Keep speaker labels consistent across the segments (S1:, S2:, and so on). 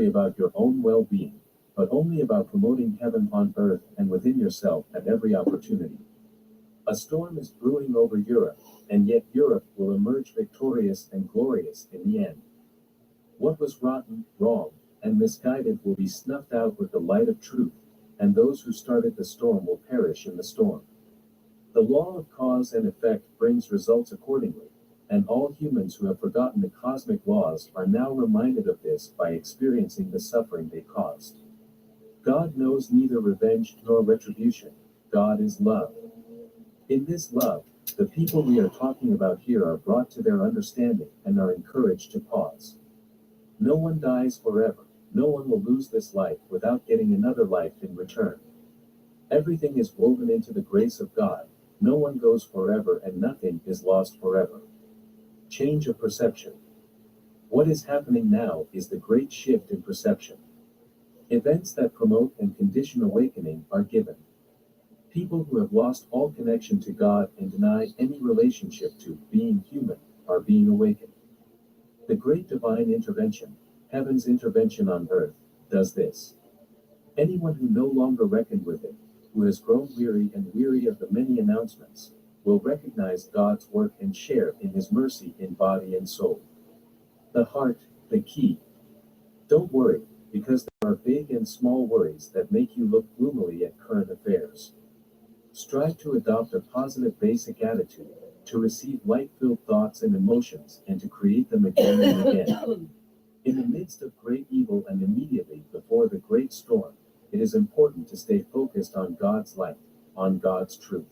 S1: worry about your own well-being, but only about promoting heaven on earth and within yourself at every opportunity. A storm is brewing over Europe, and yet Europe will emerge victorious and glorious in the end. What was rotten, wrong, and misguided will be snuffed out with the light of truth, and those who started the storm will perish in the storm. The law of cause and effect brings results accordingly, and all humans who have forgotten the cosmic laws are now reminded of this by experiencing the suffering they caused. God knows neither revenge nor retribution. God is love. In this love, the people we are talking about here are brought to their understanding and are encouraged to pause. No one dies forever. No one will lose this life without getting another life in return. Everything is woven into the grace of God. No one goes forever and nothing is lost forever. Change of perception. What is happening now is the great shift in perception. Events that promote and condition awakening are given. People who have lost all connection to God and deny any relationship to being human are being awakened. The great divine intervention, heaven's intervention on earth, does this. Anyone who no longer reckoned with it, who has grown weary and weary of the many announcements, will recognize God's work and share in his mercy in body and soul. The heart, the key. Don't worry, because there are big and small worries that make you look gloomily at current affairs. Strive to adopt a positive basic attitude, to receive light-filled thoughts and emotions and to create them again and again. In the midst of great evil and immediately before the great storm, it is important to stay focused on God's light, on God's truth.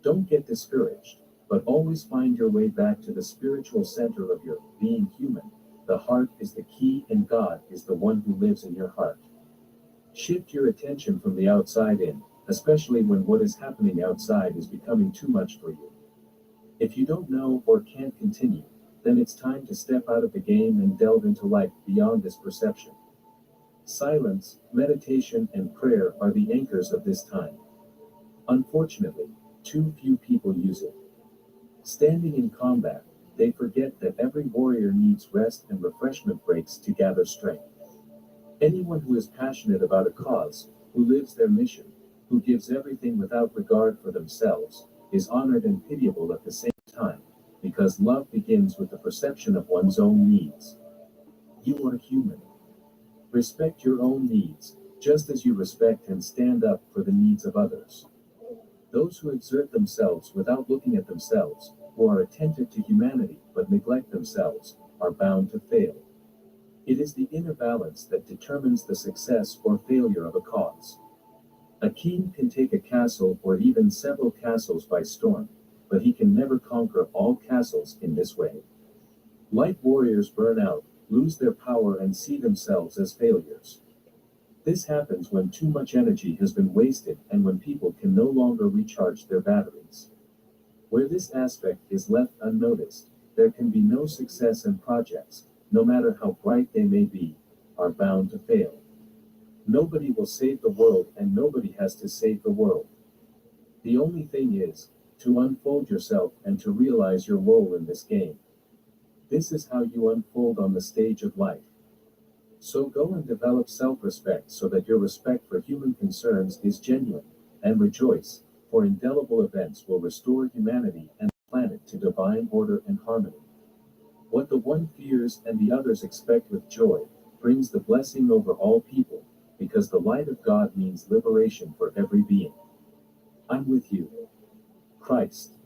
S1: Don't get discouraged, but always find your way back to the spiritual center of your being human. The heart is the key and God is the one who lives in your heart. Shift your attention from the outside in, especially when what is happening outside is becoming too much for you. If you don't know or can't continue, then it's time to step out of the game and delve into life beyond this perception. Silence, meditation, and prayer are the anchors of this time. Unfortunately, too few people use it. Standing in combat, they forget that every warrior needs rest and refreshment breaks to gather strength. Anyone who is passionate about a cause, who lives their mission, who gives everything without regard for themselves, is honored and pitiable at the same time, because love begins with the perception of one's own needs. You are human. Respect your own needs, just as you respect and stand up for the needs of others. Those who exert themselves without looking at themselves, who are attentive to humanity but neglect themselves, are bound to fail. It is the inner balance that determines the success or failure of a cause. A king can take a castle or even several castles by storm, but he can never conquer all castles in this way. Light warriors burn out, lose their power and see themselves as failures. This happens when too much energy has been wasted and when people can no longer recharge their batteries. Where this aspect is left unnoticed, there can be no success and projects, no matter how bright they may be, are bound to fail. Nobody will save the world and nobody has to save the world. The only thing is, to unfold yourself and to realize your role in this game. This is how you unfold on the stage of life. So go and develop self-respect so that your respect for human concerns is genuine, and rejoice, for indelible events will restore humanity and the planet to divine order and harmony. What the one fears and the others expect with joy, brings the blessing over all people, because the light of God means liberation for every being. I'm with you. Christ.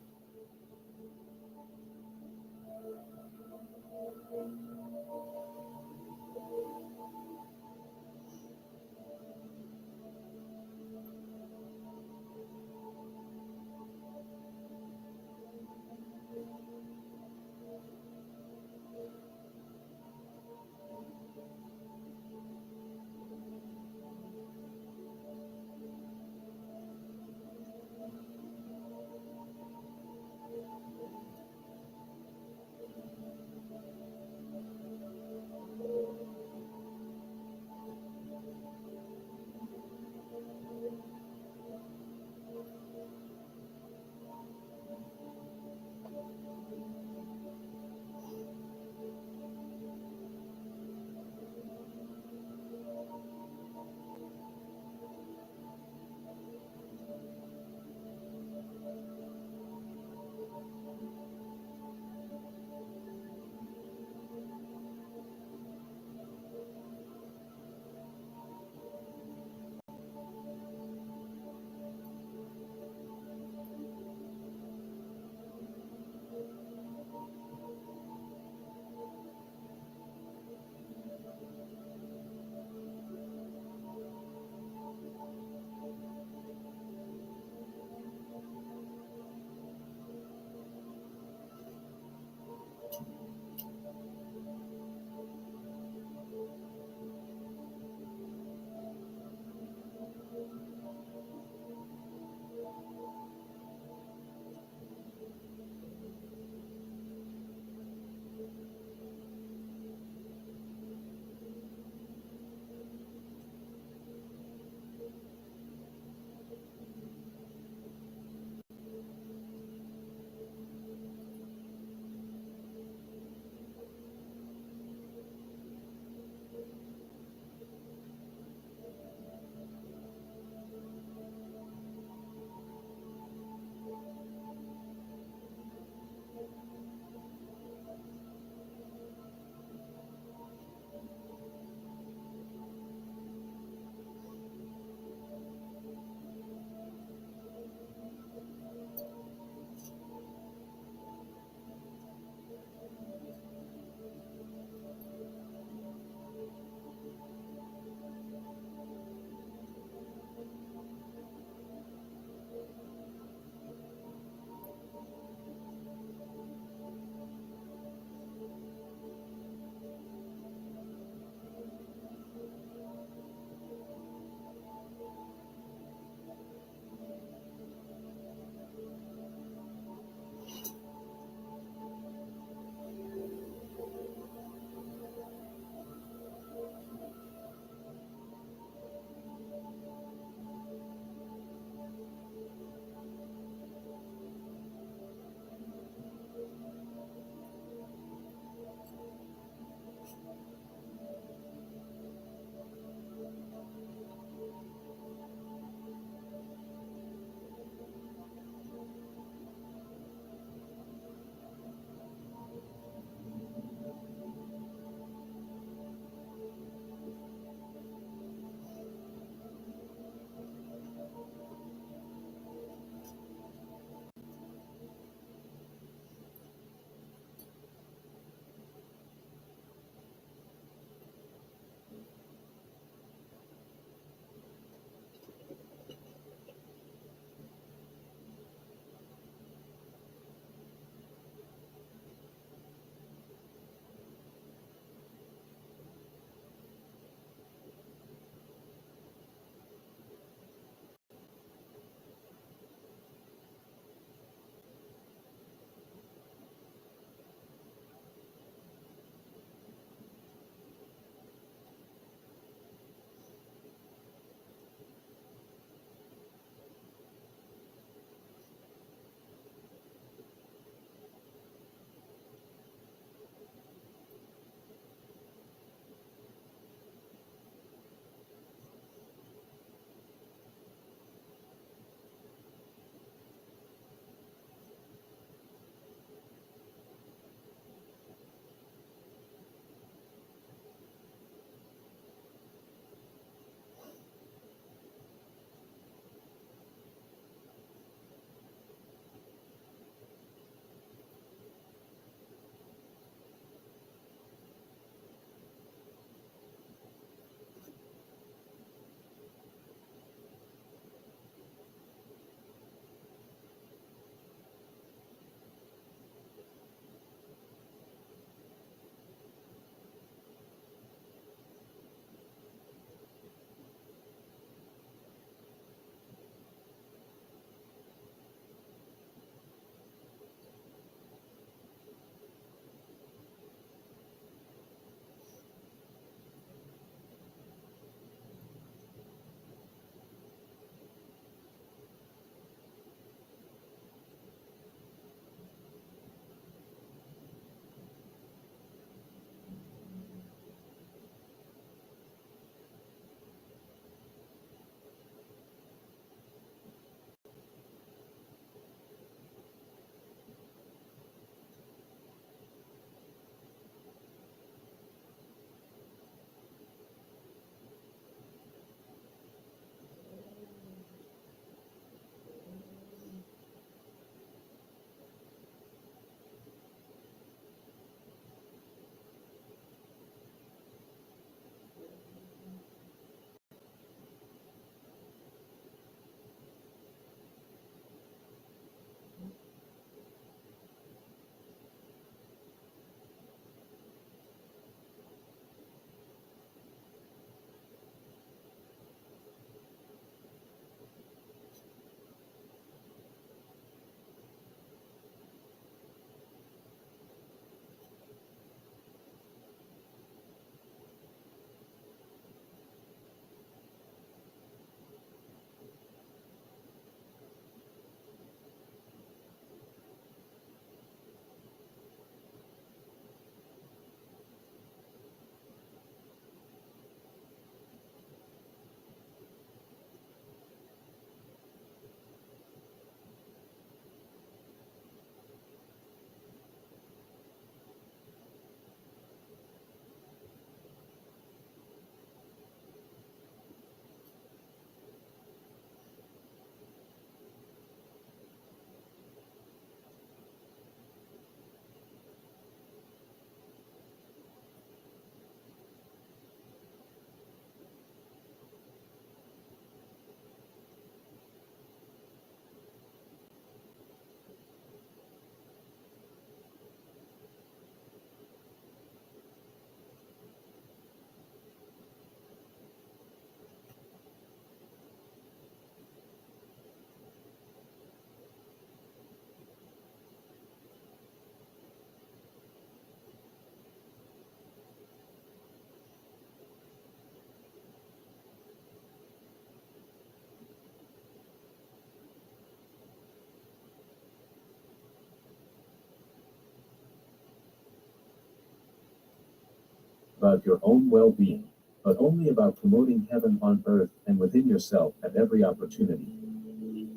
S1: about your own well-being, but only about promoting heaven on earth and within yourself at every opportunity.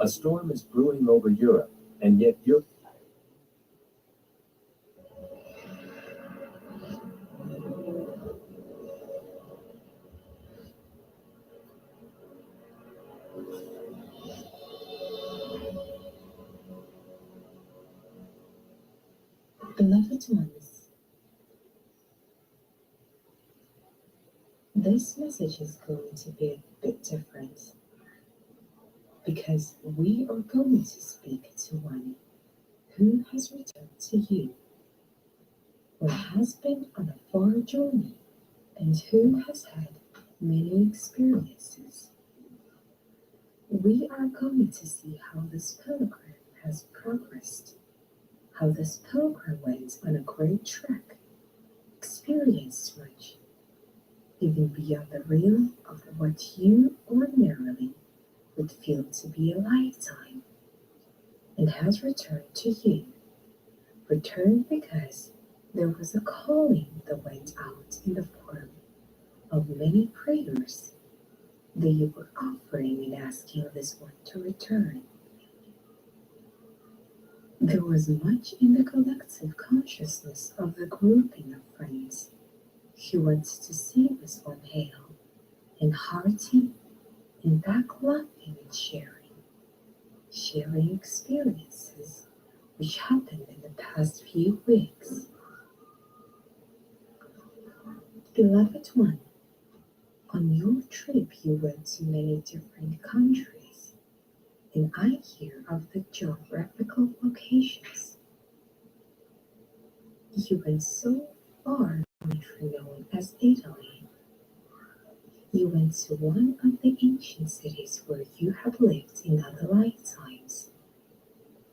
S1: A storm is brewing over Europe, and yet you're
S2: Beloved ones, this message is going to be a bit different because we are going to speak to one who has returned to you, who has been on a far journey, and who has had many experiences. We are going to see how this pilgrim has progressed, how this pilgrim went on a great trek, experienced much, even beyond the realm of what you ordinarily would feel to be a lifetime, and has returned to you. Returned because there was a calling that went out in the form of many prayers that you were offering and asking this one to return. There was much in the collective consciousness of the grouping of friends who went to see this one hail, and hearty, and back laughing and sharing experiences which happened in the past few weeks. Beloved one, on your trip you went to many different countries, and I hear of the geographical locations. You went so far, country known as Italy. You went to one of the ancient cities where you have lived in other lifetimes,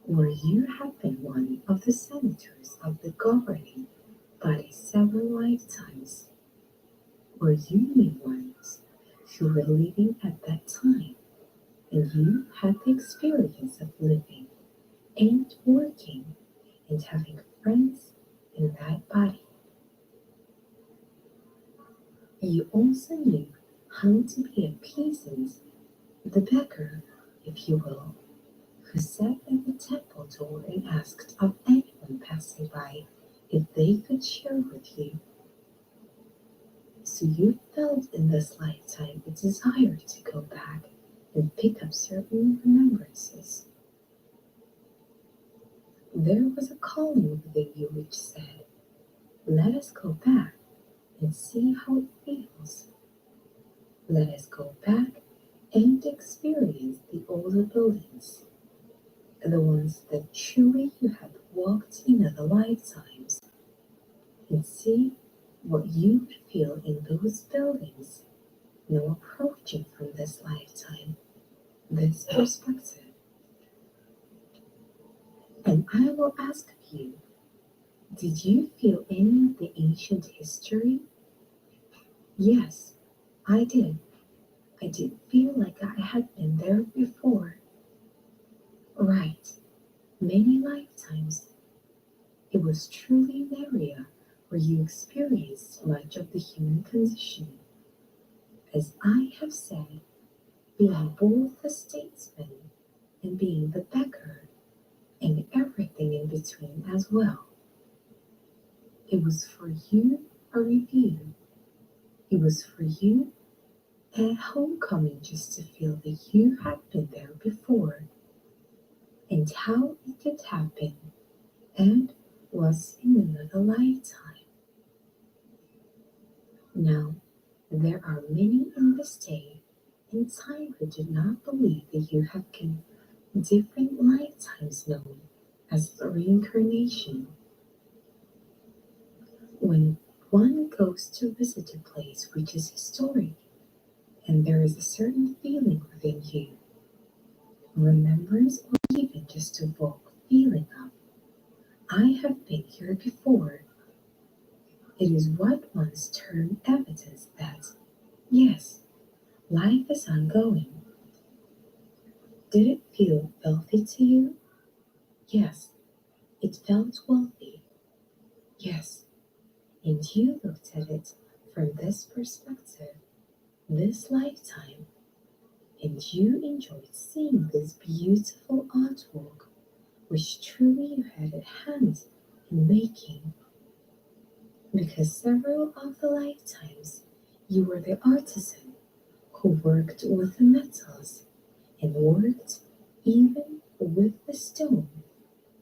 S2: where you have been one of the senators of the governing body several lifetimes, where you knew ones who were living at that time, and you had the experience of living and working and having friends in that body. You also knew how to be a peasant, the beggar, if you will, who sat at the temple door and asked of anyone passing by if they could share with you. So you felt in this lifetime a desire to go back and pick up certain remembrances. There was a calling within you which said, let us go back and see how it feels. Let us go back and experience the older buildings, the ones that truly you had walked in other lifetimes, and see what you would feel in those buildings now approaching from this lifetime, this perspective. And I will ask of you, did you feel any of the ancient history? Yes, I did. I did feel like I had been there before. Right, many lifetimes. It was truly an area where you experienced much of the human condition. As I have said, being both a statesman and being the beggar, and everything in between as well. It was for you a review. It was for you a homecoming just to feel that you had been there before, and how it could happen, and was in another lifetime. Now, there are many in this day and time who do not believe that you have different lifetimes known as the reincarnation. When one goes to visit a place which is historic, and there is a certain feeling within you, remembrance or even just a vague feeling of, I have been here before, it is what one's term evidence that, yes, life is ongoing. Did it feel wealthy to you? Yes, it felt wealthy. Yes, and you looked at it from this perspective, this lifetime, and you enjoyed seeing this beautiful artwork, which truly you had a hand in making, because several of the lifetimes you were the artisan who worked with the metals and worked even with the stone,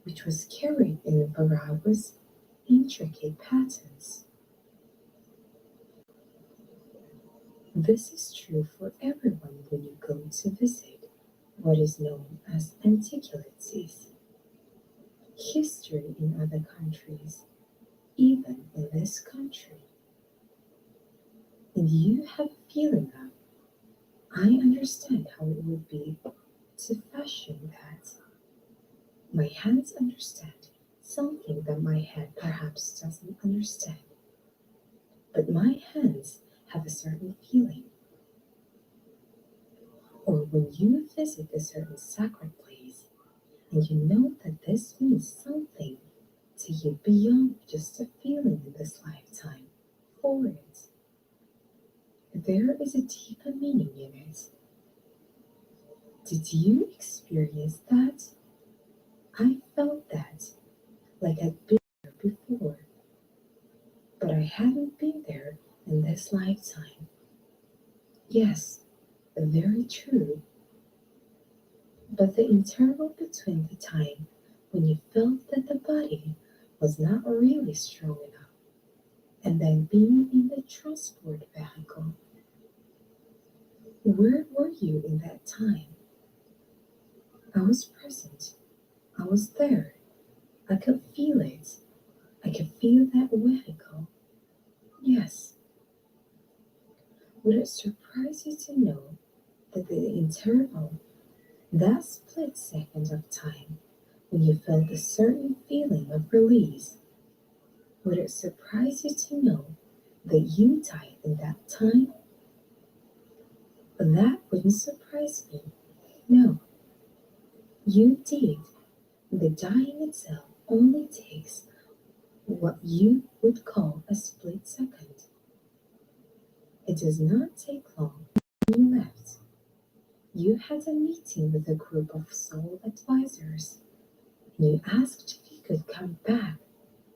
S2: which was carried in various intricate patterns. This is true for everyone when you go to visit what is known as antiquities, history in other countries, even in this country. And you have a feeling of, I understand how it would be to fashion that. My hands understand something that my head perhaps doesn't understand. But my hands have a certain feeling. Or when you visit a certain sacred place and you know that this means something to you beyond just a feeling in this lifetime for it. There is a deeper meaning in it. Did you experience that? I felt that, like I'd been there before, but I hadn't been there in this lifetime. Yes, very true. But the interval between the time when you felt that the body was not really strong enough and then being in the transport vehicle, where were you in that time? I was present. I was there. I could feel it. I could feel that vehicle. Yes. Would it surprise you to know that the interval, that split second of time, when you felt a certain feeling of release, would it surprise you to know that you died in that time? That wouldn't surprise me. No, you did. The dying itself only takes what you would call a split second. It does not take long. You left. You had a meeting with a group of soul advisors, and you asked if you could come back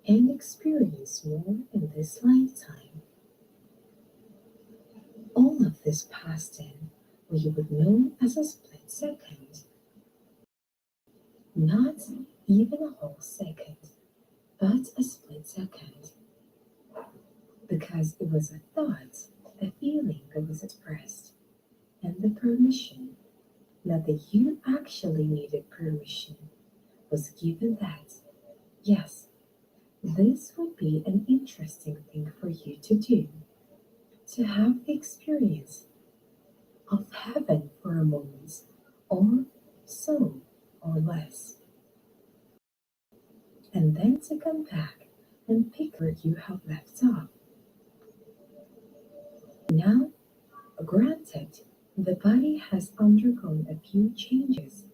S2: and experience more in this lifetime. All of this passed in what you would know as a split second. Not even a whole second, but a split second. Because it was a thought, a feeling that was expressed, and the permission, not that you actually needed permission, was given that, yes, this would be an interesting thing for you to do, to have the experience of heaven for a moment, or so, or less, and then to come back and pick where you have left off. Now, granted, the body has undergone a few changes,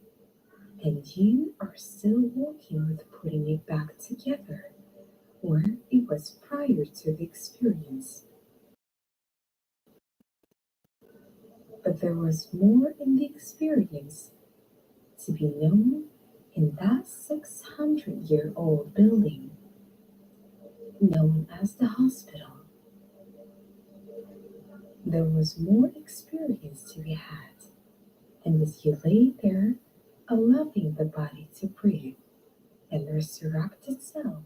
S2: and you are still working with putting it back together where it was prior to the experience. But there was more in the experience to be known in that 600-year-old building known as the hospital. There was more experience to be had, and as you lay there, allowing the body to breathe and resurrect itself,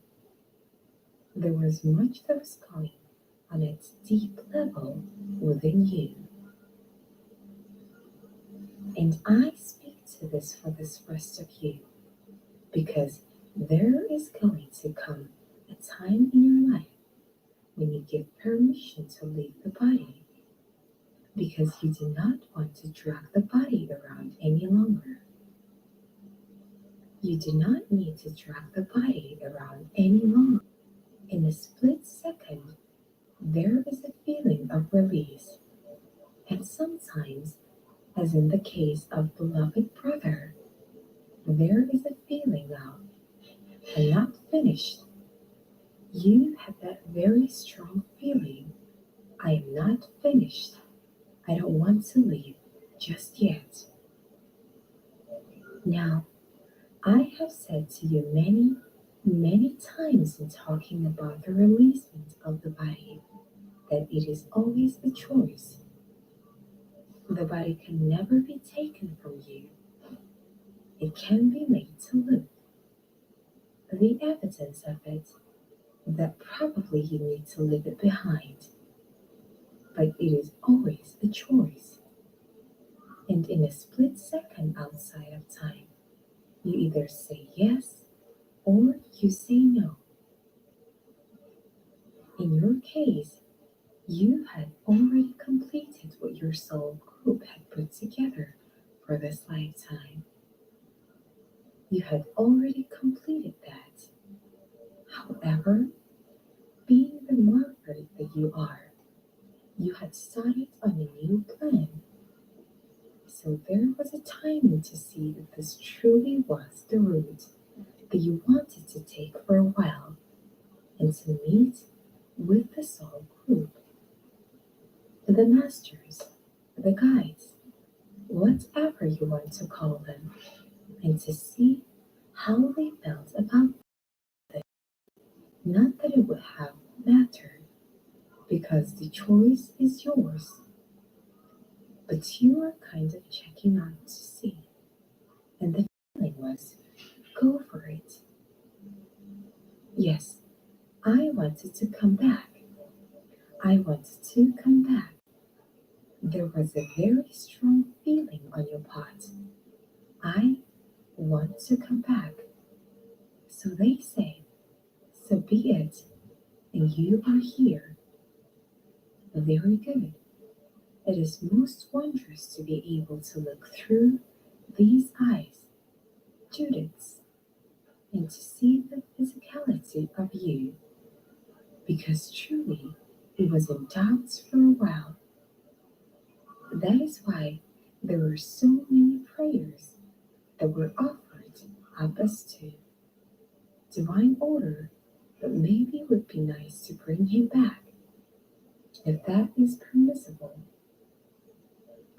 S2: there was much that was going on its deep level within you. And I speak to this for this rest of you, because there is going to come a time in your life when you give permission to leave the body, because you do not want to drag the body around any longer. You do not need to drag the body around any longer. In a split second, there is a feeling of release, and sometimes, as in the case of beloved brother, there is a feeling of, I'm not finished. You have that very strong feeling I am not finished. I don't want to leave just yet. Now, I have said to you many times in talking about the releasement of the body that it is always a choice. The body can never be taken from you. It can be made to live. The evidence of it, that probably you need to leave it behind, but it is always a choice. And in a split second outside of time, you either say yes or you say no. In your case, you had already completed what your soul group had put together for this lifetime. You had already completed that. However, being the martyr that you are, you had started on a new plan. So there was a timing to see if this truly was the route that you wanted to take for a while and to meet with the soul group, the masters, the guides, whatever you want to call them, and to see how they felt about it. Not that it would have mattered, because the choice is yours, but you are kind of checking out to see. And the feeling was, go for it. Yes, I wanted to come back. I wanted to come back. There was a very strong feeling on your part. I want to come back. So they say, so be it, and you are here. Very good. It is most wondrous to be able to look through these eyes, Judith's, and to see the physicality of you, because truly it was in doubt for a while. That is why there were so many prayers that were offered up as to divine order, but maybe it would be nice to bring him back, if that is permissible.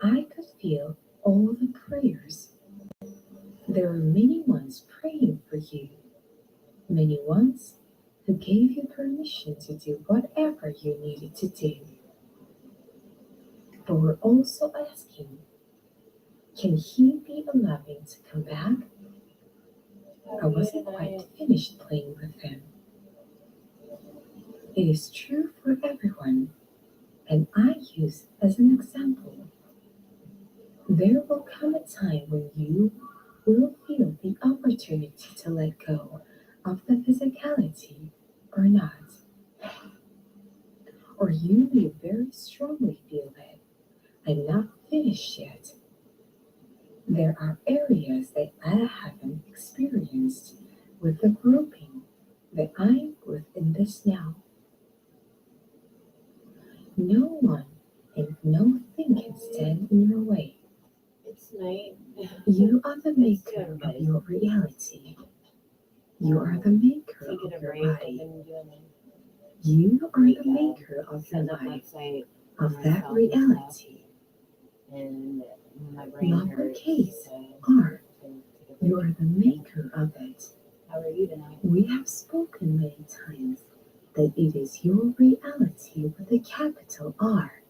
S2: I could feel all the prayers. There were many ones praying for you, many ones who gave you permission to do whatever you needed to do. But we're also asking, can he be allowing to come back? I wasn't quite finished playing with him. It is true for everyone, and I use as an example. There will come a time when you will feel the opportunity to let go of the physicality or not. Or you may very strongly feel that I'm not finished yet. There are areas that I haven't experienced with the grouping that I'm with in this now. No one and no thing can stand in your way.
S3: It's night.
S2: You are the maker of your reality. You are the maker
S3: Taking a
S2: of your
S3: break. I've
S2: body.
S3: been doing
S2: You are the maker of your
S3: setting up
S2: life,
S3: website
S2: of
S3: for
S2: that
S3: myself and
S2: reality.
S3: stuff, and my brain hurts.
S2: Lowercase
S3: So
S2: r.
S3: I'm take a break.
S2: You are the maker of it.
S3: How are you tonight?
S2: We have spoken many times that it is your reality with a capital R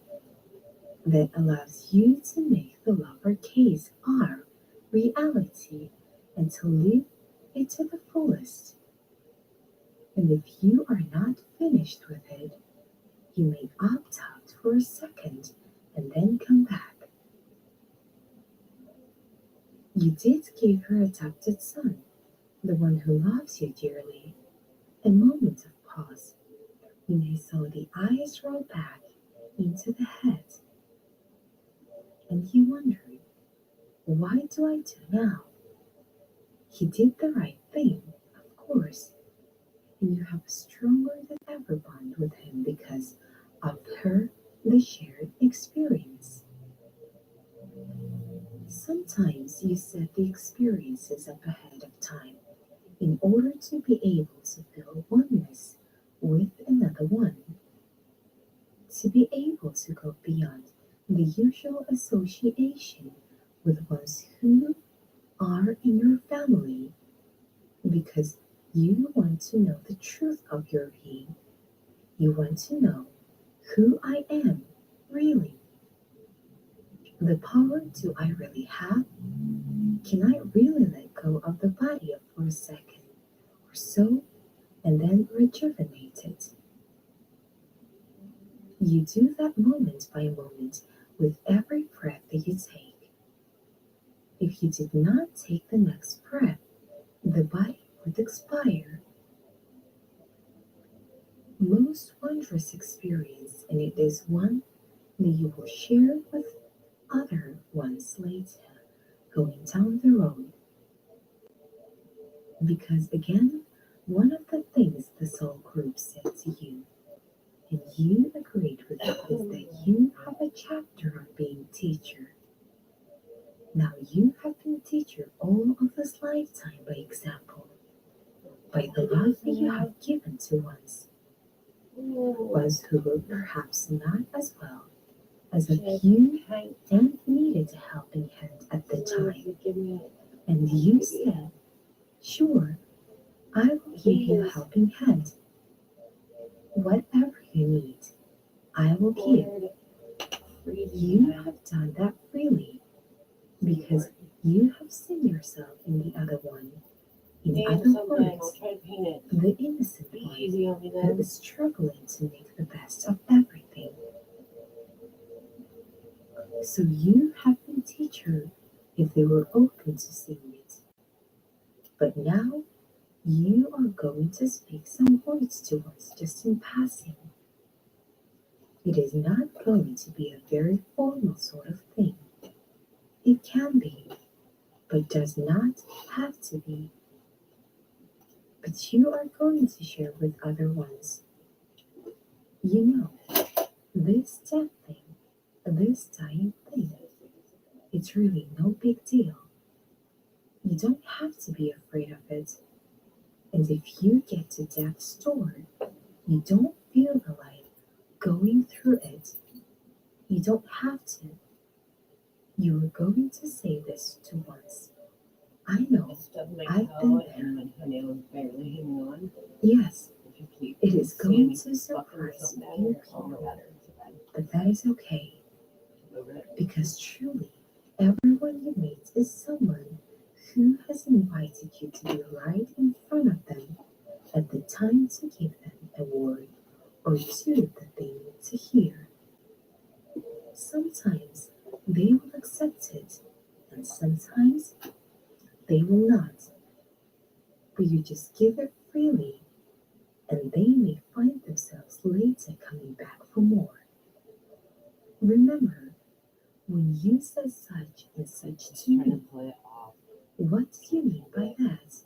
S2: that allows you to make the lowercase r reality and to live it to the fullest. And if you are not finished with it, you may opt out for a second and then come back. You did give your adopted son, the one who loves you dearly, a moment of pause when he saw the eyes roll back into the head. And he wondered, why do I do now? He did the right thing, of course, and you have a stronger than ever bond with him because of the shared experience. Sometimes you set the experiences up ahead of time in order to be able to feel oneness with another one, to be able to go beyond the usual association with ones who are in your family because you want to know the truth of your being. You want to know who I am, really. The power do I really have? Can I really let go of the body for a second or so and then rejuvenate it? You do that moment by moment with every breath that you take. If you did not take the next breath, the body would expire. Most wondrous experience, and it is one that you will share with other ones later, going down the road. Because again, one of the things the soul group said to you, and you agreed with it, is that you have a chapter on being teacher. Now you have been teacher all of this lifetime by example, by the love that you have given to ones who were perhaps not as well as a few and needed a helping hand at the time. And you said, sure, I will give you a helping hand. Whatever you need, I will give. You have done that freely because you have seen yourself in the other one. In other words, the innocent one who is struggling to make the best of everything. So you have been teacher if they were open to seeing it. But now you are going to speak some words to us just in passing. It is not going to be a very formal sort of thing. It can be, but does not have to be. But you are going to share with other ones. You know, this death thing, this dying thing, it's really no big deal. You don't have to be afraid of it. And if you get to death's door, you don't feel the light going through it. You don't have to. You are going to say this to once. I know, I've been there. Yes, it is going to surprise few people, but that is okay. Because truly, everyone you meet is someone who has invited you to be right in front of them at the time to give them a word or two that they need to hear. Sometimes they will accept it, and sometimes they will not. But you just give it freely, and they may find themselves later coming back for more. Remember, when you said such and such to me, what did you mean by that?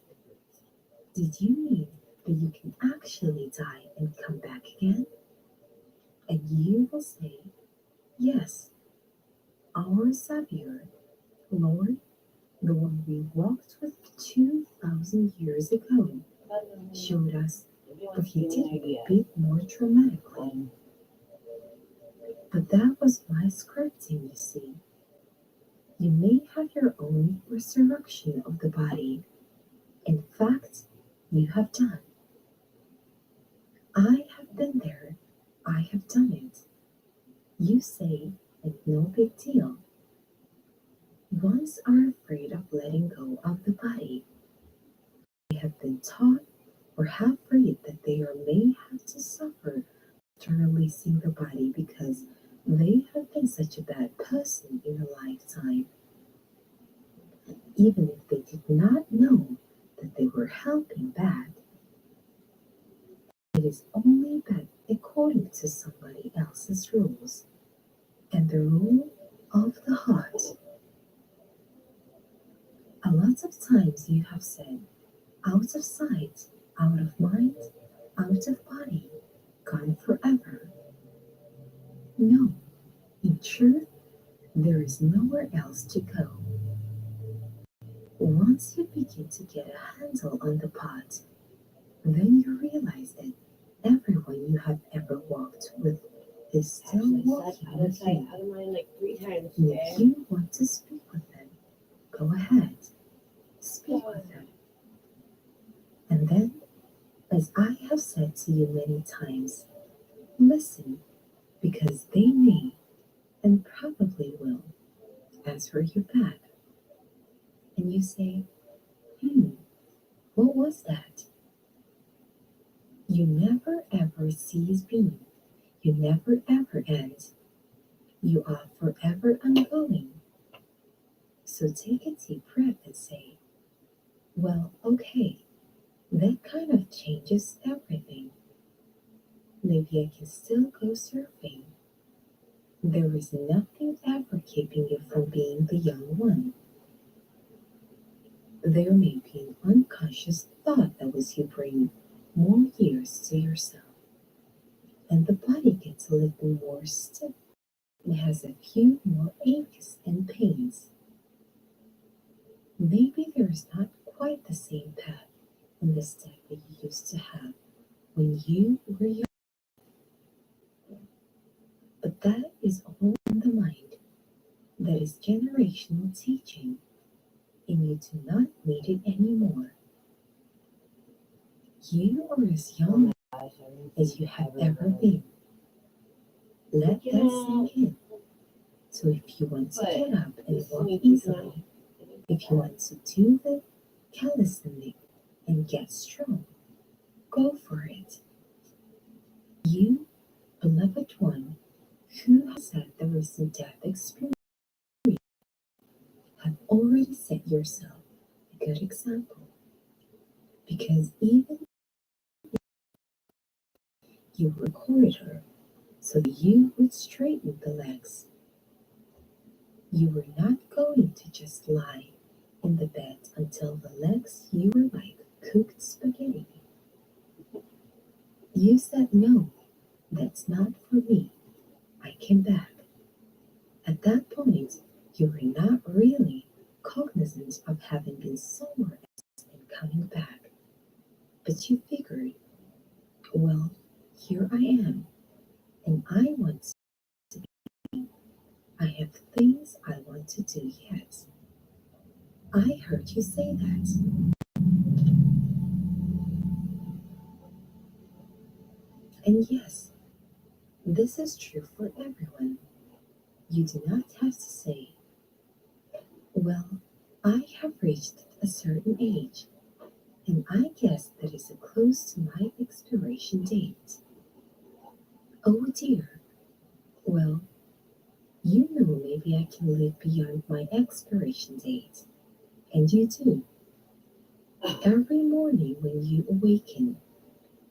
S2: Did you mean that you can actually die and come back again? And you will say, yes, our Savior, Lord, the one we walked with 2,000 years ago, showed us, but he did it a bit more dramatically. But that was my scripting, you see. You may have your own resurrection of the body. In fact, you have done. I have been there. I have done it. You say, and no big deal. Ones are afraid of letting go of the body. They have been taught or have read that they may have to suffer after releasing the body because they have been such a bad person in a lifetime. Even if they did not know that they were helping bad. It is only bad according to somebody else's rules and the rule of the heart. A lot of times you have said, out of sight, out of mind, out of body, gone forever. No, in truth, there is nowhere else to go. Once you begin to get a handle on the pot, then you realize that everyone you have ever walked with is still
S3: Actually,
S2: walking
S3: I was
S2: with
S3: like
S2: you.
S3: out of mine like 3 times
S2: And
S3: today.
S2: if you want to speak with them, go ahead, speak with them. And then, as I have said to you many times, listen, because they may and probably will answer you back. And you say, what was that? You never ever cease being. You never ever end. You are forever ongoing. So take a deep breath and say, well, okay, that kind of changes everything. Maybe I can still go surfing. There is nothing ever keeping you from being the young one. There may be an unconscious thought that was you bring more years to yourself, and the body gets a little more stiff and has a few more aches and pains. Maybe there is not quite the same path in the step that you used to have when you were young, but that is all in the mind. That is generational teaching, and you do not need it anymore. You are as young as you have ever been. Let that sink in. So if you want to get up and walk easily, if you want to do the calisthenics and get strong, go for it. You, beloved one, who has had the recent death experience, have already set yourself a good example. Because even you were a corridor, so you would straighten the legs. You were not going to just lie in the bed until the legs you were like cooked spaghetti. You said, no, that's not for me. I came back. At that point, you were not really cognizant of having been somewhere else and coming back. But you figured, well, here I am, and I want to be. I have things I want to do yet. I heard you say that. And yes, this is true for everyone. You do not have to say, well, I have reached a certain age, and I guess that is close to my expiration date. Oh dear. Well, you know maybe I can live beyond my expiration date. And you do. Every morning when you awaken,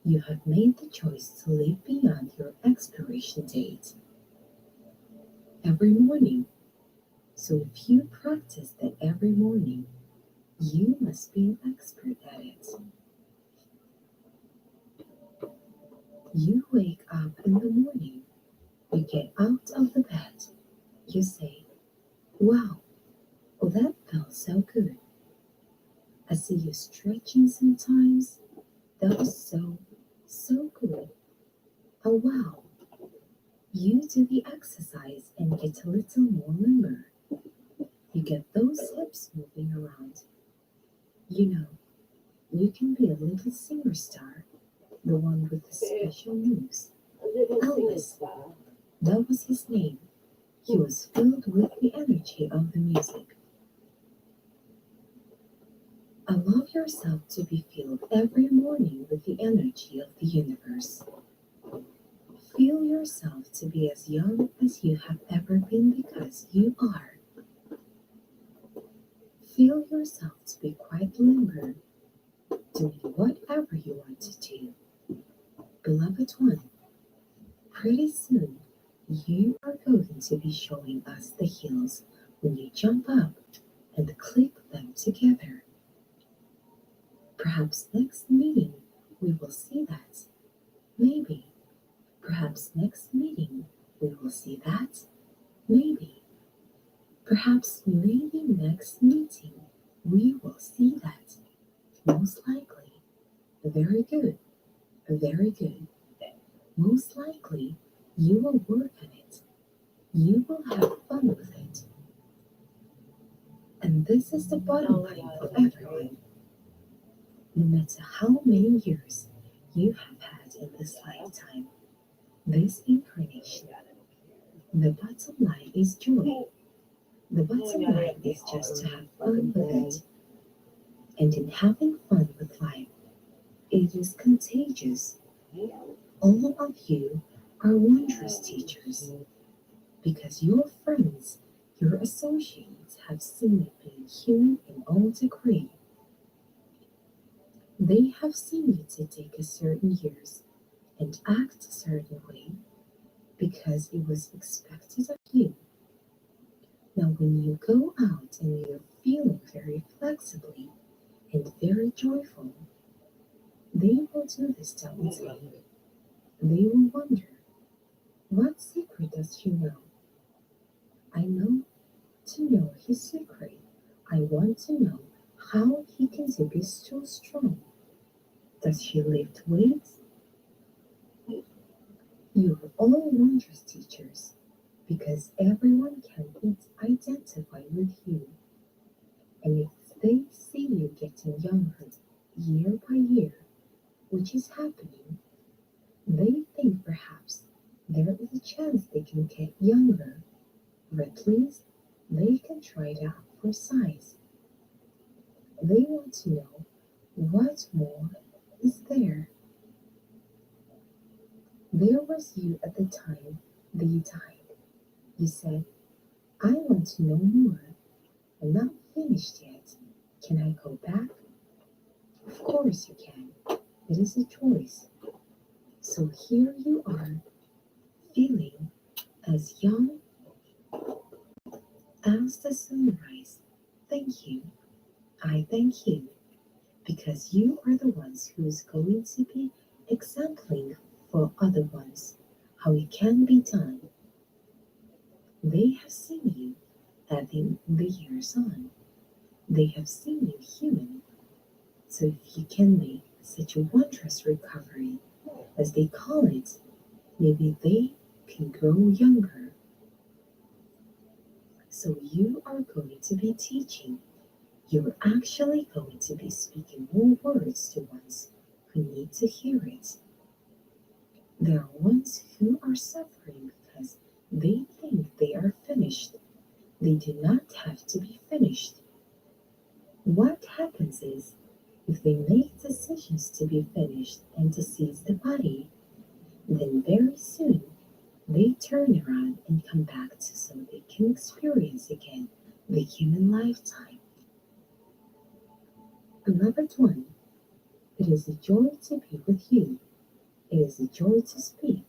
S2: you have made the choice to live beyond your expiration date. Every morning. So if you practice that every morning, you must be an expert at it. You wake up in the morning, you get out of the bed, you say, wow, oh, that felt so good. I see you stretching sometimes. That was so good. Oh, wow. You do the exercise and get a little more limber. You get those hips moving around. You know, you can be a little singer star, the one with the special moves. Elvis, that was his name. He was filled with the energy of the music. Allow yourself to be filled every morning with the energy of the universe. Feel yourself to be as young as you have ever been because you are. Feel yourself to be quite limber, doing whatever you want to do. Beloved one, pretty soon you are going to be showing us the heels when you jump up and click them together. Perhaps next meeting we will see that. Maybe. Perhaps next meeting we will see that. Maybe. Perhaps maybe next meeting we will see that. Most likely. Very good. Very good. Most likely You will work on it. You will have fun with it. And this is the bottom line for everyone. No matter how many years you have had in this lifetime, this incarnation, the bottom line is joy. The bottom line is just to have fun with it. And in having fun with life, it is contagious. All of you are wondrous teachers because your friends, your associates have seen it being human in all degree. They have seen you to take a certain years and act a certain way because it was expected of you. Now, when you go out and you're feeling very flexibly and very joyful, they will do this double take. They will wonder, what secret does she know? I know to know his secret. I want to know how he can be so strong. Does she lift weights? You are all wondrous teachers because everyone can identify with you. And if they see you getting younger year by year, which is happening, they think perhaps there is a chance they can get younger, or at least they can try it out for size. They want to know what more is there. There was you at the time they died. You said, I want to know more. I'm not finished yet. Can I go back? Of course you can. It is a choice. So here you are, feeling as young as the sunrise. Thank you. I thank you. Because you are the ones who is going to be exempling for other ones how it can be done. They have seen you adding the years on. They have seen you human. So if you can make such a wondrous recovery, as they call it, maybe they can grow younger. So you are going to be teaching. You're actually going to be speaking more words to ones who need to hear it. There are ones who are suffering because they think they are finished. They do not have to be finished. What happens is, if they make decisions to be finished and to seize the body, then very soon they turn around and come back to so they can experience again the human lifetime. Beloved one, it is a joy to be with you. It is a joy to speak,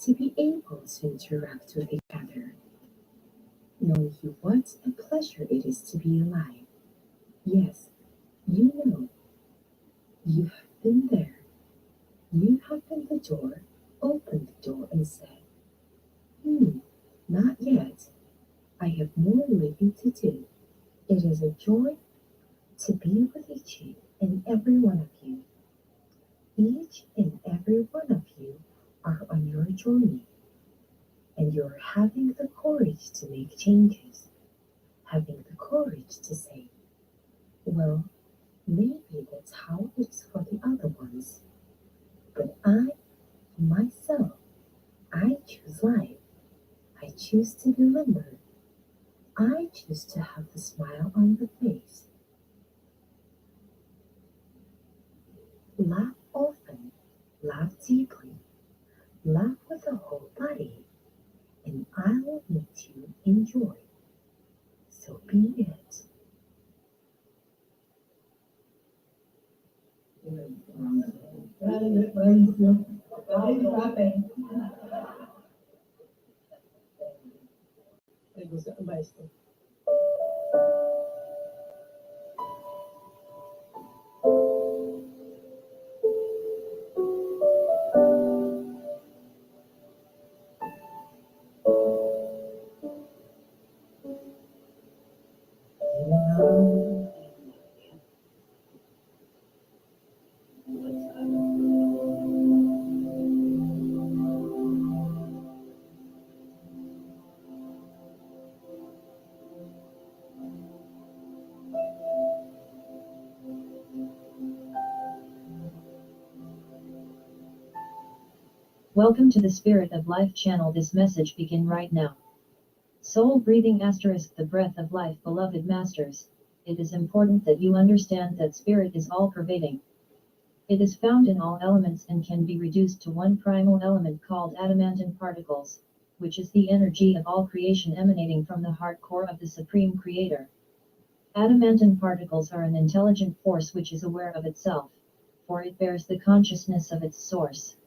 S2: to be able to interact with each other. Know you what a pleasure it is to be alive. Yes, you know, you have been there. You have been the door, opened the door and said, not yet. I have more living to do. It is a joy to be with each and every one of you. Each and every one of you are on your journey, and you're having the courage to make changes, having the courage to say, well, maybe that's how it's for the other ones, but I, myself, I choose life. I choose to be limber. I choose to have the smile on the face. Laugh often, laugh deeply, laugh with the whole body, and I will make you enjoy. So be it.
S4: Welcome to the Spirit of Life channel. This message begin right now. Soul breathing asterisk the breath of life. Beloved masters, it is important that you understand that spirit is all pervading. It is found in all elements and can be reduced to one primal element called adamantine particles, which is the energy of all creation emanating from the heart core of the Supreme Creator. Adamantine particles are an intelligent force which is aware of itself, for it bears the consciousness of its source.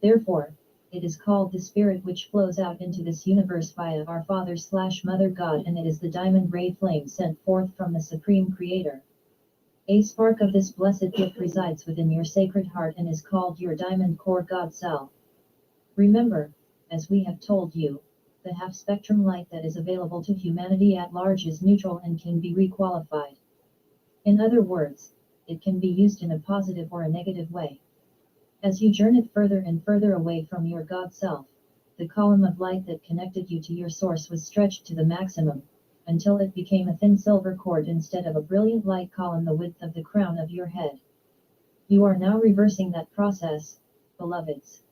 S4: Therefore, it is called the spirit which flows out into this universe via our Father/Mother God, and it is the diamond ray flame sent forth from the Supreme Creator. A spark of this blessed gift resides within your sacred heart and is called your diamond core God cell. Remember, as we have told you, the half-spectrum light that is available to humanity at large is neutral and can be requalified. In other words, it can be used in a positive or a negative way. As you journey further and further away from your God self, the column of light that connected you to your source was stretched to the maximum, until it became a thin silver cord instead of a brilliant light column the width of the crown of your head. You are now reversing that process, beloveds.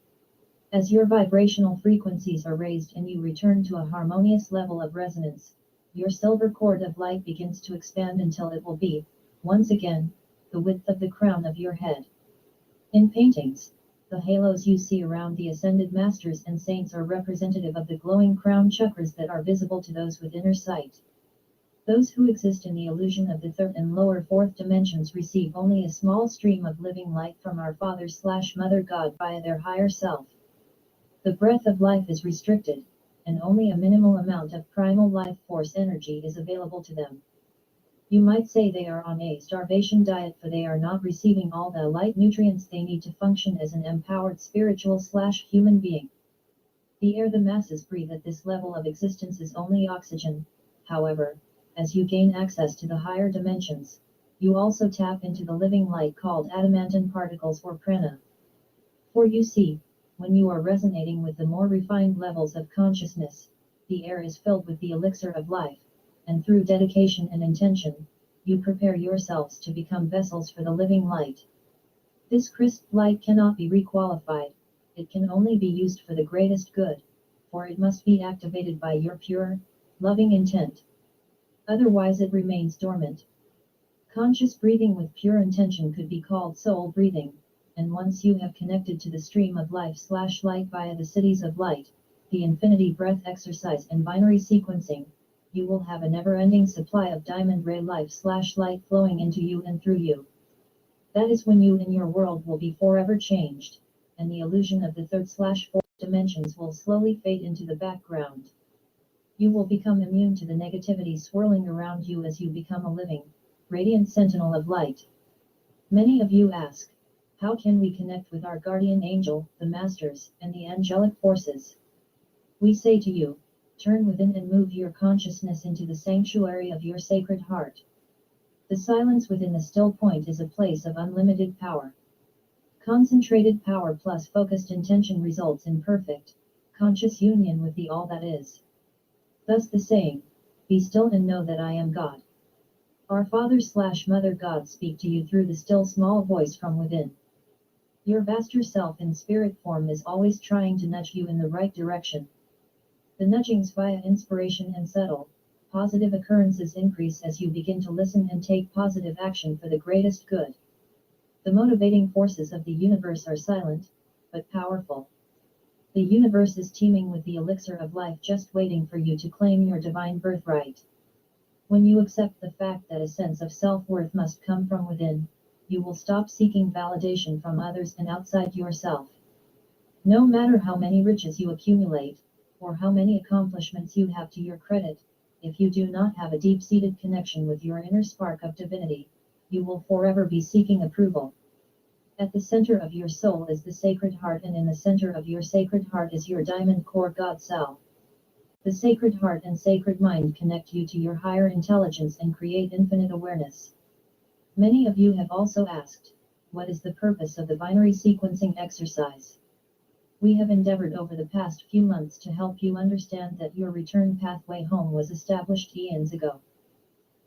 S4: As your vibrational frequencies are raised and you return to a harmonious level of resonance, your silver cord of light begins to expand until it will be, once again, the width of the crown of your head. In paintings, the halos you see around the ascended masters and saints are representative of the glowing crown chakras that are visible to those with inner sight. Those who exist in the illusion of the third and lower fourth dimensions receive only a small stream of living light from our Father/Mother God via their higher self. The breath of life is restricted, and only a minimal amount of primal life force energy is available to them. You might say they are on a starvation diet, for they are not receiving all the light nutrients they need to function as an empowered spiritual/human being. The air the masses breathe at this level of existence is only oxygen. However, as you gain access to the higher dimensions, you also tap into the living light called adamantine particles or prana. For you see, when you are resonating with the more refined levels of consciousness, the air is filled with the elixir of life, and through dedication and intention, you prepare yourselves to become vessels for the living light. This crisp light cannot be requalified, it can only be used for the greatest good, for it must be activated by your pure, loving intent. Otherwise it remains dormant. Conscious breathing with pure intention could be called soul breathing, and once you have connected to the stream of life/light via the cities of light, the infinity breath exercise and binary sequencing, you will have a never-ending supply of diamond ray life/light flowing into you and through you. That is when you and your world will be forever changed, and the illusion of the third/fourth dimensions will slowly fade into the background. You will become immune to the negativity swirling around you as you become a living, radiant sentinel of light. Many of you ask, how can we connect with our guardian angel, the masters, and the angelic forces? We say to you, turn within and move your consciousness into the sanctuary of your sacred heart. The silence within the still point is a place of unlimited power. Concentrated power plus focused intention results in perfect, conscious union with the all that is. Thus the saying, be still and know that I am God. Our Father/Mother God speak to you through the still small voice from within. Your vaster self in spirit form is always trying to nudge you in the right direction. The nudgings via inspiration and subtle, positive occurrences increase as you begin to listen and take positive action for the greatest good. The motivating forces of the universe are silent, but powerful. The universe is teeming with the elixir of life just waiting for you to claim your divine birthright. When you accept the fact that a sense of self-worth must come from within, you will stop seeking validation from others and outside yourself. No matter how many riches you accumulate, or how many accomplishments you have to your credit, if you do not have a deep-seated connection with your inner spark of divinity, you will forever be seeking approval. At the center of your soul is the sacred heart, and in the center of your sacred heart is your diamond core God cell. The sacred heart and sacred mind connect you to your higher intelligence and create infinite awareness. Many of you have also asked, what is the purpose of the binary sequencing exercise? We have endeavored over the past few months to help you understand that your return pathway home was established eons ago.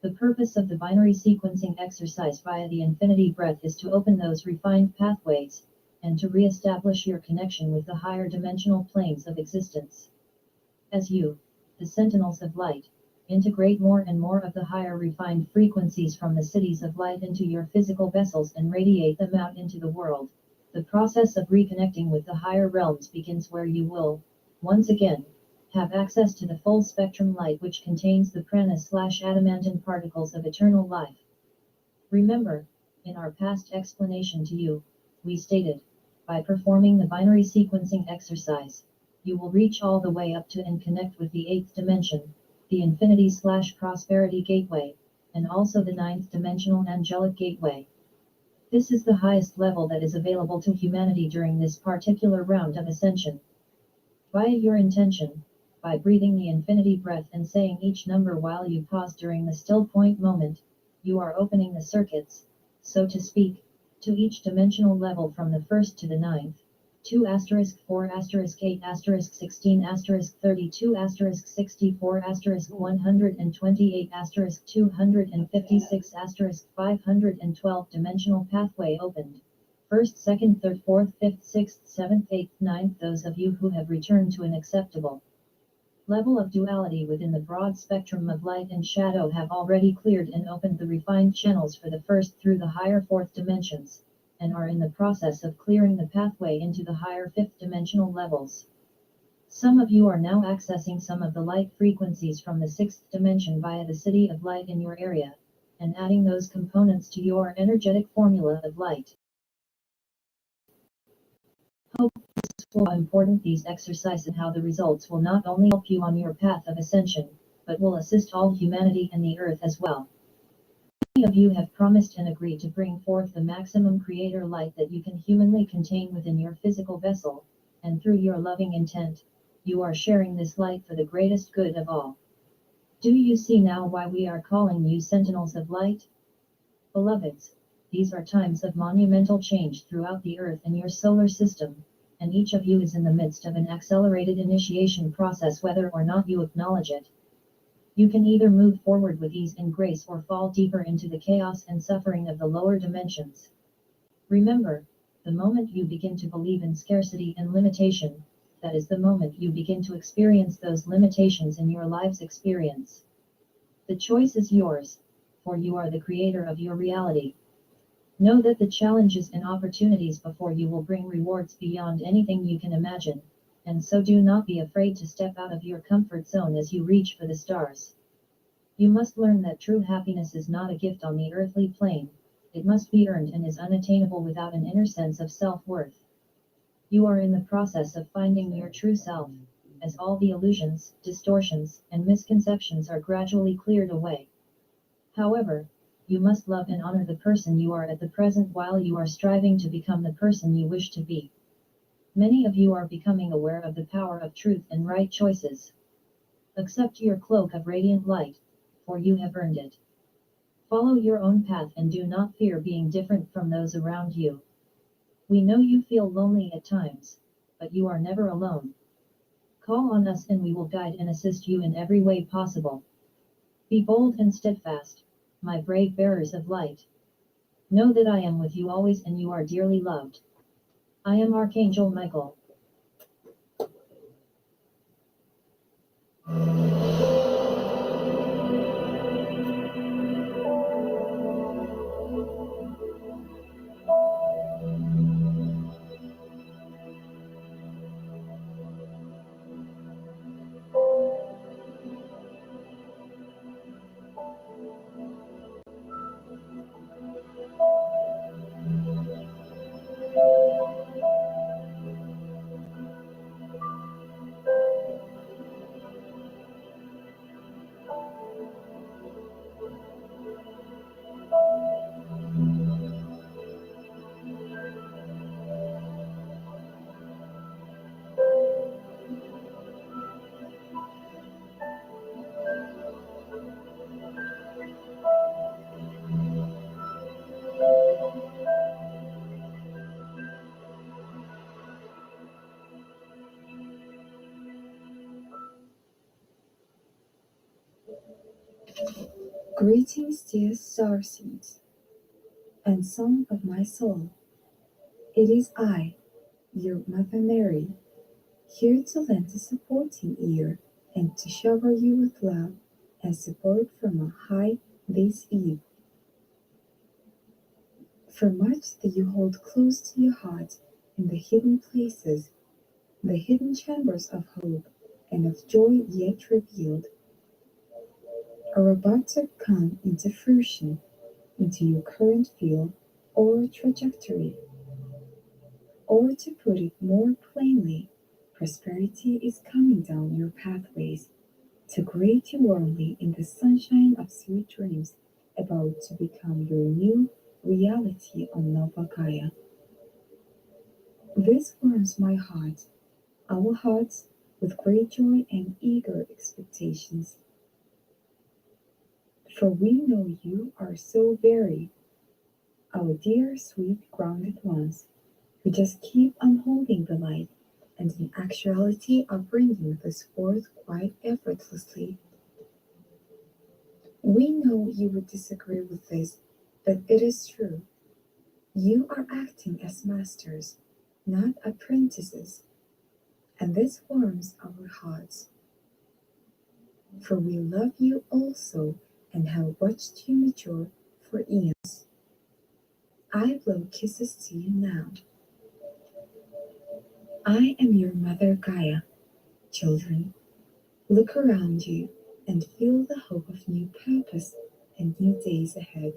S4: The purpose of the binary sequencing exercise via the infinity breath is to open those refined pathways, and to re-establish your connection with the higher dimensional planes of existence. As you, the sentinels of light, integrate more and more of the higher refined frequencies from the cities of light into your physical vessels and radiate them out into the world, the process of reconnecting with the higher realms begins, where you will, once again, have access to the full spectrum light which contains the prana/adamantine particles of eternal life. Remember, in our past explanation to you, we stated, by performing the binary sequencing exercise, you will reach all the way up to and connect with the 8th dimension, the infinity/prosperity gateway, and also the 9th dimensional angelic gateway. This is the highest level that is available to humanity during this particular round of ascension. Via your intention, by breathing the infinity breath and saying each number while you pause during the still point moment, you are opening the circuits, so to speak, to each dimensional level from the 1st to the 9th, 2 *4 *8 *16 *32 *64 128 256 512 dimensional pathway opened. 1st, 2nd, 3rd, 4th, 5th, 6th, 7th, 8th, 9th. Those of you who have returned to an acceptable level of duality within the broad spectrum of light and shadow have already cleared and opened the refined channels for the 1st through the higher 4th dimensions, and are in the process of clearing the pathway into the higher 5th dimensional levels. Some of you are now accessing some of the light frequencies from the 6th dimension via the city of light in your area, and adding those components to your energetic formula of light. Hope this will be important, these exercises, and how the results will not only help you on your path of ascension, but will assist all humanity and the earth as well. Many of you have promised and agreed to bring forth the maximum creator light that you can humanly contain within your physical vessel, and through your loving intent, you are sharing this light for the greatest good of all. Do you see now why we are calling you sentinels of light? Beloveds, these are times of monumental change throughout the earth and your solar system, and each of you is in the midst of an accelerated initiation process, whether or not you acknowledge it. You can either move forward with ease and grace or fall deeper into the chaos and suffering of the lower dimensions. Remember, the moment you begin to believe in scarcity and limitation, that is the moment you begin to experience those limitations in your life's experience. The choice is yours, for you are the creator of your reality. Know that the challenges and opportunities before you will bring rewards beyond anything you can imagine, and so do not be afraid to step out of your comfort zone as you reach for the stars. You must learn that true happiness is not a gift on the earthly plane, it must be earned and is unattainable without an inner sense of self-worth. You are in the process of finding your true self, as all the illusions, distortions, and misconceptions are gradually cleared away. However, you must love and honor the person you are at the present while you are striving to become the person you wish to be. Many of you are becoming aware of the power of truth and right choices. Accept your cloak of radiant light, for you have earned it. Follow your own path and do not fear being different from those around you. We know you feel lonely at times, but you are never alone. Call on us and we will guide and assist you in every way possible. Be bold and steadfast, my brave bearers of light. Know that I am with you always and you are dearly loved. I am Archangel Michael.
S2: Greetings, dear starseeds, and song of my soul. It is I, your Mother Mary, here to lend a supporting ear and to shower you with love and support from on high this eve. For much that you hold close to your heart in the hidden places, the hidden chambers of hope and of joy yet revealed, are about to come into fruition, into your current field or trajectory. Or to put it more plainly, prosperity is coming down your pathways to greet you warmly in the sunshine of sweet dreams about to become your new reality on Nova Gaia. This warms my heart, our hearts, with great joy and eager expectations. For we know you are so very, our dear, sweet, grounded ones, who just keep on holding the light and in actuality are bringing this forth quite effortlessly. We know you would disagree with this, but it is true. You are acting as masters, not apprentices, and this warms our hearts. For we love you also and have watched you mature for eons. I blow kisses to you now. I am your Mother Gaia, children. Look around you and feel the hope of new purpose and new days ahead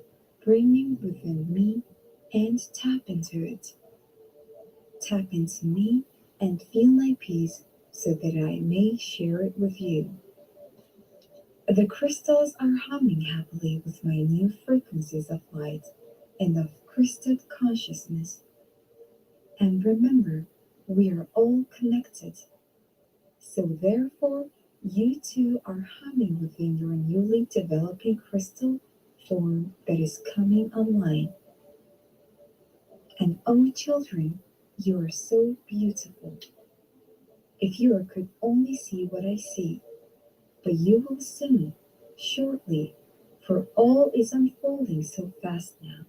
S2: brimming within me and tap into it. Tap into me and feel my peace so that I may share it with you. The crystals are humming happily with my new frequencies of light and of crystal consciousness. And remember, we are all connected. So therefore, you too are humming within your newly developing crystal form that is coming online. And oh children, you are so beautiful. If you could only see what I see, but you will soon, shortly, for all is unfolding so fast now.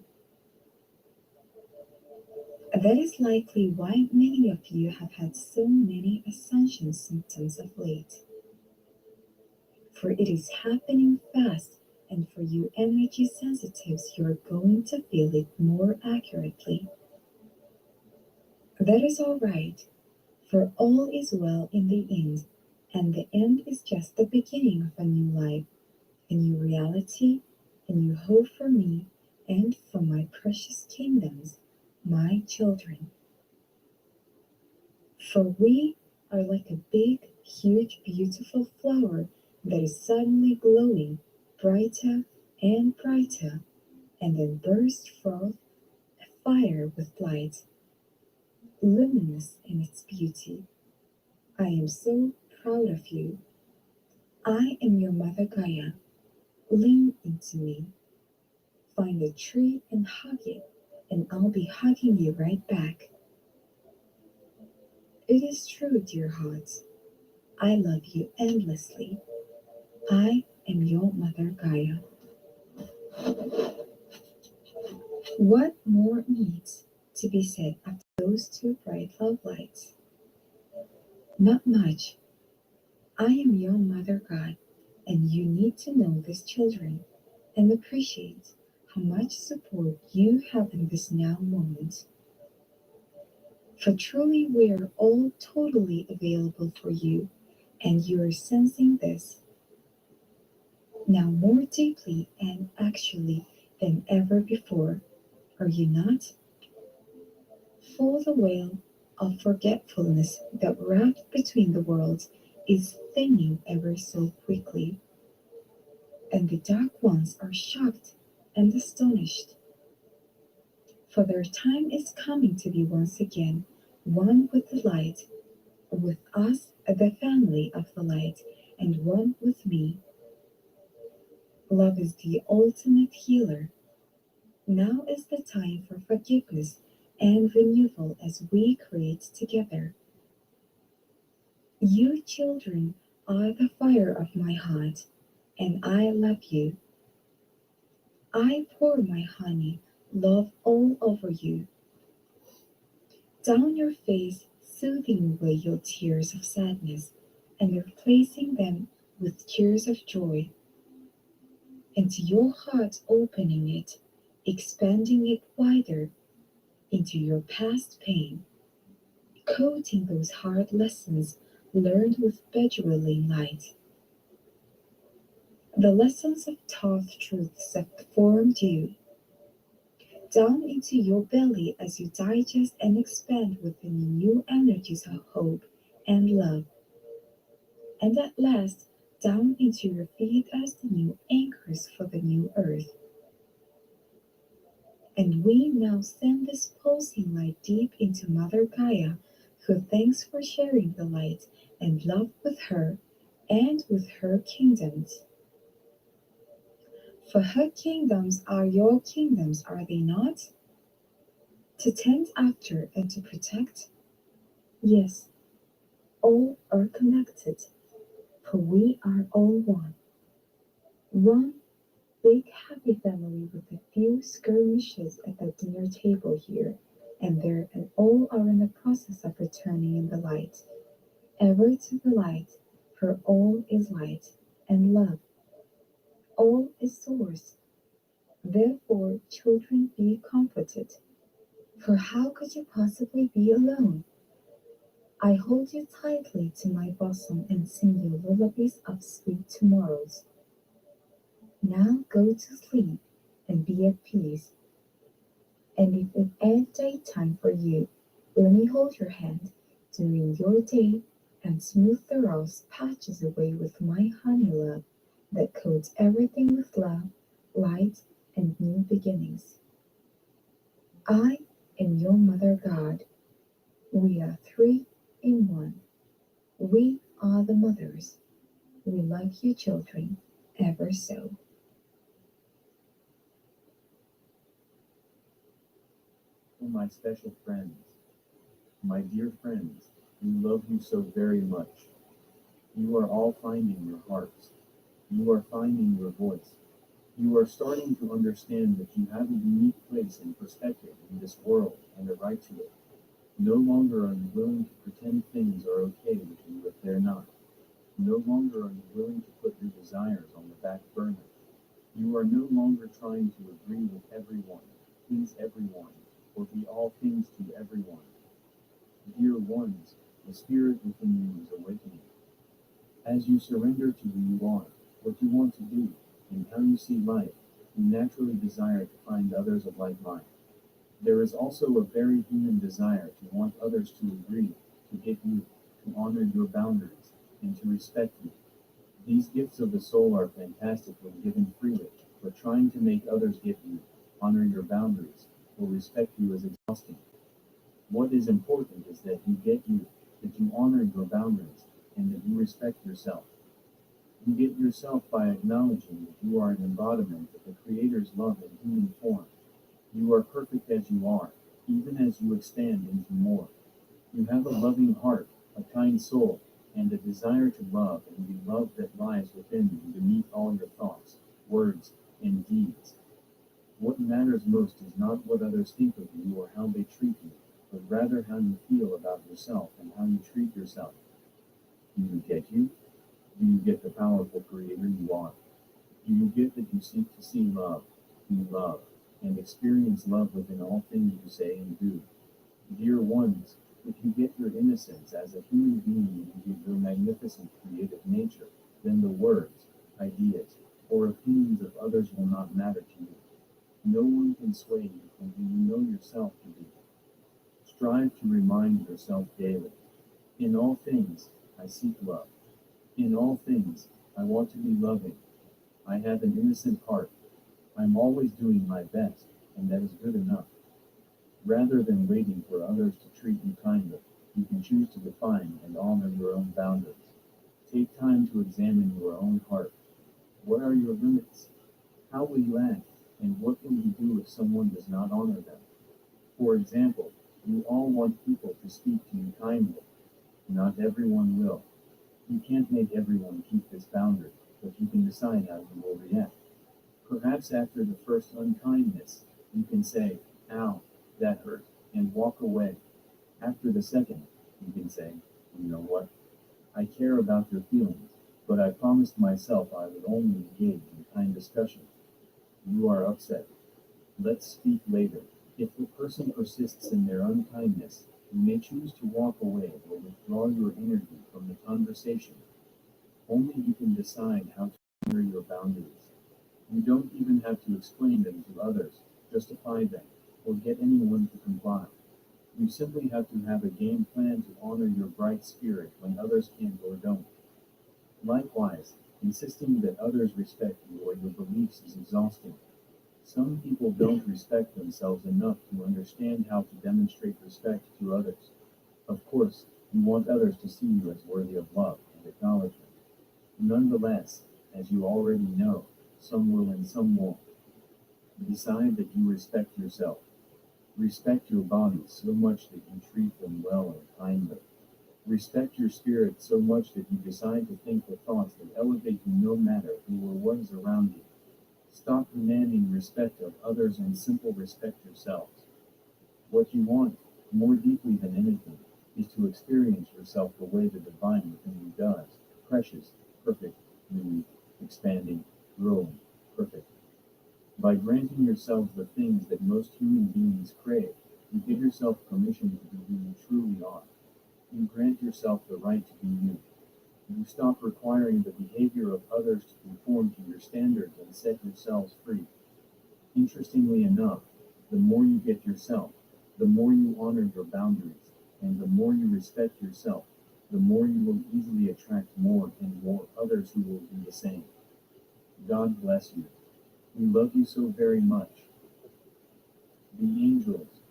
S2: That is likely why many of you have had so many ascension symptoms of late. For it is happening fast, and for you energy sensitives, you are going to feel it more accurately. That is all right, for all is well in the end, and the end is just the beginning of a new life, a new reality, a new hope for me and for my precious kingdoms, my children. For we are like a big, huge, beautiful flower that is suddenly glowing brighter and brighter, and then bursts forth afire with light, luminous in its beauty. I am so proud of you. I am your Mother Gaia. Lean into me. Find a tree and hug it, and I'll be hugging you right back. It is true, dear hearts. I love you endlessly. I am your Mother Gaia. What more needs to be said after those two bright love lights? Not much. I am your Mother God, and you need to know this, children, and appreciate how much support you have in this now moment. For truly we are all totally available for you, and you are sensing this now more deeply and actually than ever before, are you not? For the veil of forgetfulness that wrapped between the worlds is thinning ever so quickly, and the dark ones are shocked and astonished. For their time is coming to be once again one with the light, with us, the family of the light, and one with me. Love is the ultimate healer. Now is the time for forgiveness and renewal as we create together. You children are the fire of my heart, and I love you. I pour my honey, love all over you. Down your face, soothing away your tears of sadness and replacing them with tears of joy. Into your heart, opening it, expanding it wider into your past pain, coating those hard lessons learned with bedragling light. The lessons of tough truths that formed you, down into your belly as you digest and expand within new energies of hope and love, and at last down into your feet as the new anchors for the new earth. And we now send this pulsing light deep into Mother Gaia, who thanks for sharing the light and love with her and with her kingdoms. For her kingdoms are your kingdoms, are they not? To tend after and to protect? Yes, all are connected, for we are all one. One big happy family with a few skirmishes at the dinner table here and there, and all are in the process of returning in the light, ever to the light, for all is light and love. All is source. Therefore, children, be comforted. For how could you possibly be alone? I hold you tightly to my bosom and sing you lullabies of sweet tomorrows. Now go to sleep and be at peace. And if it ain't daytime for you, let me hold your hand during your day and smooth the rough patches away with my honey love that coats everything with love, light, and new beginnings. I am your mother God. We are three in one. We are the mothers. We love you, children, ever so.
S1: Oh, my special friends, my dear friends, we love you so very much. You are all finding your hearts. You are finding your voice. You are starting to understand that you have a unique place and perspective in this world and a right to it. No longer are you willing to pretend things are okay with you if they're not. No longer are you willing to put your desires on the back burner. You are no longer trying to agree with everyone, please everyone, or be all things to everyone. Dear ones, the spirit within you is awakening. As you surrender to who you are, what you want to do, and how you see life, you naturally desire to find others of like mind. There is also a very human desire to want others to agree, to get you, to honor your boundaries, and to respect you. These gifts of the soul are fantastic when given freely, but trying to make others get you, honor your boundaries, or respect you is exhausting. What is important is that you get you, that you honor your boundaries, and that you respect yourself. You get yourself by acknowledging that you are an embodiment of the Creator's love in human form. You are perfect as you are, even as you expand into more. You have a loving heart, a kind soul, and a desire to love and be loved that lies within you beneath all your thoughts, words, and deeds. What matters most is not what others think of you or how they treat you, but rather how you feel about yourself and how you treat yourself. Do you get you? Do you get the powerful creator you are? Do you get that you seek to see love, be loved, and experience love within all things you say and do? Dear ones, if you get your innocence as a human being into your magnificent creative nature, then the words, ideas, or opinions of others will not matter to you. No one can sway you from who you know yourself to be. Strive to remind yourself daily. In all things, I seek love. In all things, I want to be loving. I have an innocent heart. I'm always doing my best, and that is good enough. Rather than waiting for others to treat you kindly, you can choose to define and honor your own boundaries. Take time to examine your own heart. What are your limits? How will you act, and what will you do if someone does not honor them? For example, you all want people to speak to you kindly. Not everyone will. You can't make everyone keep this boundary, but you can decide how you will react. Perhaps after the first unkindness, you can say, "Ow, that hurt," and walk away. After the second, you can say, you know what? I care about your feelings, but I promised myself I would only engage in kind discussion. You are upset. Let's speak later. If the person persists in their unkindness, you may choose to walk away or withdraw your energy from the conversation. Only you can decide how to honor your boundaries. You don't even have to explain them to others, justify them, or get anyone to comply. You simply have to have a game plan to honor your bright spirit when others can't or don't. Likewise, insisting that others respect you or your beliefs is exhausting. Some people don't respect themselves enough to understand how to demonstrate respect to others. Of course, you want others to see you as worthy of love and acknowledgement. Nonetheless, as you already know, some will and some won't. Decide that you respect yourself. Respect your body so much that you treat them well and kindly. Respect your spirit so much that you decide to think the thoughts that elevate you no matter who or what is around you. Stop demanding respect of others and simply respect yourselves. What you want, more deeply than anything, is to experience yourself the way the divine within you does, precious, perfect, unique, expanding, growing, perfect. By granting yourselves the things that most human beings crave, you give yourself permission to be who you truly are. You grant yourself the right to be you. You stop requiring the behavior of others to conform to your standards and set yourselves free. Interestingly enough, the more you get yourself, the more you honor your boundaries, and the more you respect yourself, the more you will easily attract more and more others who will do the same. God bless you. We love you so very much. The angels,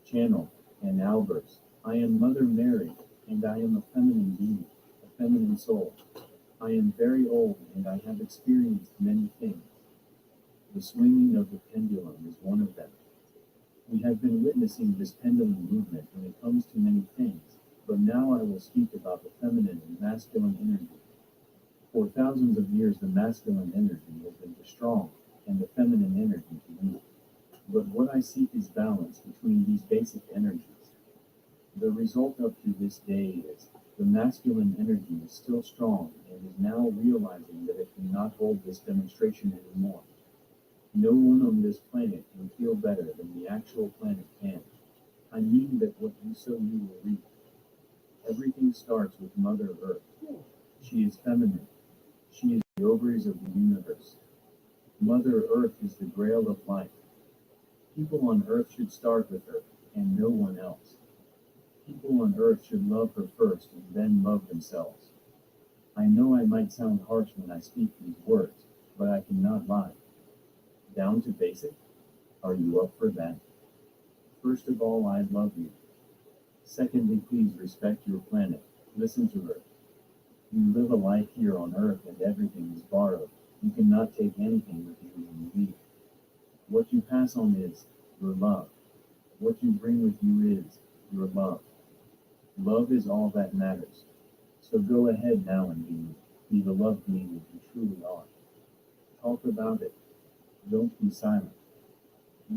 S1: Channel, and Albers. I am Mother Mary, and I am a feminine being, a feminine soul. I am very old, and I have experienced many things. The swinging of the pendulum is one of them. We have been witnessing this pendulum movement when it comes to many things, but now I will speak about the feminine and masculine energy. For thousands of years, the masculine energy has been too strong, and the feminine energy too weak. But what I seek is balance between these basic energies. The result up to this day is the masculine energy is still strong and is now realizing that it cannot hold this demonstration anymore. No one on this planet can feel better than the actual planet can. I mean that what you sow you will reap. Everything starts with Mother Earth. She is feminine. She is the ovaries of the universe. Mother Earth is the grail of life. People on Earth should start with her, and no one else. People on Earth should love her first and then love themselves. I know I might sound harsh when I speak these words, but I cannot lie. Down to basic? Are you up for that? First of all, I love you. Secondly, please respect your planet. Listen to her. You live a life here on Earth and everything is borrowed. You cannot take anything with you when you leave. What you pass on is your love. What you bring with you is your love. Love is all that matters. So go ahead now and be the love being that you truly are. Talk about it. Don't be silent.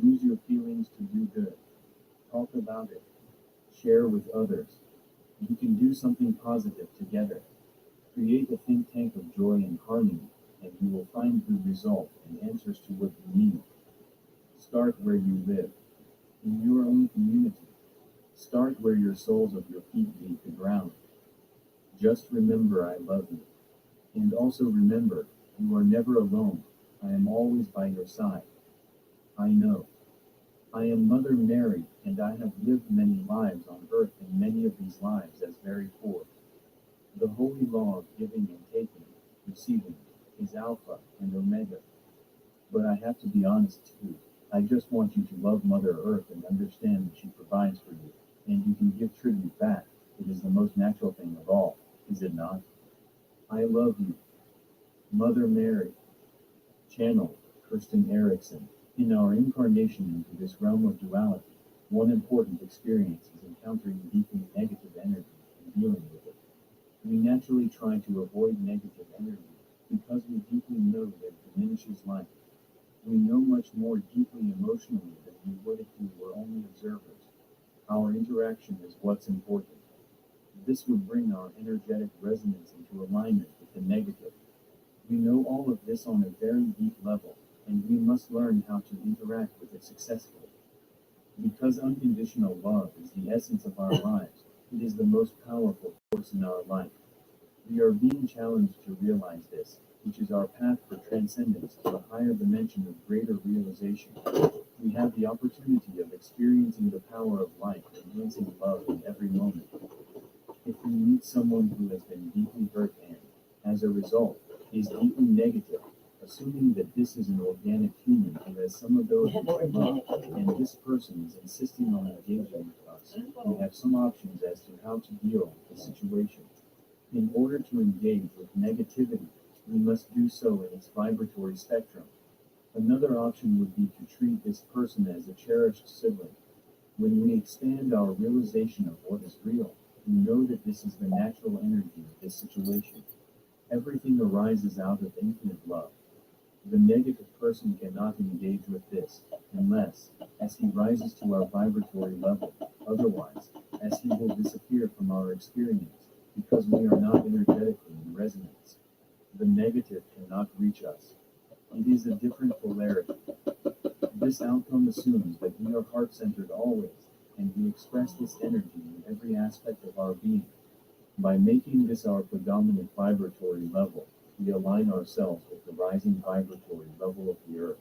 S1: Use your feelings to do good. Talk about it. Share with others. You can do something positive together. Create a think tank of joy and harmony, and you will find good result and answers to what you need. Start where you live, in your own community. Start where your soles of your feet leave the ground. Just remember I love you. And also remember, you are never alone. I am always by your side. I know. I am Mother Mary, and I have lived many lives on earth, and many of these lives as very poor. The holy law of giving and taking, receiving, is Alpha and Omega. But I have to be honest too. I just want you to love Mother Earth and understand that she provides for you, and you can give tribute back. It is the most natural thing of all, is it not? I love you. Mother Mary. Channel, Kirsten Erickson. In our incarnation into this realm of duality, one important experience is encountering deeply negative energy and dealing with it. We naturally try to avoid negative energy because we deeply know that it diminishes life. We know much more deeply emotionally than we would if we were only observers. Our interaction is what's important. This would bring our energetic resonance into alignment with the negative. We know all of this on a very deep level, and we must learn how to interact with it successfully. Because unconditional love is the essence of our lives, it is the most powerful force in our life. We are being challenged to realize this, which is our path for transcendence to a higher dimension of greater realization. We have the opportunity of experiencing the power of life, enhancing love in every moment. If we meet someone who has been deeply hurt and, as a result, is deeply negative, assuming that this is an organic human who has some ability to love, and this person is insisting on engaging with us, we have some options as to how to deal with the situation. In order to engage with negativity, we must do so in its vibratory spectrum. Another option would be to treat this person as a cherished sibling. When we expand our realization of what is real, we know that this is the natural energy of this situation. Everything arises out of infinite love. The negative person cannot engage with this, unless, as he rises to our vibratory level, otherwise, as he will disappear from our experience, because we are not energetically in resonance. The negative cannot reach us. It is a different polarity. This outcome assumes that we are heart-centered always, and we express this energy in every aspect of our being. By making this our predominant vibratory level, we align ourselves with the rising vibratory level of the earth.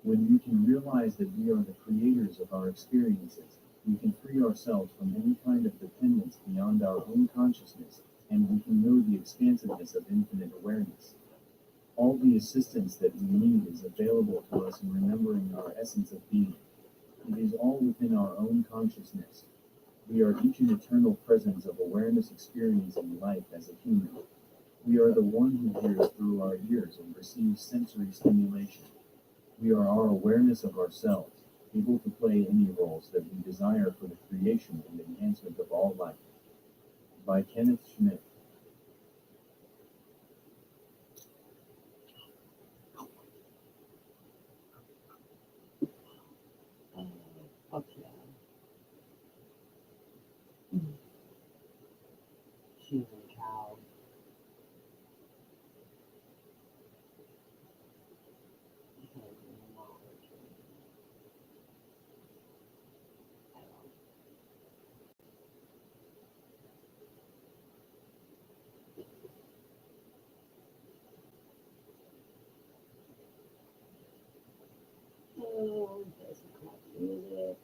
S1: When we can realize that we are the creators of our experiences, we can free ourselves from any kind of dependence beyond our own consciousness, and we can know the expansiveness of infinite awareness. All the assistance that we need is available to us in remembering our essence of being. It is all within our own consciousness. We are each an eternal presence of awareness experiencing life as a human. We are the one who hears through our ears and receives sensory stimulation. We are our awareness of ourselves, able to play any roles that we desire for the creation and enhancement of all life. By Kenneth Schmidt.
S3: Fuck yeah. She's a cow. Oh, there's some class music.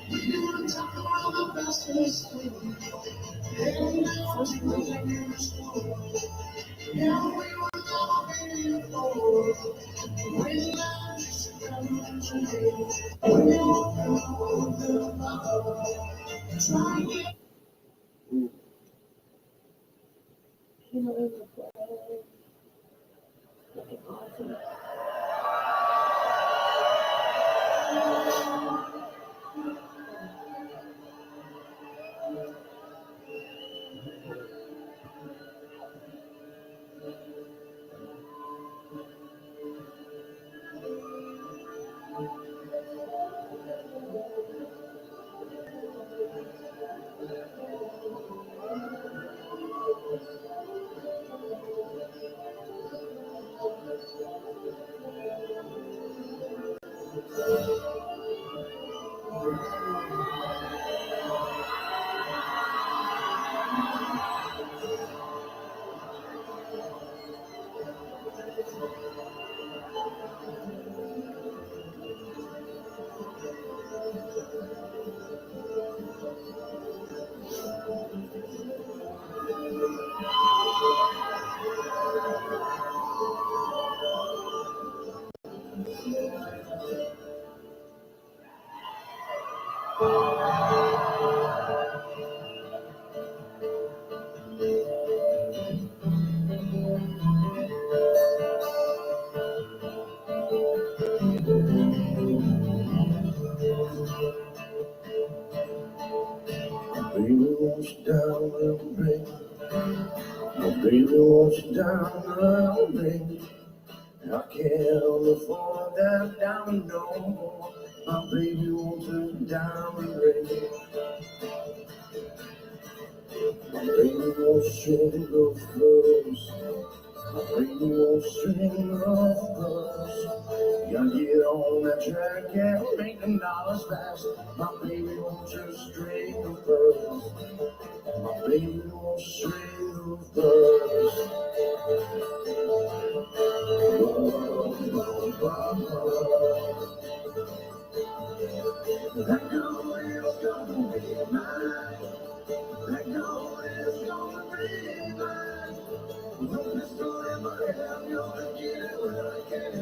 S3: Peanut in the bread. Looking awesome.
S1: Baby wants you down, little baby. My baby wants you down, little baby. I can't afford that down no more. My baby wants you down, baby. My baby wants string of pearls. My baby wants string of pearls. Gotta get on that track and make them dollars fast. My baby wants a string of pearls. My baby wants a string of pearls. That girl is gonna be mine. That girl is gonna be mine. No pistol in my hand, gonna get it when I can.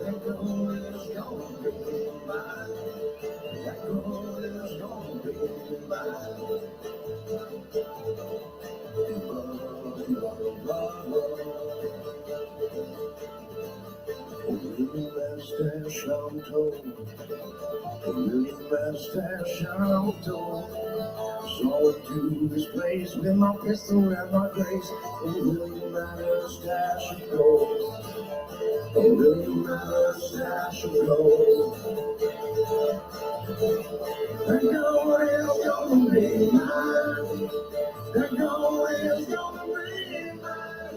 S1: That girl is gonna be mine. That girl is gonna be mine. A million mustache I'm told. A million mustache I'm told. So to this place with my pistol and my grace. A million mustache of gold. A million mustache of gold. That girl is gonna be mine. That girl is gonna be mine.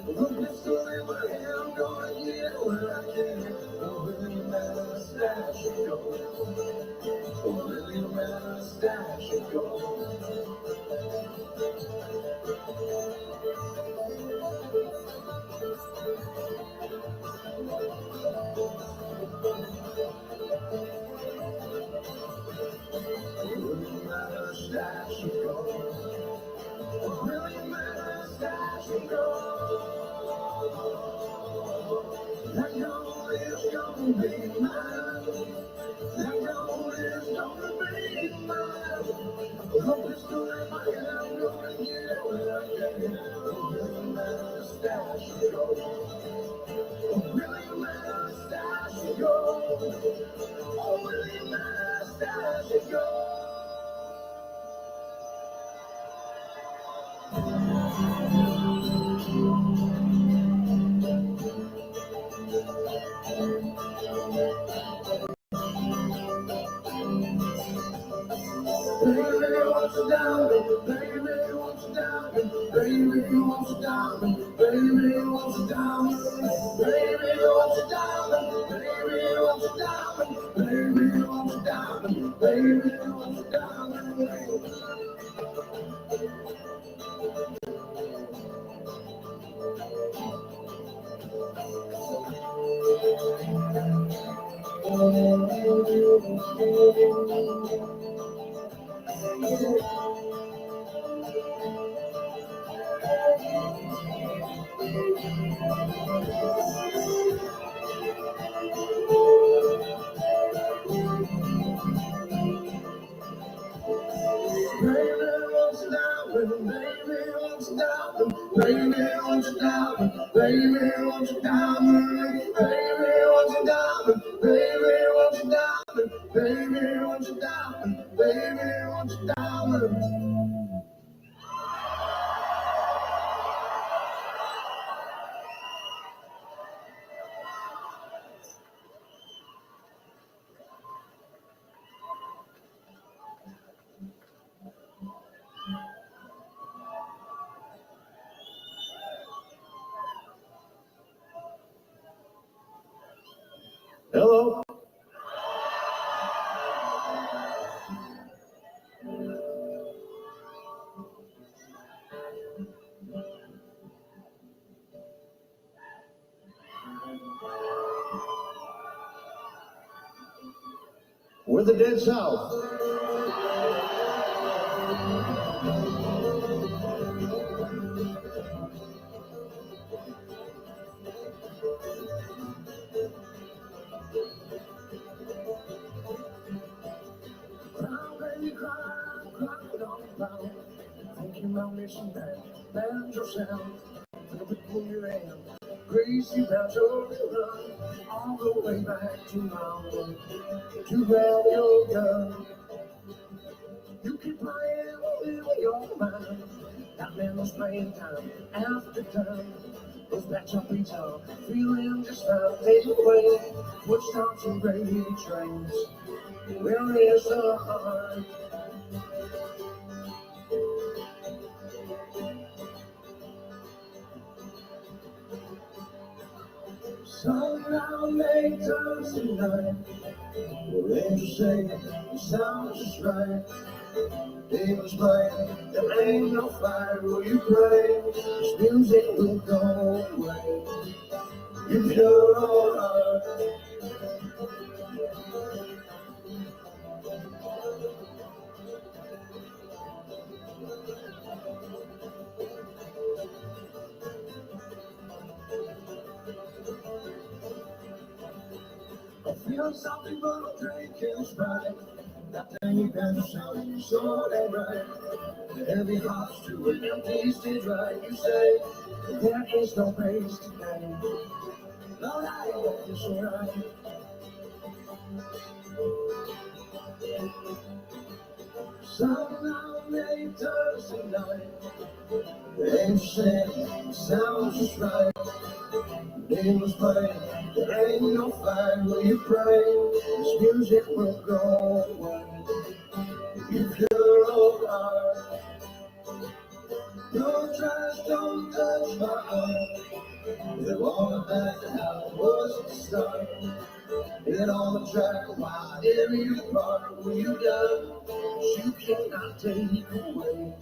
S1: The pistol in my hand, I'm gonna get what I can. A million mustache of gold. A million mustache of gold. Mustache of gold. A million mustache of gold. That girl is gonna be mine. That girl is gonna be mine. The pistol in my hand, I'm gonna get what I can. A million mustache of gold. A million mustache of gold. A million mustache of gold. Baby wants a diamond, baby wants a diamond, baby wants a diamond, baby wants a diamond, baby wants a diamond, baby wants a diamond, baby wants a diamond, baby wants a diamond. Hello. We're the Dead South. Thinking about missing that banjo sound. Took a bit in your hand, crazy about your run, all the way back to mountain to grab your gun. You keep playing with your mind. That man was playing time after time. Those backdrop beats are feeling just fine. Take away footsteps and gravy trains. Where is the heart? Somehow make times tonight. Well, angels say the sound just right. Demons playing, there ain't no fire. Will you pray? This music will go away. You pure heart. I feel something, but I'm drinking Sprite. That thing you can sound so damn right. The heavy hearts to an empty stage right. You say there is no place today. Lord, I hope it's alright. Somehow many times tonight, the angels say the sound just right. Demons playing, there ain't no fire. Will you pray? This music will go away. You pure old heart. No trash, don't touch my heart. They want back to how it was at the start. Get on the track, why did we depart? Will you done? You cannot take away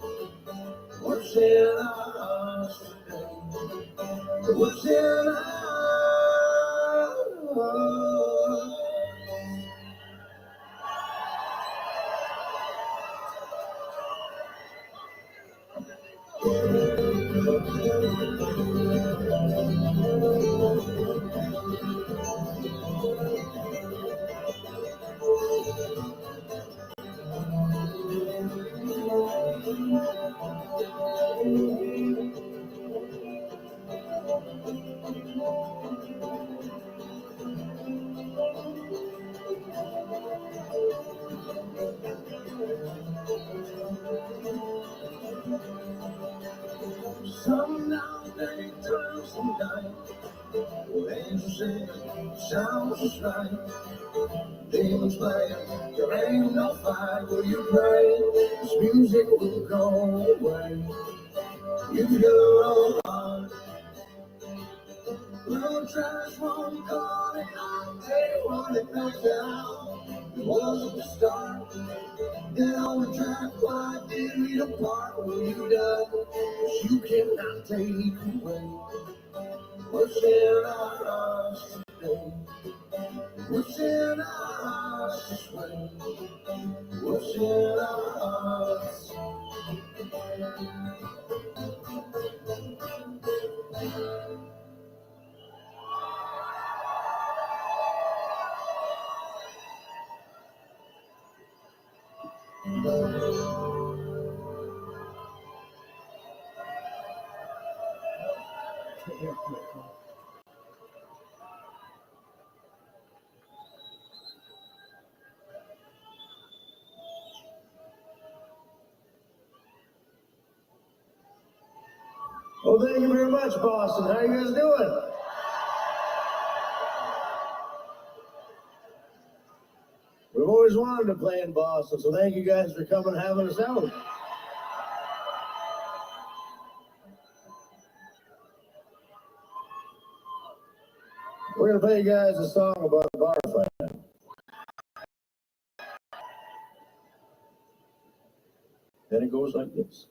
S1: what's in our hearts today. What's in our hearts? Some now many times tonight, well, angels sing, sounds just right. Demons playing, there ain't no fire. Will you pray? This music will go away. You pure old heart. No trash won't call it out. They want it back down. It wasn't the start. Get on the track, why did we depart? Will you done? 'Cause you cannot take away what's in our hearts today. What's in our hearts?
S5: Well, thank you very much, Boston. How you guys doing? We've always wanted to play in Boston, so thank you guys for coming and having us out. We're gonna play you guys a song about a bar fight.
S1: Then it goes like this.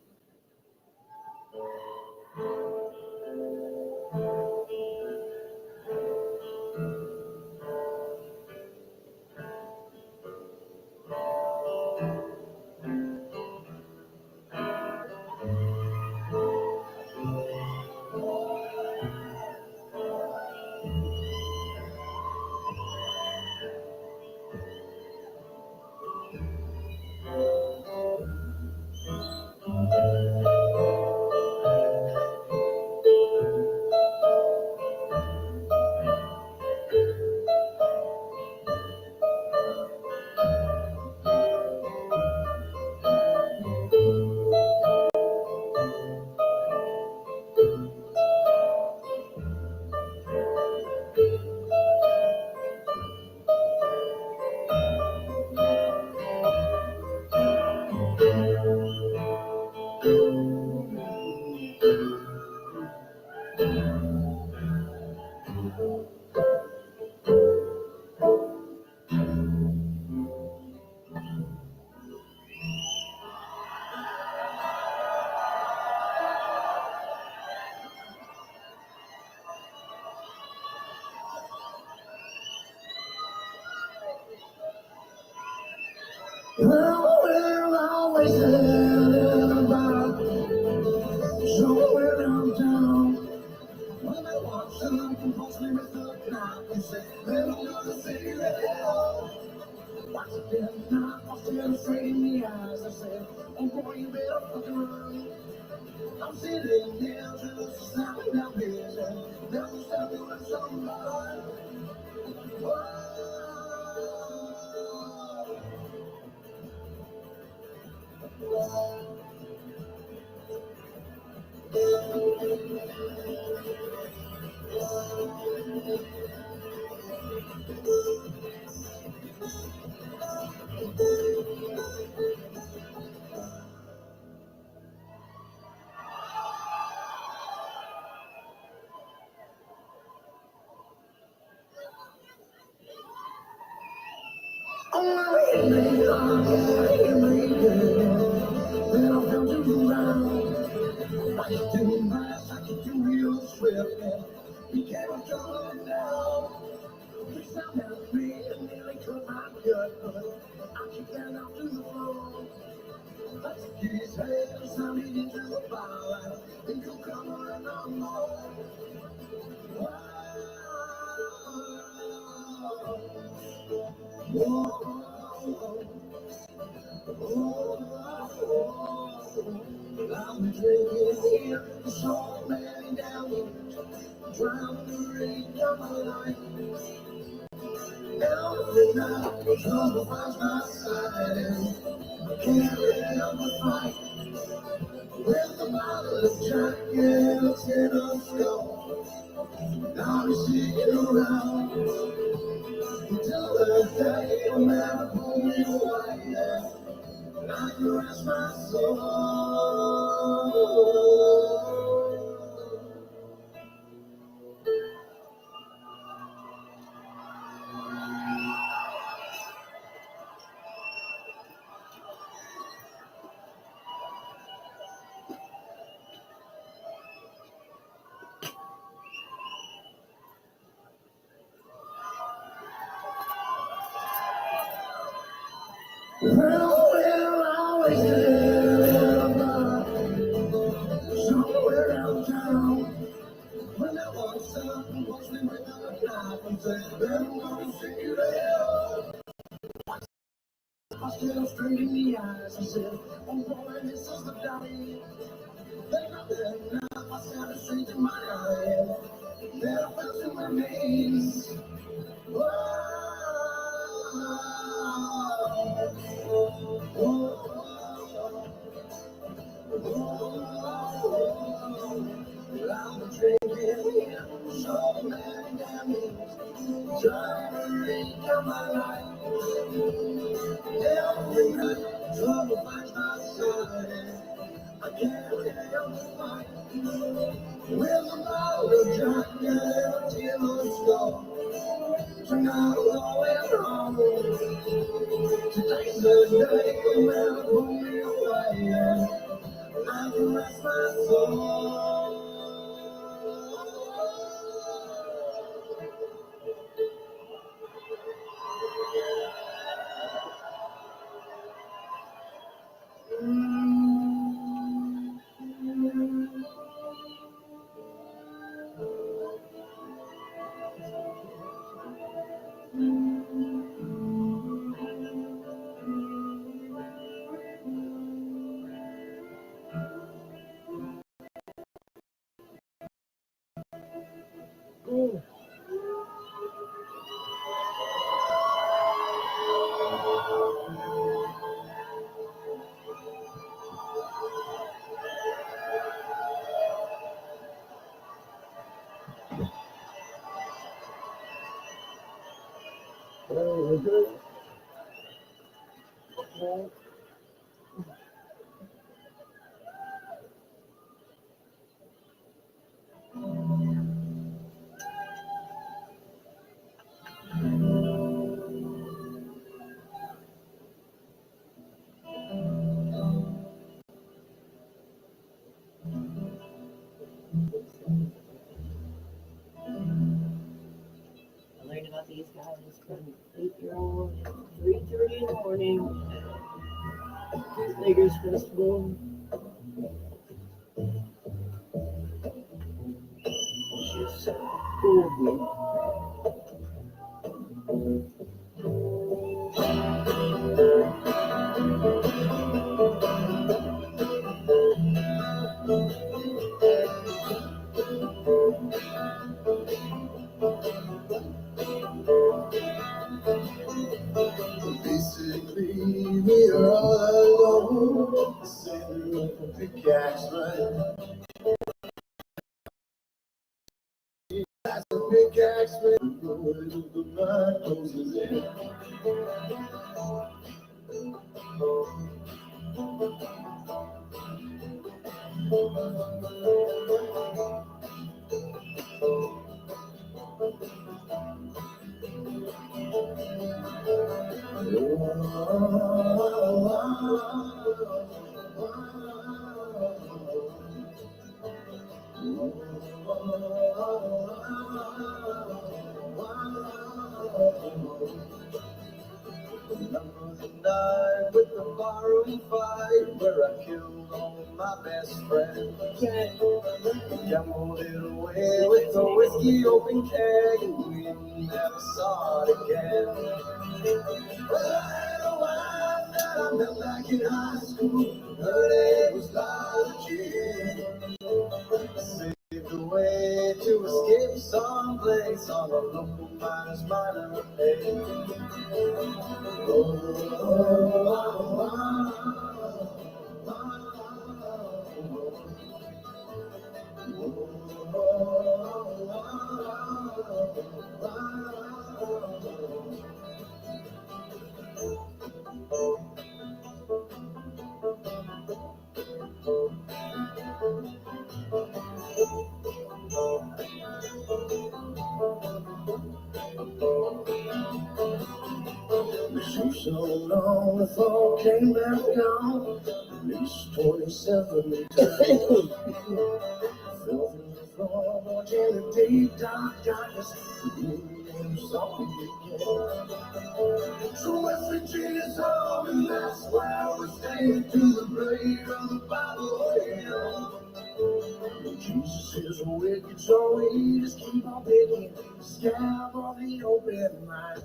S5: Well, we're always there about somewhere downtown. When they want something mostly with the clock, they say they don't know the city well. Watch it then, not often straight in the eyes. I say, oh boy, you better fuck around. I'm sitting here just sounding that busy. Never stop doing something more. Whoa. I'm drinking here for so many days, drowning the rain down my life. Every night, trouble finds my side, and I can't help but fight. With a bottle of Jack and a tin of skull, I'll be sitting around until the day a man pull me away. I can rest my soul. Well, we'll always live somewhere downtown. When I walk up and watch me with a knife and say, I'm gonna see you there. I stare straight in the eyes and said, oh boy, this is the day. Then I started shaking my head. Then I fell to my knees. Whoa, I'm drinking so many damage, trying to reclaim my life. Every night, trouble finds my side. I can't help but with a bottle of Jack and a tear of snow. Tonight I'm going home. Today's the day when I pull me away. I can rest my soul.
S3: I learned about these guys from 8-year-old at 3:30 in the morning at Lakers Festival. She's so cool.
S5: Basically, we're all alone. Sitting with a pickaxe, right? That's a pickaxe, right? Going to the mind closes in. Night with the borrowing fight where I killed all my best friends. Gambled it away with the whiskey open keg and we never saw it again. Well, I had a wife that I met back in high school. Her name was Lowe. Saved a way to escape someplace on a local miner's minor pay. So long, the phone came back down. At least 27 times. Fell through the floor, watching the deep dark darkness. The moon saw me again. So West Virginia's home, and Well, we stand to the blade of the Bible. Jesus is wicked, so we just keep on picking the scab on the open mind.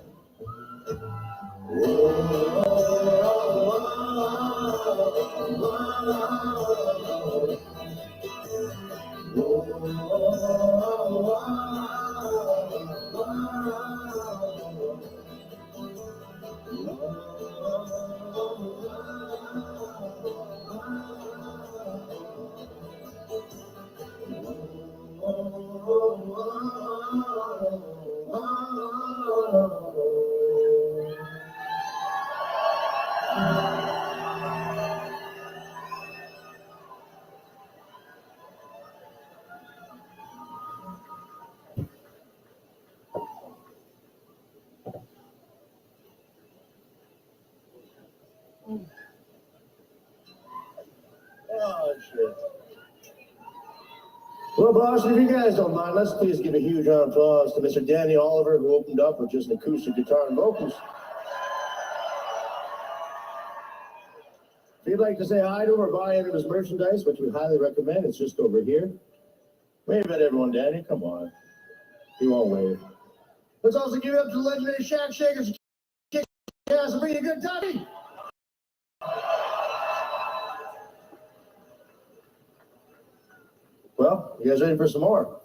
S5: Oh, shit. Well, boss, if you guys don't mind, let's please give a huge round of applause to Mr. Danny Oliver, who opened up with just an acoustic guitar and vocals. If you'd like to say hi to him or buy any of his merchandise, which we highly recommend, it's just over here. Wave at everyone, Danny. Come on. He won't wave. Let's also give it up to the legendary Shack Shakers. Kick ass and bring a good time. Well, you guys ready for some more?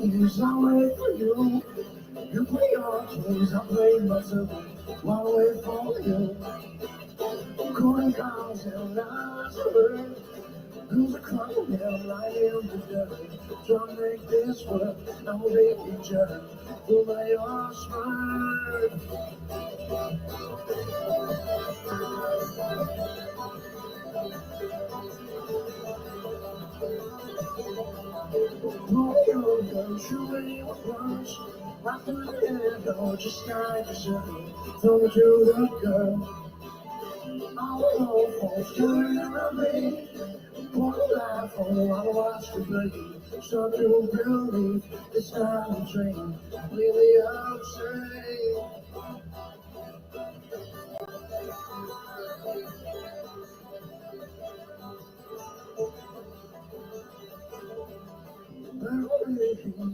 S5: Years I wait for you. You play your games, I play myself. While I wait for you. Calling calls and lies are heard. Who's a crying down lying in the dirt? Trying to make this work. I'm a baby jerk. For my offspring. Oh, your girl, shooting with punch. Right through the window, just like a circle. Throw me to the girl. All the old folks turning around me. One life, oh, I watch the play. Start to believe it's time to train. Really upset.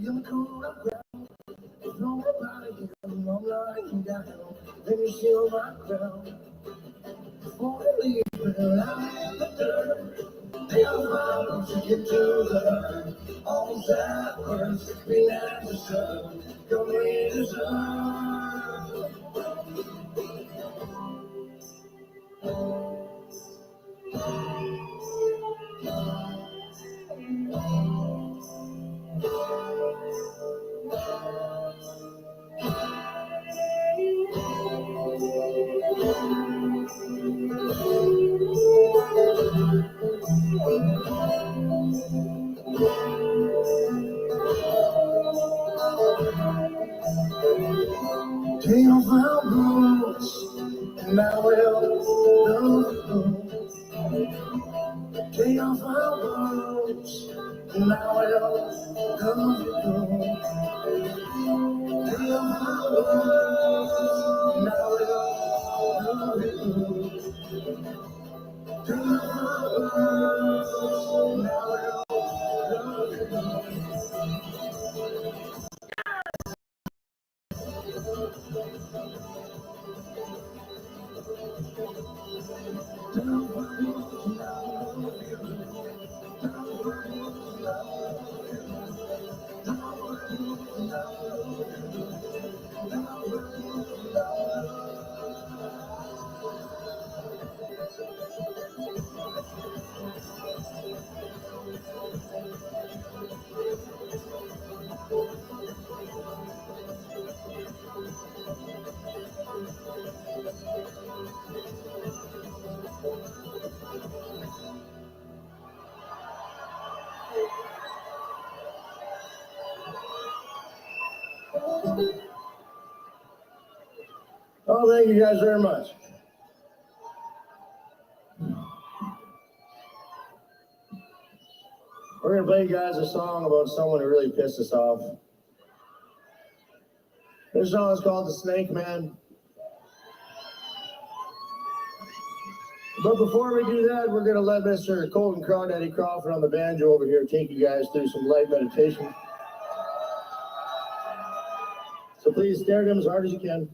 S5: You're the cool ground. Nobody here, I'm lying down. Then you steal my crown. Before I leave, I'm in the dirt. Tell my roots to get to the hurt. All that hurts, be as a son. Come in as Take off my boots, and I will know. Take off my boots, and I will know. Take off my boots, and I will know. Take off my boots, and I will know. Oh, thank you guys very much. We're gonna play you guys a song about someone who really pissed us off. This song is called The Snake Man. But before we do that, we're gonna let Mr. Colton Crawdaddy Crawford on the banjo over here take you guys through some light meditation. So please stare at him as hard as you can.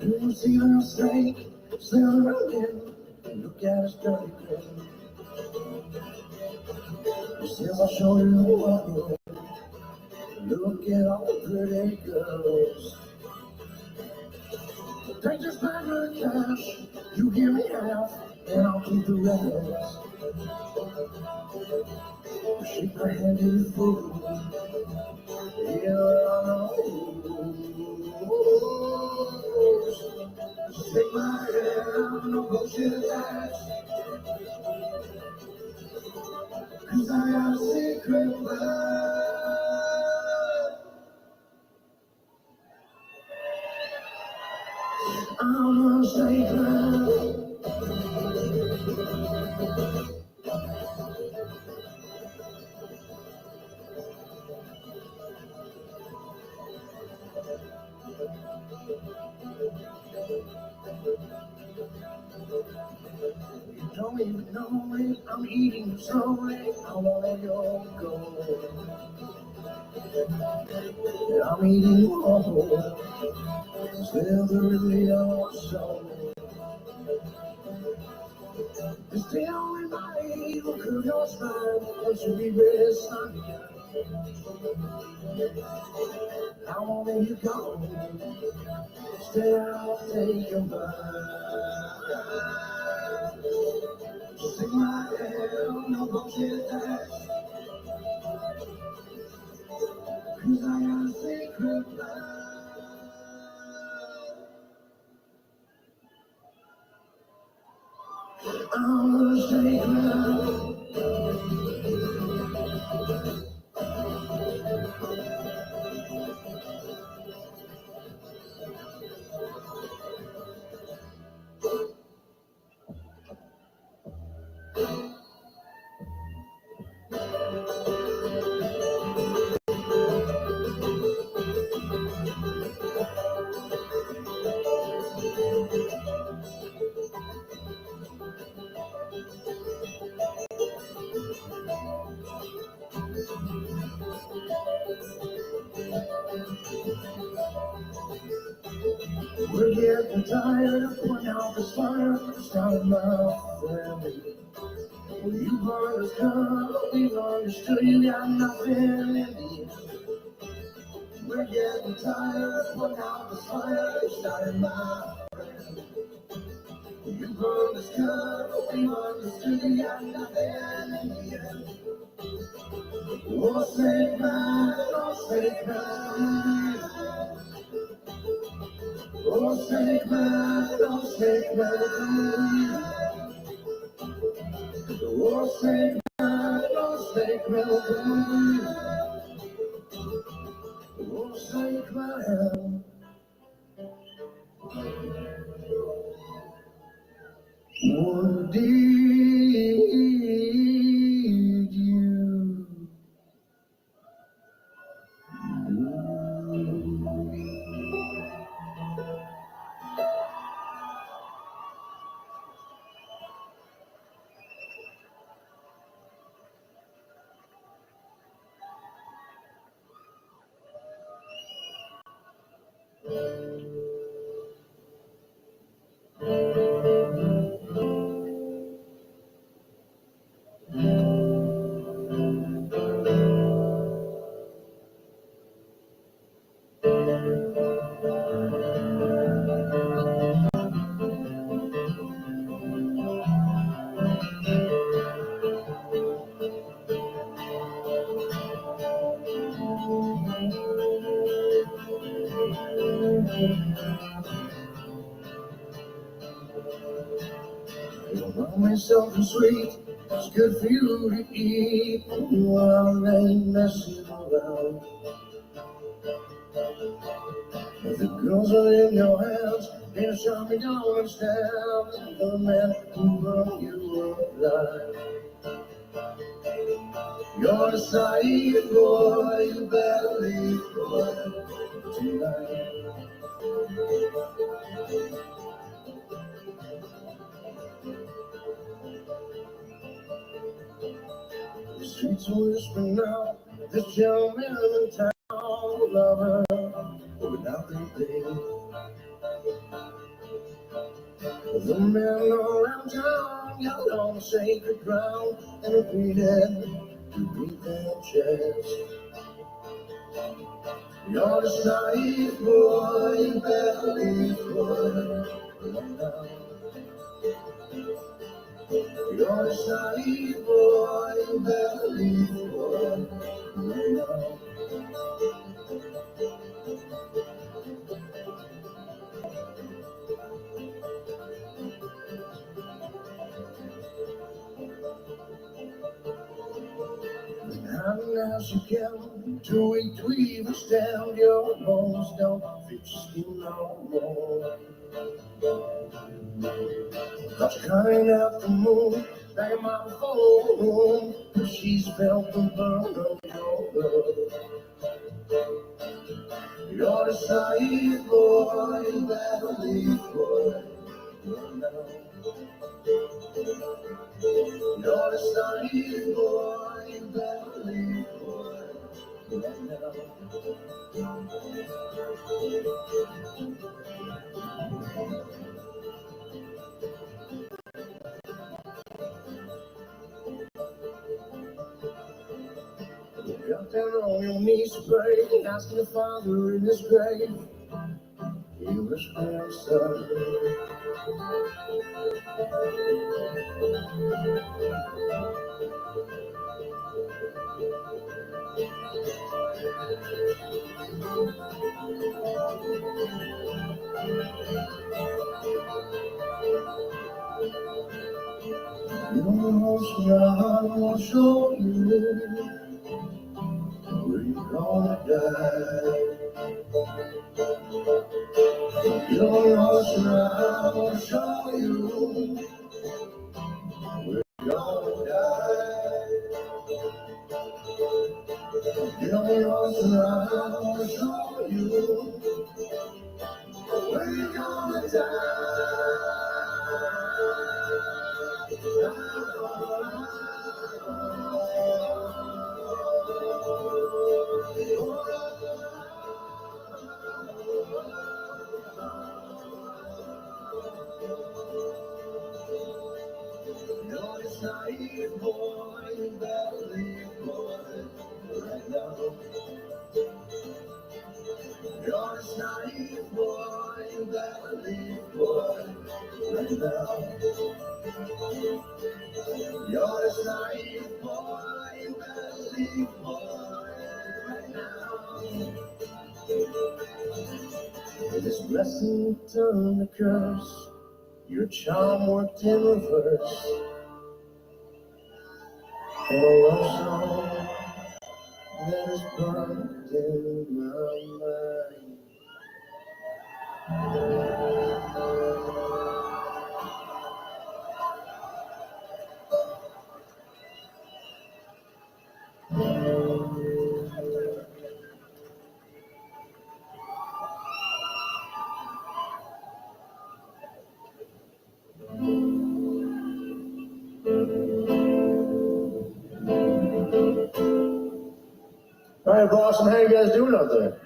S5: You see the snake slithering in, look at his dirty grin. He says, I'll show you the world. Look at all the pretty girls. Take this bag of cash, you give me half, and I'll keep the rest. Shake my hand in the food. Yeah, I know. Take my hand, no bullshit attached. 'Cause I got a secret mind. I'm a snake man. You don't even know it, I'm eating you slowly. I won't let you go. Yeah, I'm eating you whole. Slithering on your soul. It's the only way you could your smile. Once you be rest on you. I won't let you go. Stay out, take your mind. Just take my hand, no bullshit attached. 'Cause I got a secret mind. I'm a snake man. getting tired of putting out this fire. Start my family. Well, you brought us good, we've understood you got nothing in the end. We're getting tired of putting out this fire. Start my family. Well, you brought us good, we've understood you got nothing in the end. Oh, say goodbye, oh, say goodbye. Oh, say goodbye, oh, say goodbye. Oh, say goodbye, oh, say goodbye. Oh, say goodbye. What did you Mommy, something sweet, it's good for you to eat while they messing around. If the girls are in your hands, they'll shut me down and stand. The man who brought you up alive. You're a side boy, you better leave boy tonight. The streets are whispering now, this gentleman in town will love her without anything. The men around town got on sacred ground and repeated to beat their chest. You're the side boy, you better leave boy now. You're the side boy, you better leave boy now. And as you can, to weak to even stand, your bones don't fit your skin no more. Cause crying out the moon, like my phone, cause she's felt the burn of your love. You're the side boy, you better leave boy now. You're the side boy, you better leave boy now. You got down on your knees to pray, asking the Father in his grave, he was there, son. You don't know I will show you where you're gonna die. You don't know I will show you where you're gonna die. You don't know I will show you where you're gonna die. better leave, boy, right now. You're this naive boy, you better leave, boy, right now. This blessing turned to curse, your charm worked in reverse. And a love song that is burned in my mind. All right, Boston, how you guys doing out there?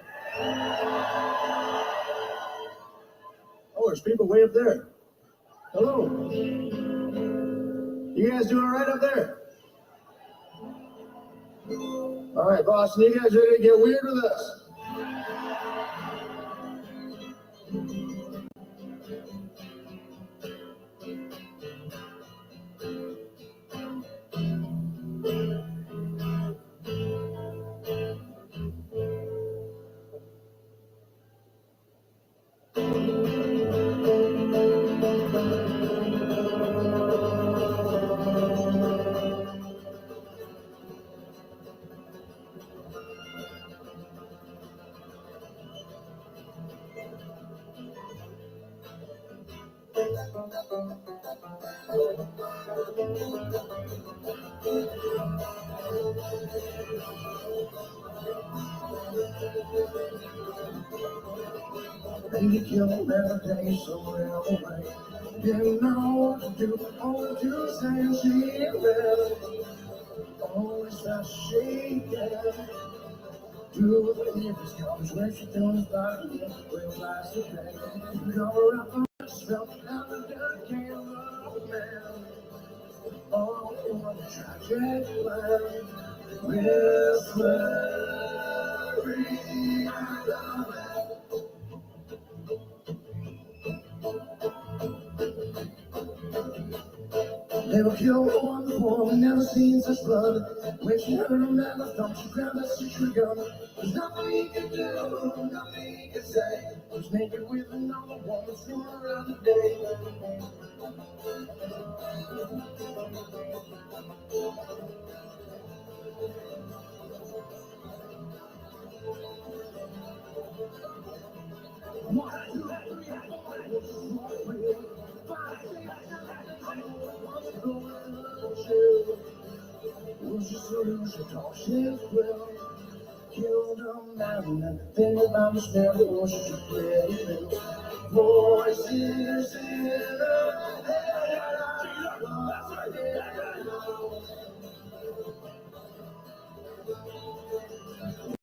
S5: Oh, there's people way up there. Hello. You guys doing all right up there? All right, Boston, you guys ready to get weird with us? And you kill every day somewhere away. Didn't know what to do, all to say she will. Always that she can. Do it if it comes when she does body, realize the pain. Cover up for herself, and the girl can't love man. Oh, what a tragic plan. With Mary, I love it. Never killed one before, never seen such blood. When she heard him, never thought she grabbed that secret gun. There's nothing he can do, nothing he can say. He's naked with another woman, screwing around the day. Was your solution, talk shit well. Killed a man, and the thing about the smell was just a pretty little voices in her head.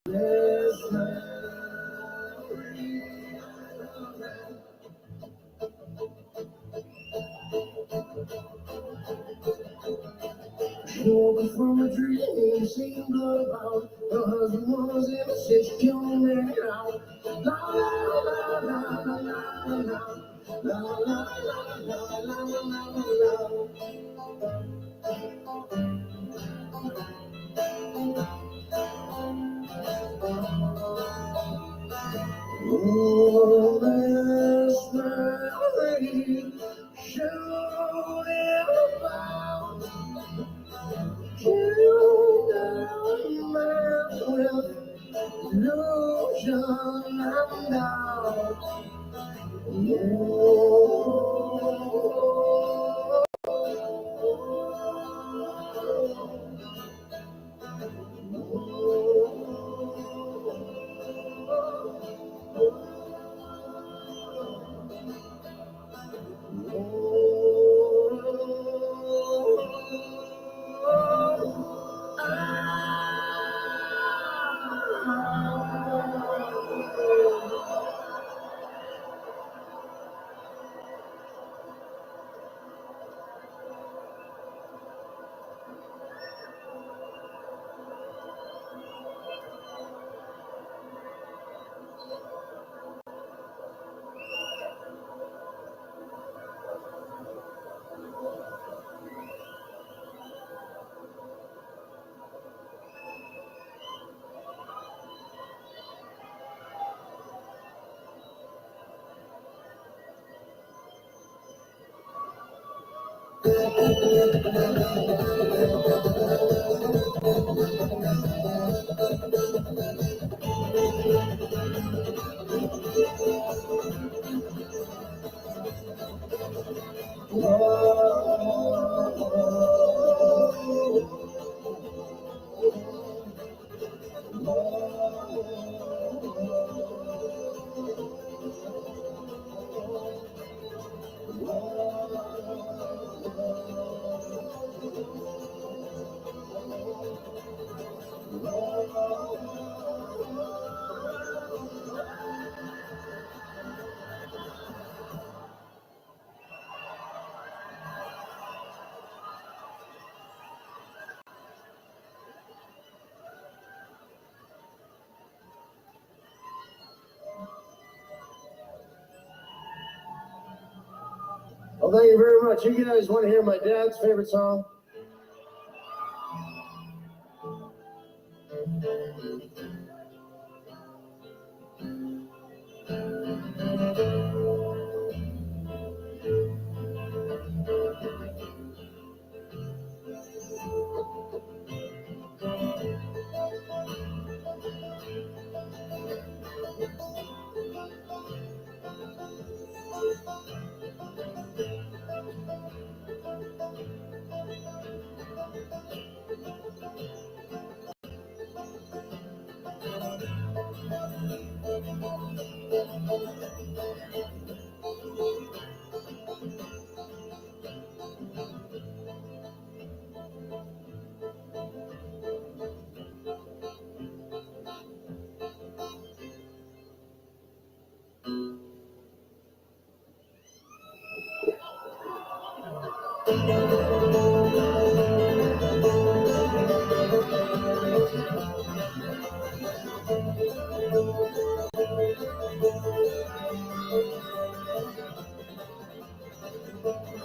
S5: Yes, she woke up from a dream, seen blood about her husband was in the shit, she killed him and it out. La la la la la la la la la la la la la la. Oh, this memory showed him about killed a man with illusion and doubt. Well, thank you very much. You guys want to hear my dad's favorite song?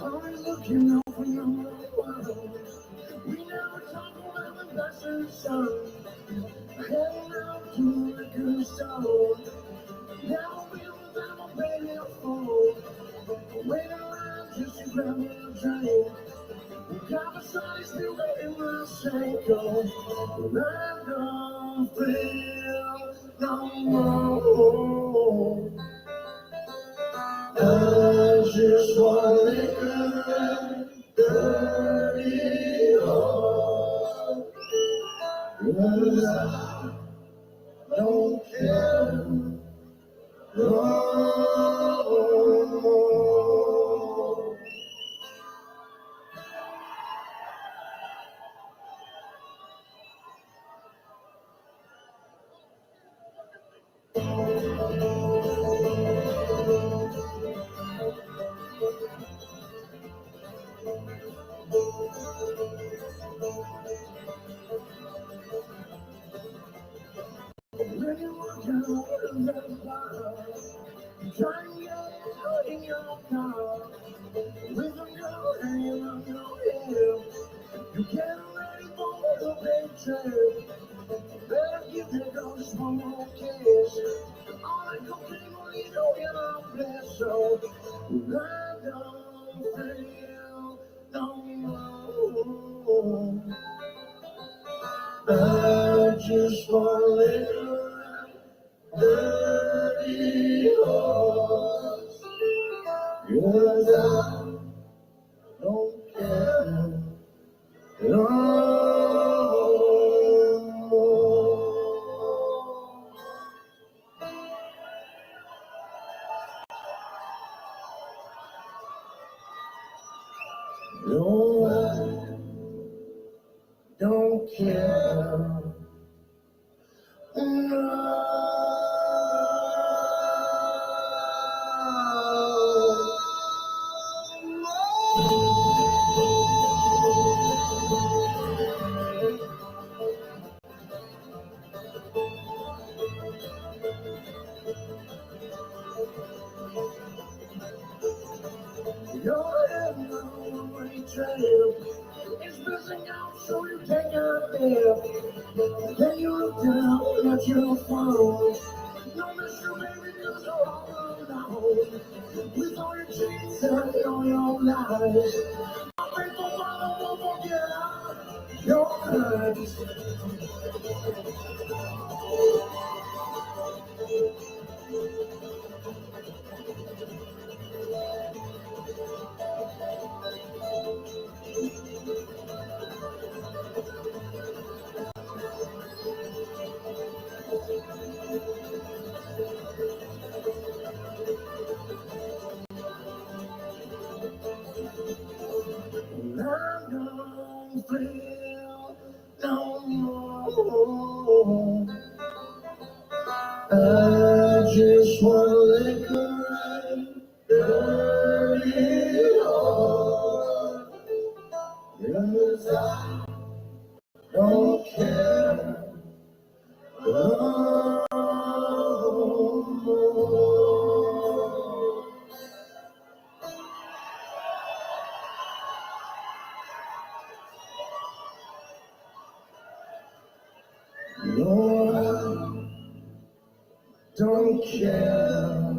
S5: Always looking out for number one. We never talk about the blessed sun. Heading out to the liquor store. Never been without a baby or fool. Waiting around just to grab me a drink. Conversation still waiting my cycle. And I don't feel no more. I just want liquor, dirty heart. 'Cause I don't care no more. When you walk out of that bar, try to get out in your car with a girl hanging on your hip. You get ready for the big trip. Better give that girl just one more kiss. All that cocaine will leave you in a bliss. So I don't feel no more. I just want liquor, dirty hearts. 'Cause I don't care no more. No, I don't care. No. You're heading on a one-way trail. It's missing out, so you take a dip. Then you look down at your phone. No, Mr. Baby, you're so all alone. With all your cheats and all your lies. I'll break I don't feel no more. I just wanna let go right burn it all. 'Cause I don't care no more. No, I don't care.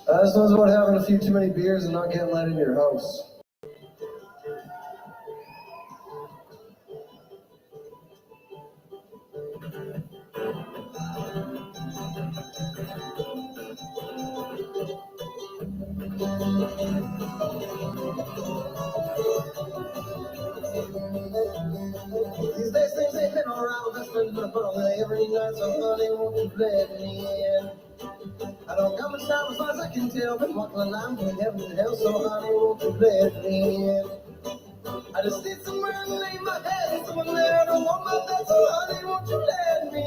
S5: This one's about having a few too many beers and not getting let in your house. These days things ain't been alright, best friends been about every night, so honey, won't you let me in? I don't got much time as far as I can tell, been walking a line between heaven and hell, so honey, won't you let me in? I just need somewhere to lay my head, someone there to warm my bed, so honey, won't you let me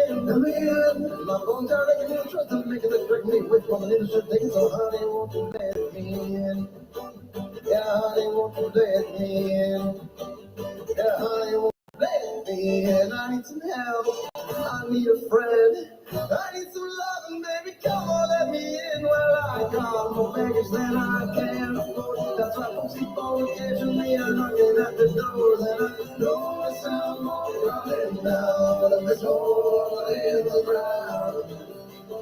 S5: in? Let me in. My phone's out, I can hear the trust of making it break me away from an industry thing, so honey, won't you let me in? Yeah, honey, won't you let me in? Yeah, honey, won't you let me in? I need some help, I need a friend, I need some love, and baby, come on, let me in. Well, I got more baggage than I can afford, that's why folks keep on occasionally knocking at the doors, and I know it sounds more running now, but if there's hole in the ground,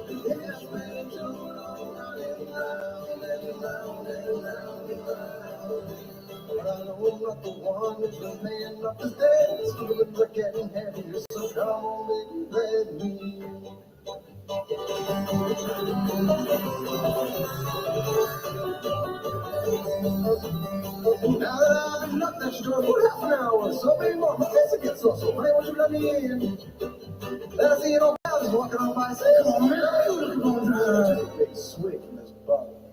S5: it's been too long running round and round and round and round. But I know I'm not the one who's been paying up the debts, feelings are getting heavier, so come on, baby, let me in. Now that I've been up that store for half an hour, so many more, my face gets so honey, won't you let me in? Then I see an old man walking on by, say, come on, man, you look going to big swig in this bottle.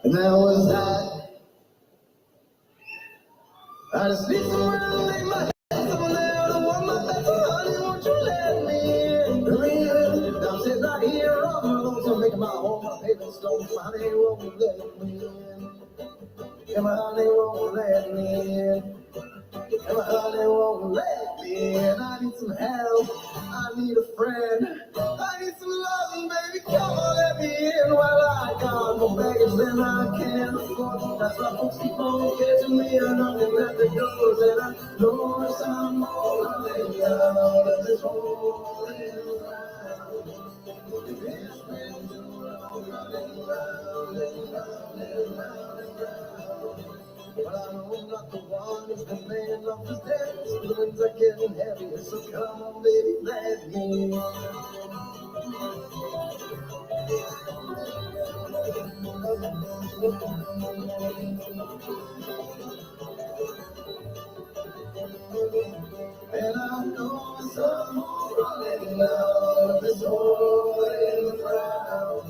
S5: And that was that. I just need somewhere to lay my head, somewhere to warm my bed. So honey, won't you let me in? I'm sitting right here on my own, so making my home, my paving stones. My honey won't let me in. Yeah, my honey won't let me in. And my honey won't let me in. I need some help. I need a friend. I need some loving, baby. Come on, let me in while I got more baggage than I can afford. That's why folks keep on catching me and knocking at the doors. And I know it's I'm all running out of this whole around. It's been too long running round and round and round and round. But I know I'm not the one who's the man of the dance. Feelings are getting heavier, so come on, baby, let me. And I know some more running out of this hole in the ground.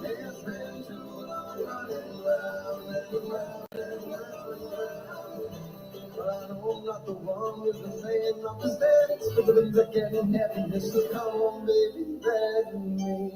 S5: It's been too long running round and round and round and round. But I know I'm not the one who's the man of the dance. Feelings are getting heavier, so come on, baby, let me.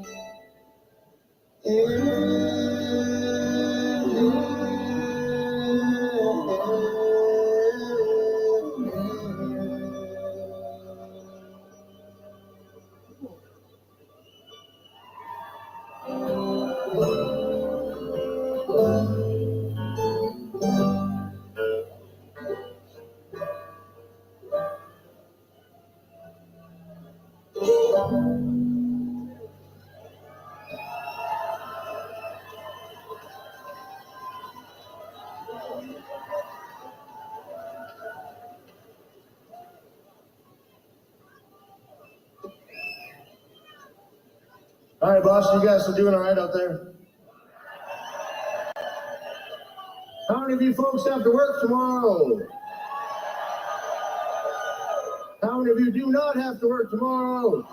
S5: All right, Boston, you guys are doing all right out there? How many of you folks have to work tomorrow? How many of you do not have to work tomorrow?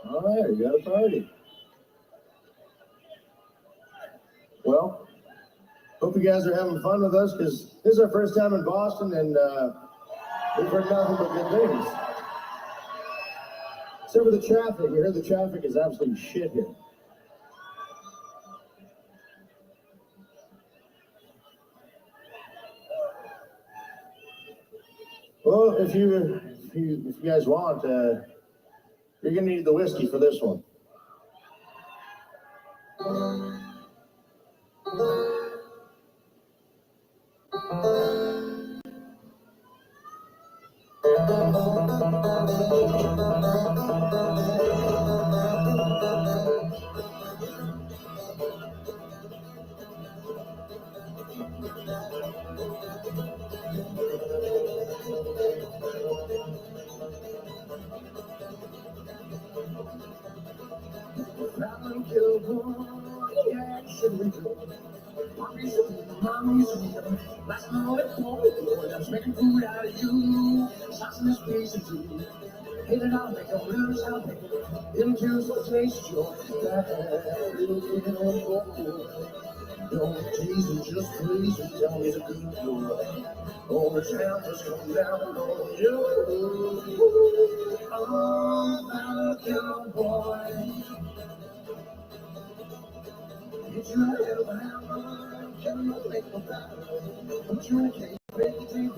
S5: All right, we got a party. Well, hope you guys are having fun with us, because this is our first time in Boston, and we've heard nothing but good things. Except for the traffic. We heard the traffic is absolutely shit here. Well, if you guys want, you're gonna need the whiskey for this one. Last night at home, I was making food out of you. Shots in this piece of tea. Hit it out, make them lose how they into some taste your don't tease and just please and tell me the good boy. Oh, the town has come down on you. Oh, the cowboy. Get you out of the hammer, can you make no battle? Put you in a cage, break the tea,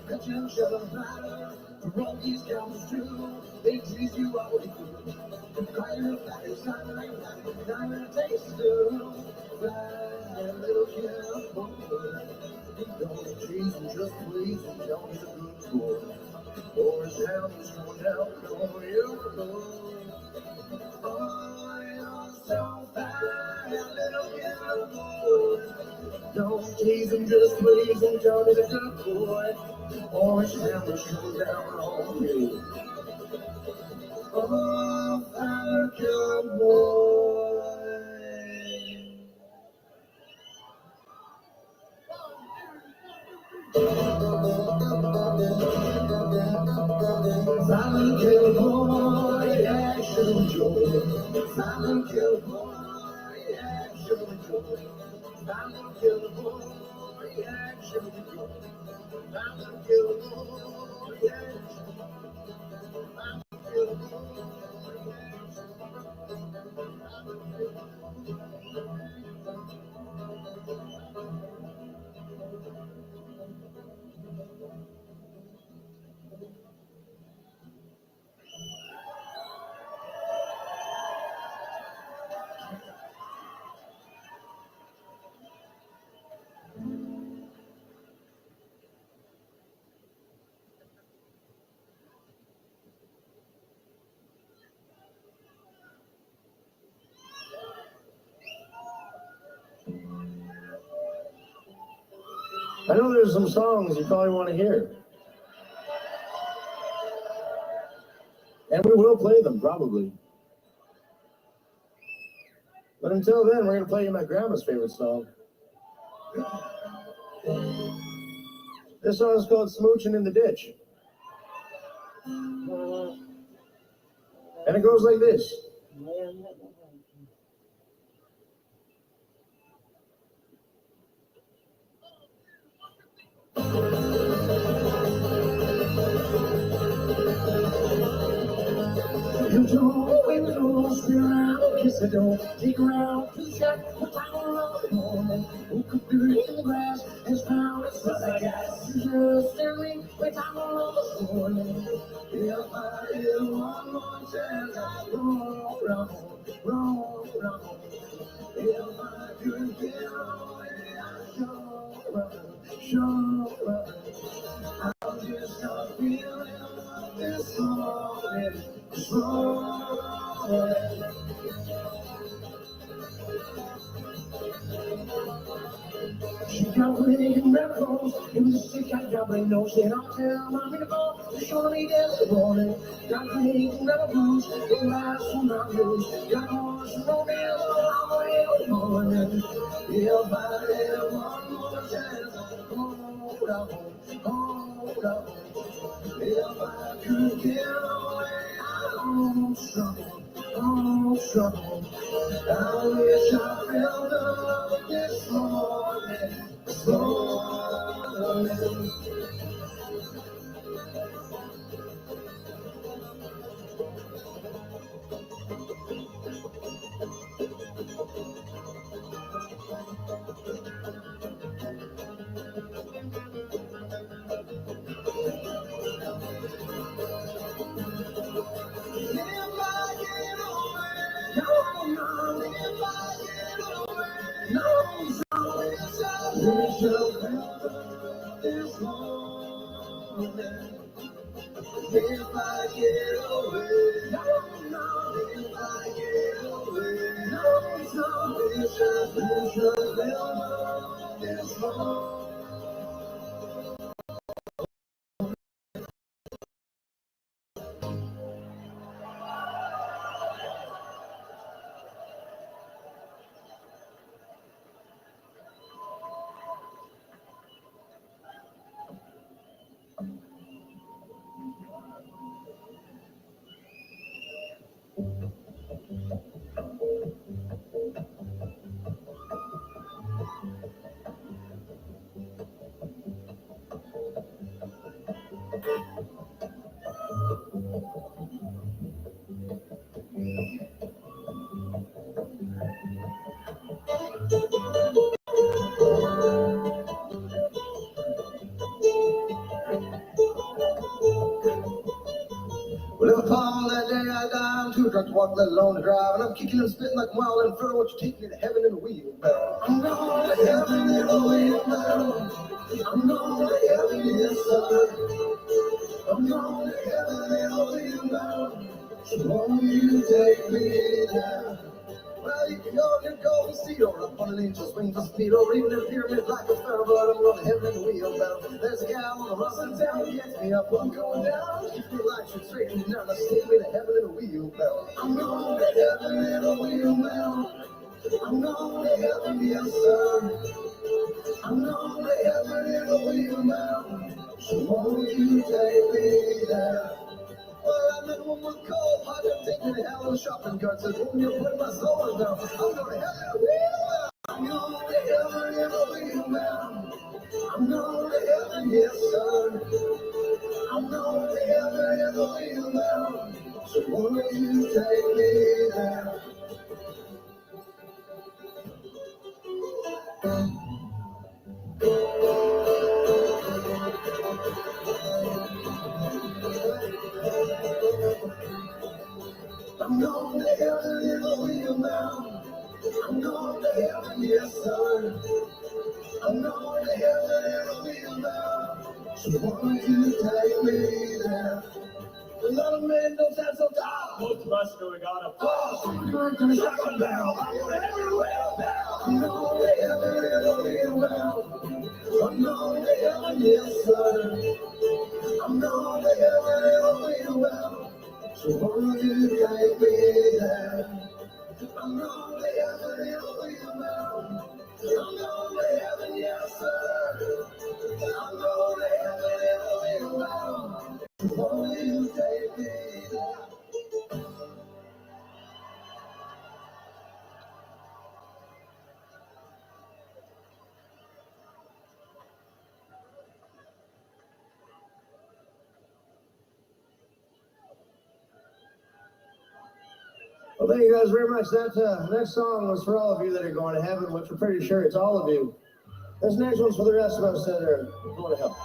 S5: cut you and shut up matter. For all these counts too, they tease you out with you. Cry you a fat, it's not like that, not gonna taste too. Fly, little cowboy. Don't tease and just please and tell me the good boy. Or his town is going down on you. Oh, you're so fine, little cowboy. Don't tease him, just please and tell me the good boy. Or his town is going down on you. Oh, fine cowboy. Silent cowboy, action joy. Silent cowboy, action joy. Silent cowboy, I know there's some songs you probably want to hear. And we will play them, probably. But until then, we're going to play you my grandma's favorite song. This song is called Smooching in the Ditch. And it goes like this. You don't win the rules, spin around, kiss the door, take around, kiss that, put down around the morning. Who could be in the grass, as pound as fast as I guess. Just tell me, put down around the morning. If I get one more chance, I'll roll around, roll around. If I could get away, I'd show around. I'll just start feeling like this morning. She got wig and miracles, and the stick got gobbling nose, and I'll tell mommy to go, she's gonna be there in the morning. Got wig and miracles, and lies will not lose. Got horse and no nails, I'm away in the morning. If I had one more chance, hold up, hold up. If I could get away, I'm struggle. I wish I felt the love this morning. If I get away, if I get away, this morning. Well, upon that day I die, I'm too drunk to walk, let alone to drive, and I'm kicking and spitting like a wild and fur. What you take me to heaven in a wheelbarrow? I'm going to heaven in a wheelbarrow. I'm going to heaven, yes sir. I'm going to heaven in a wheelbarrow. So won't you take me there? Well, you can go and go and see, or up on an angel's wings of speed, or even in a pyramid like a pharaoh, but I'm going to heaven in a wheelbarrow. There's a gal on a rustling town who gets me up, I'm going down. Keeps me like she's straight and down, let's take me to heaven in a wheelbarrow. I'm going to heaven in a wheelbarrow. I'm going to heaven, yes sir. I'm going to heaven in a wheelbarrow. So won't you take me there? Well, I met one with cold, I didn't take me to hell in a shopping cart. Said, won't you put my soul down? I'm going to heaven in a wheelbarrow. I'm going to heaven in a wheelbarrow. I'm going to heaven, yes, sir. I'm going to heaven in the wheel now. So won't you take me there? I'm going to heaven in the wheel now. I'm going to heaven, yes, sir. I'm going to heaven in the wheel now. So won't you take me there? A lot of men don't sound so tall.
S1: Most of us know we got a
S5: Oh, I'm going to shotgun barrel. I'm going everywhere now. I'm going to heaven in the wheel now. I'm going to heaven, yes, sir. I'm going to heaven in the wheel now. So won't you take me there? I'm going to heaven in the wheel now. I'm going to heaven, yes, sir. I'm going to heaven in the wheel now. So won't you take me there? Well, thank you guys very much. That next song was for all of you that are going to heaven, which we're pretty sure it's all of you. This next one's for the rest of us that are going to hell.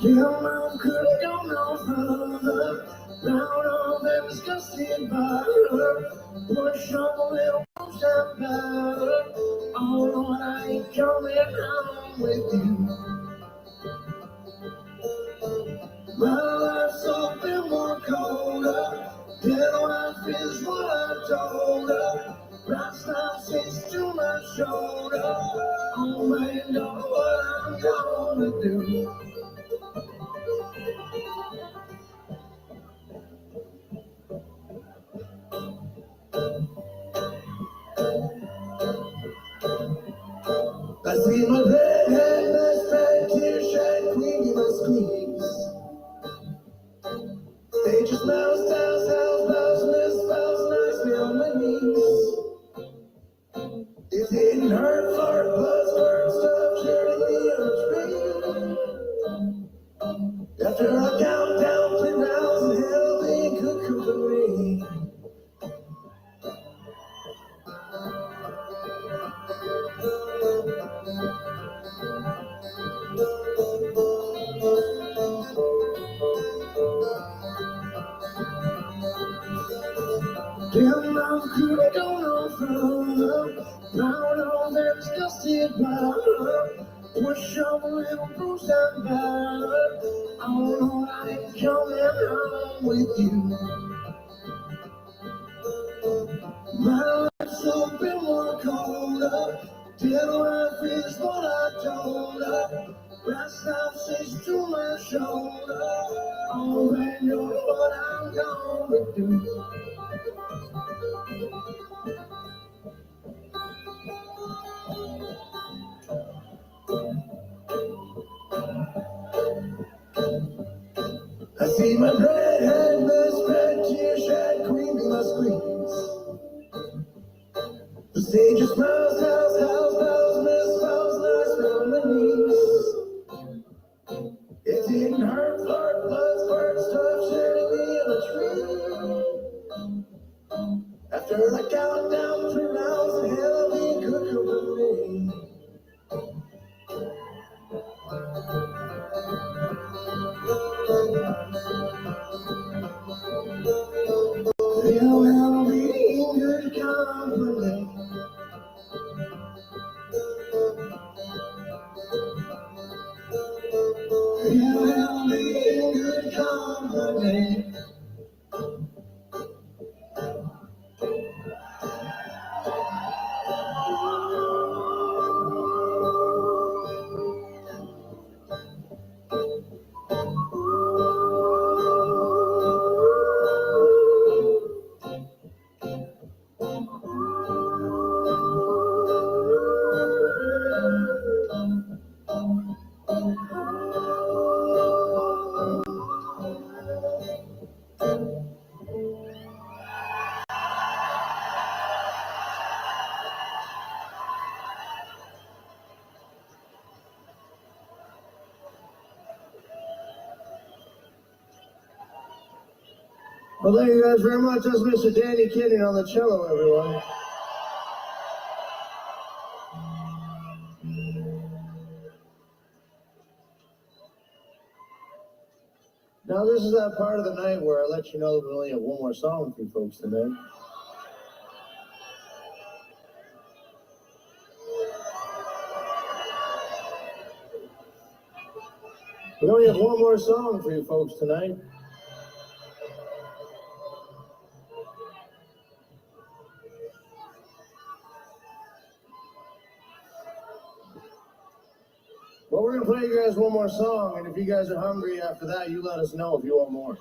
S5: Your mom could have gone no further, round all that disgusting butter. Push up a little closer, better. Oh Lord, I ain't coming home with you. My life's a bit more colder. Dead wife is what I told her. Right now sits to my shoulder. Oh man, know what I'm gonna do. I see my redhead, best friend, tear shed, queen in my squeeze. They just mouse, house, mouse, miss, mouse, nice me on my knees. It didn't hurt, flirt, buzzword, stuff, turning me on a tree. After I count down 3 rounds and hell, they cuckoo for me. Damn, I'm could have gone no further. Now all that disgusted by push up a little bruise and battered. Oh Lord, I ain't coming home with you. My life's a bit more colder. Dead wife is what I told her. Last night sits to my shoulder. Oh man, know what I'm gonna do. I see my redhead, best friend, tear shed, queen in my squeeze. The sage is mouse, house, miss, mouse, nice round my knees. It didn't hurt, flirt, buzzword, stuff, sharing me in a tree. After I count down 3 rounds and hell, be cuckoo with me. Hell, be in good company. in good company. Well, thank you guys very much. That's Mr. Danny Kinney on the cello, everyone. Now, this is that part of the night where I let you know that we only have one more song for you folks tonight. We only have one more song for you folks tonight. Well, we're going to play you guys one more song, and if you guys are hungry after that, you let us know if you want more.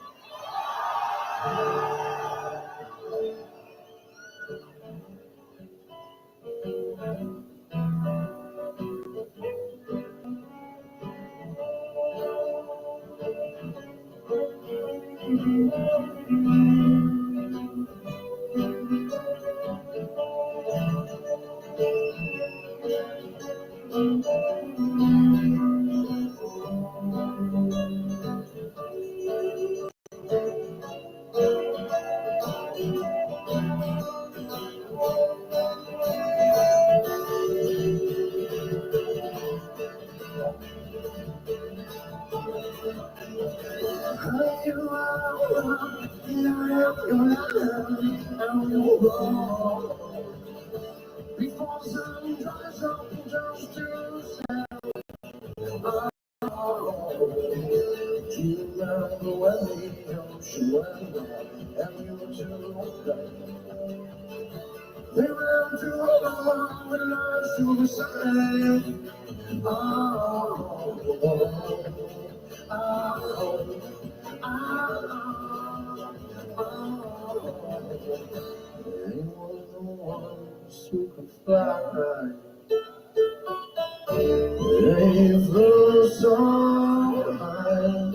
S5: Before sun dries up just to sound. Do you remember when the ocean went down and we were too young? They ran to the world with lives to the side. Oh, they were the ones who could fly. They flew so high,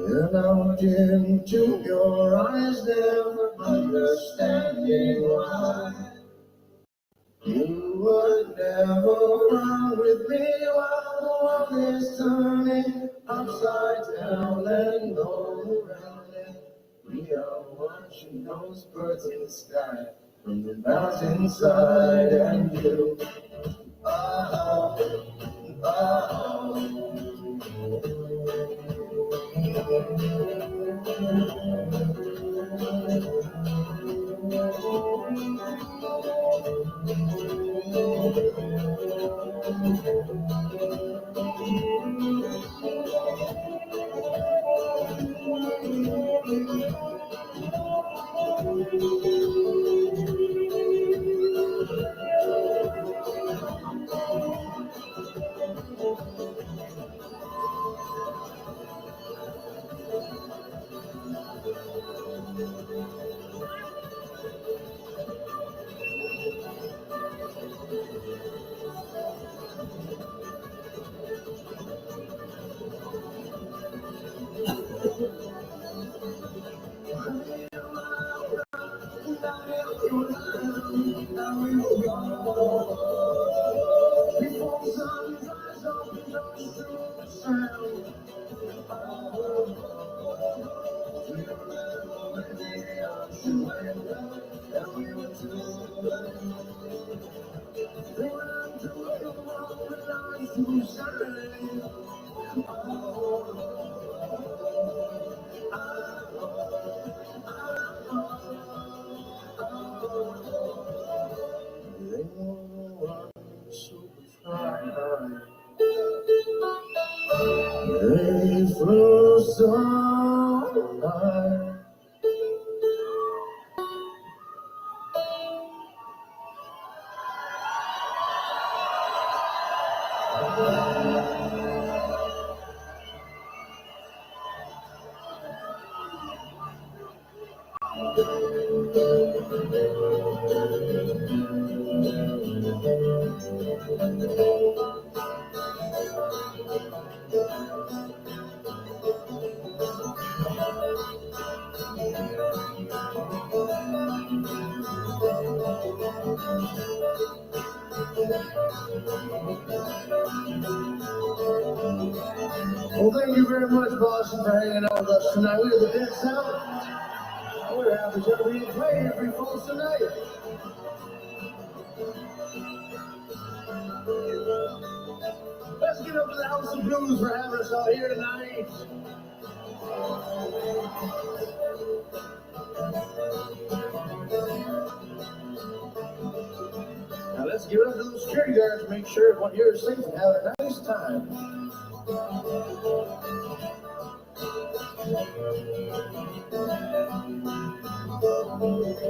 S5: and out into your eyes, never understanding why you would never run with me while the world is turning upside down and all around it. We are watching those birds in the sky from the mountainside, and you. Oh, oh, before sun dries up and goes to the sound. Do you remember when the ocean went down and we were too young? They ran to the world with lives to shine. They were the ones who could fly. They flew so high. Well, thank you very much, Boston, for hanging out with us tonight. We have the Dead South. We're happy to be playing every falls tonight. Let's give it up to the House of Blues for having us out here tonight. Now let's give it up to the security guards to make sure everyone here is safe and have a nice time.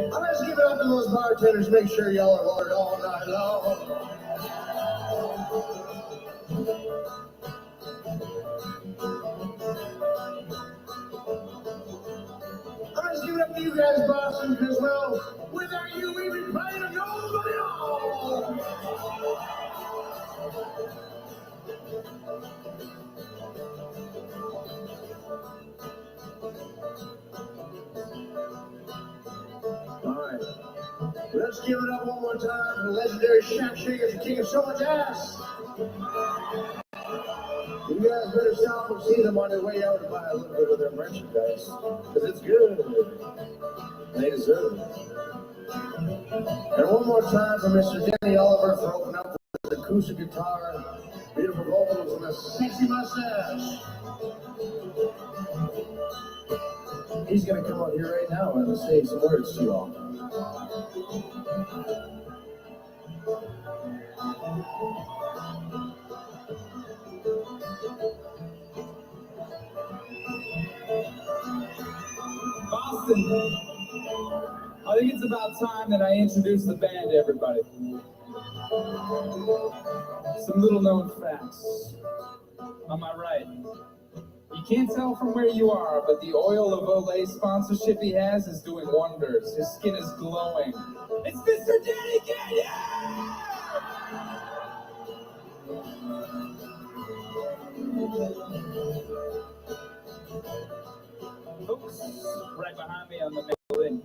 S5: Now let's give it up to those bartenders to make sure y'all are ordered all night long. Let's give it up to you guys, Boston, because, well, without you, we'd be playing a nobody home. All right. Let's give it up one more time for the legendary Shack Shakers and King of So Much Ass. You guys better stop and see them on their way out to buy a little bit of their merchandise, because it's good. They deserve it. And one more time for Mr. Danny Oliver for opening up with his acoustic guitar, beautiful vocals, and a sexy mustache. He's going to come up here right now and say some words to you all.
S6: Boston, I think it's about time that I introduce the band to everybody. Some little known facts. On my right, you can't tell from where you are, but the oil of Olay sponsorship he has is doing wonders. His skin is glowing. It's Mr. Danny Canyon! Folks, right behind me on the mandolin.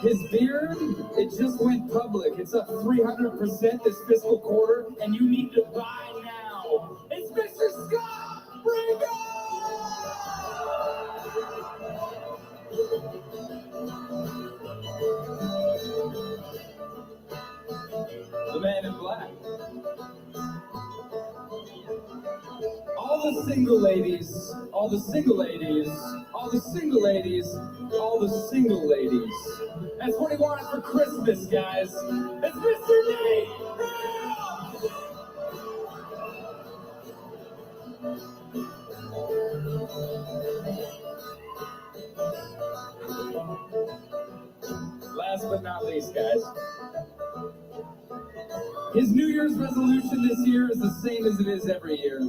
S6: His beard, it just went public. It's up 300% this fiscal quarter, and you need to buy now. It's Mr. Scott Bringo! The man in black. All the single ladies, all the single ladies, all the single ladies, all the single ladies. That's what he wanted for Christmas, guys. It's Mr. Nate! Last but not least, guys. His New Year's resolution this year is the same as it is every year.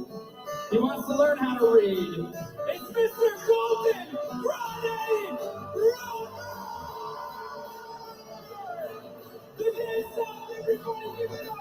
S6: He wants to learn how to read. It's Mr. Golden Friday Road! The Dead South, everybody give it up!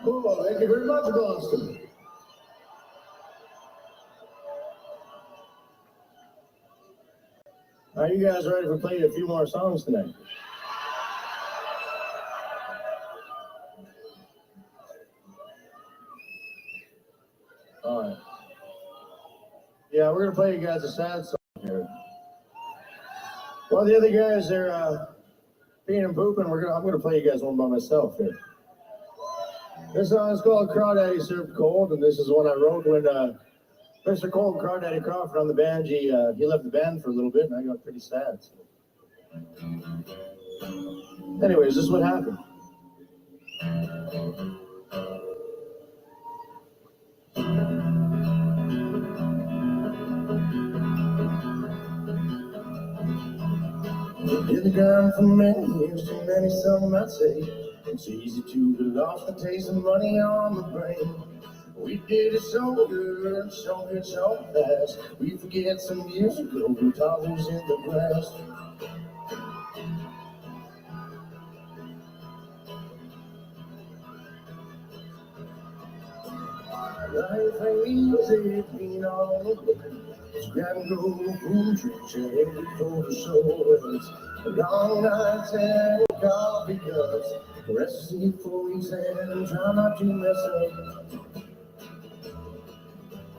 S5: Oh, thank you very much, Boston. Are you guys ready for playing a few more songs tonight? All right. Yeah, we're gonna play you guys a sad song here. While the other guys are peeing and pooping, I'm gonna play you guys one by myself here. This song is called Crawdaddy Served Cold, and this is one I wrote when Mr. Cold, Crawdaddy Crawford on the band, he left the band for a little bit, and I got pretty sad. So. Anyways, this is what happened. Been gone for many years, too many, some might say. It's easy to get lost, the taste of money on the brain. We did it so good, so good, so fast. We forget some years ago, we toddlers in the grass. Life ain't easy, being all over. It's grab and go, boom, trick, change for the shoulders. Long nights and coffee cups. Rest sleep for weeks and try not to mess up.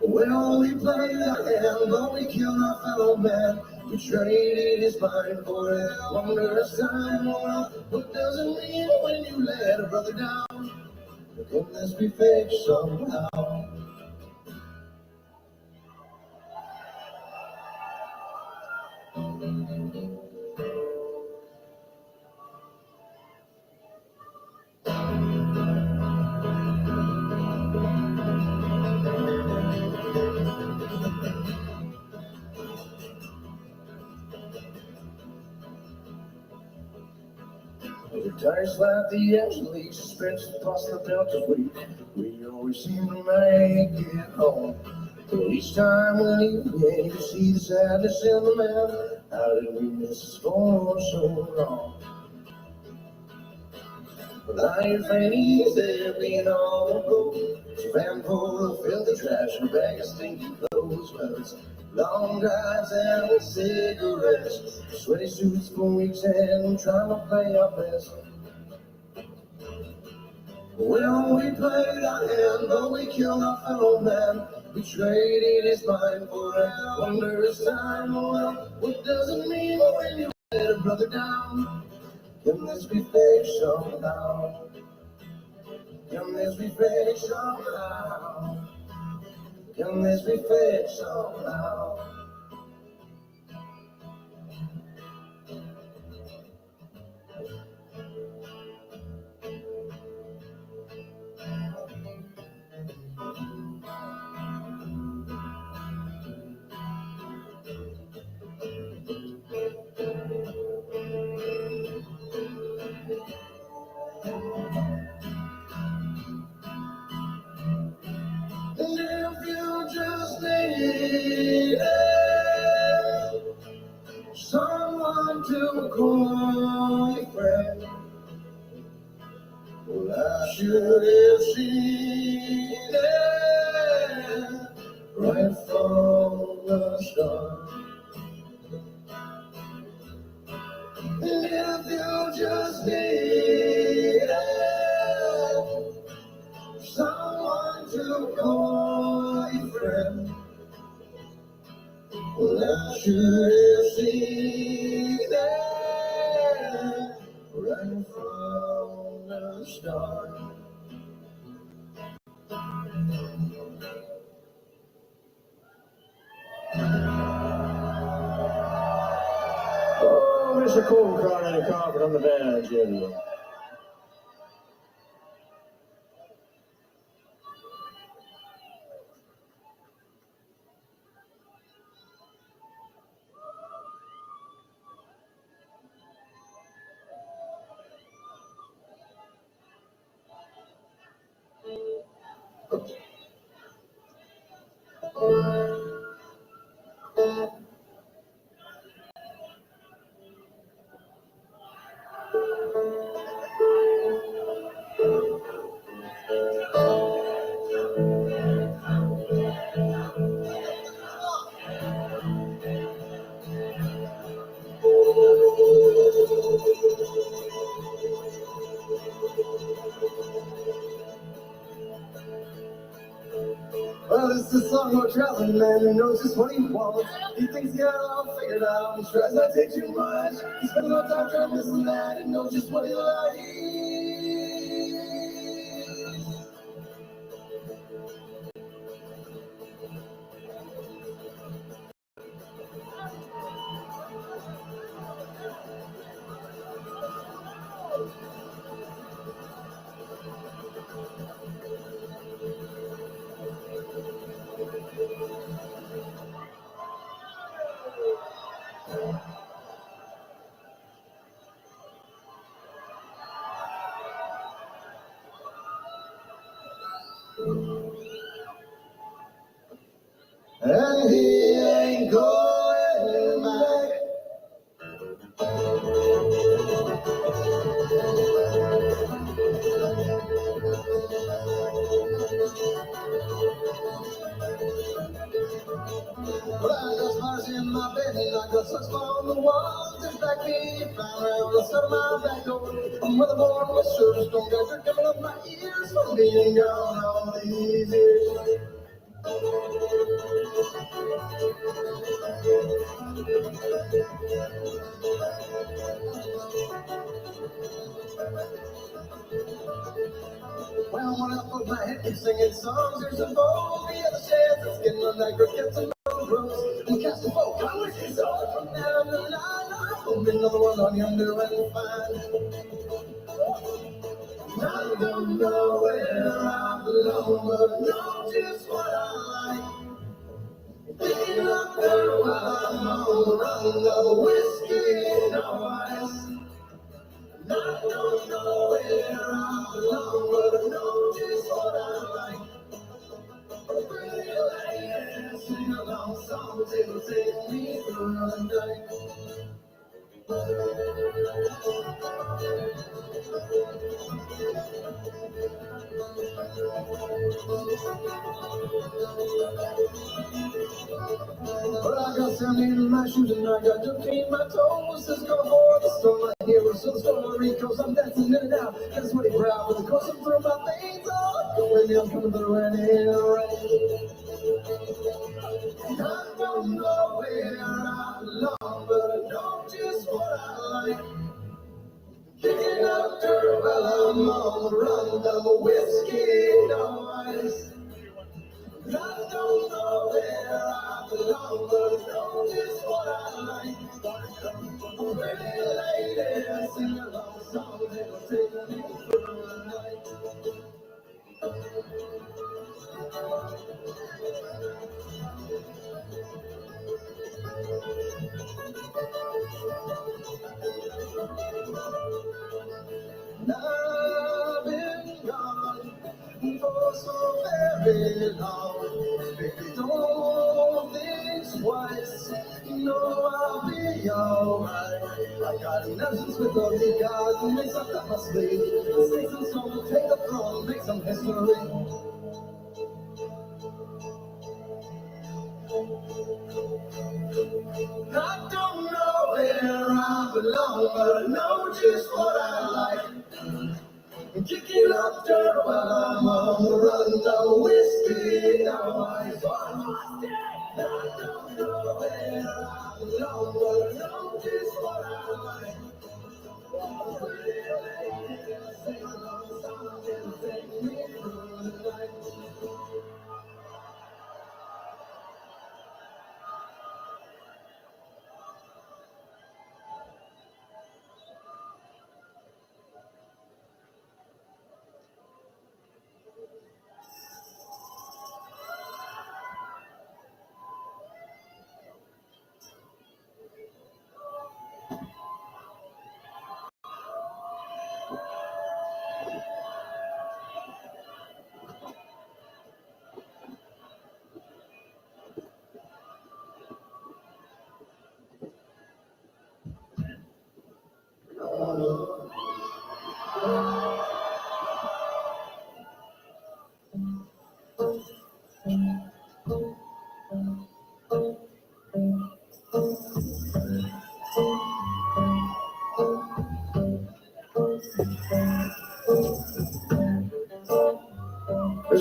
S5: Well, we played our hand, but we killed our fellow man. We traded his mind for a wondrous time. Well, what does it mean when you let a brother down? Can this be fixed somehow? The tires like the Angeles, stretched across the Delta fleet. We always seem to make it home. But each time we leave, yeah, you see the sadness in the man. How did we miss this for so long? Life ain't easy being on the road. It's a van full of filthy trash and a bag of stinky clothes. But it's long drives and cigarettes, sweaty suits for weeks and trying to play our best. Well, we played our hand, but we killed our fellow man. We traded his mind for a wondrous time. Well, what does it mean when you let a brother down? Can this be fixed somehow? Can this be fixed somehow? Can this be fixed somehow? And if you just needed someone to call your friend, well, I should have seen it right from the start. And if you just needed someone to call your friend, well, I should have seen it right from the start. Oh, Mr. Cold Crawdaddy Crawford on the band, yeah. Well, it's the song of a traveling man who knows just what he wants. He thinks he got it all figured out and tries not to take too much. He spends no time trying this and that and knows just what he likes. And he ain't going back. Well, I got stars in my bed and I got such on the wall. Just like me, found around the side of my back door. I'm weatherborn with shirts, don't got dirt coming up my ears from being gone all these years. Well, when I put my head in singing songs, there's a bowl, the other sheds, it's getting on that crickets and rose. And cast a folk, I wish it's all from down the line. I'm hoping another one on yonder and fine. I don't know where I belong, but I know just what I like. Picking up there while I'm on the run, no whiskey, no ice. I don't know where I belong, but I know just what I like. A pretty lady, sing along songs, it'll take me through the night. But I got sand in my shoes and I got dirt in my toes. This go for the storm, my heroes, so the story goes. I'm dancing in and out, that's what he proud. But the course I'm through my veins, oh, baby, I'm coming through and in the rain. And I don't know where I belong, but I know just what I like. Kicking up dirt while I'm on the run, no whiskey, no ice. I don't know where I belong, but I know just what I like. A pretty lady, sing along songs, it'll take me through the night. And I've been gone for so very long. Baby, don't think twice. You know I'll be alright. I got an absence with all the gods and makes up that my sleep. Sing some song, take the throne, make some history. I don't know where I belong, but I know just what I like. Kicking up dirt while I'm on the run, no whiskey, no ice. I don't know where I belong, but I know just what I like. Oh, pretty lady, sing along songs and take me through the night.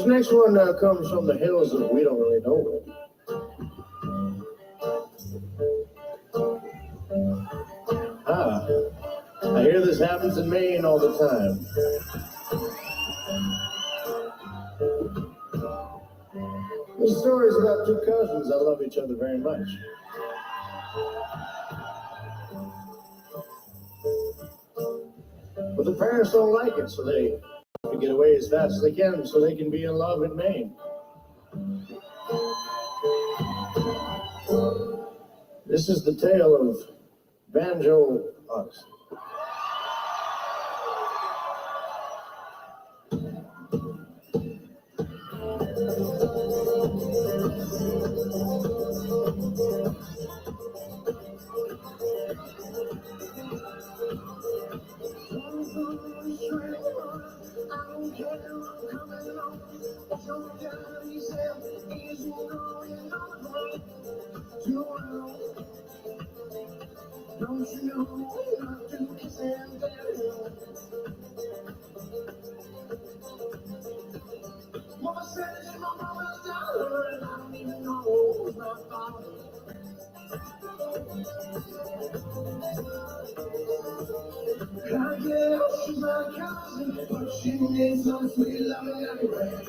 S5: This next one comes from the hills that we don't really know. Ah, I hear this happens in Maine all the time. This story is about two cousins that love each other very much. But the parents don't like it, so they have to get away as fast as they can so they can be in love in Maine. This is the tale of Banjo Odyssey. Don't you know not to kiss and tell? Mama said it's my mama's daughter, and I don't even know who's my father. I guess she's my cousin, but she needs some sweet loving anyway.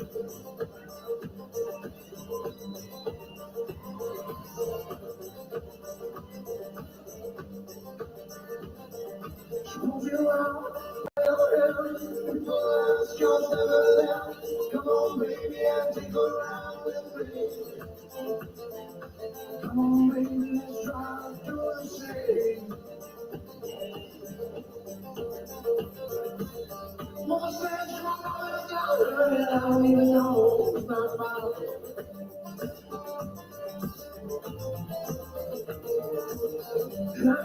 S5: She moves you around, people ask yours never left. Come on, baby, and take a ride with me. Come on, baby, let's drive to the city. Mama said she's my mother's daughter, and I don't even know who's my father.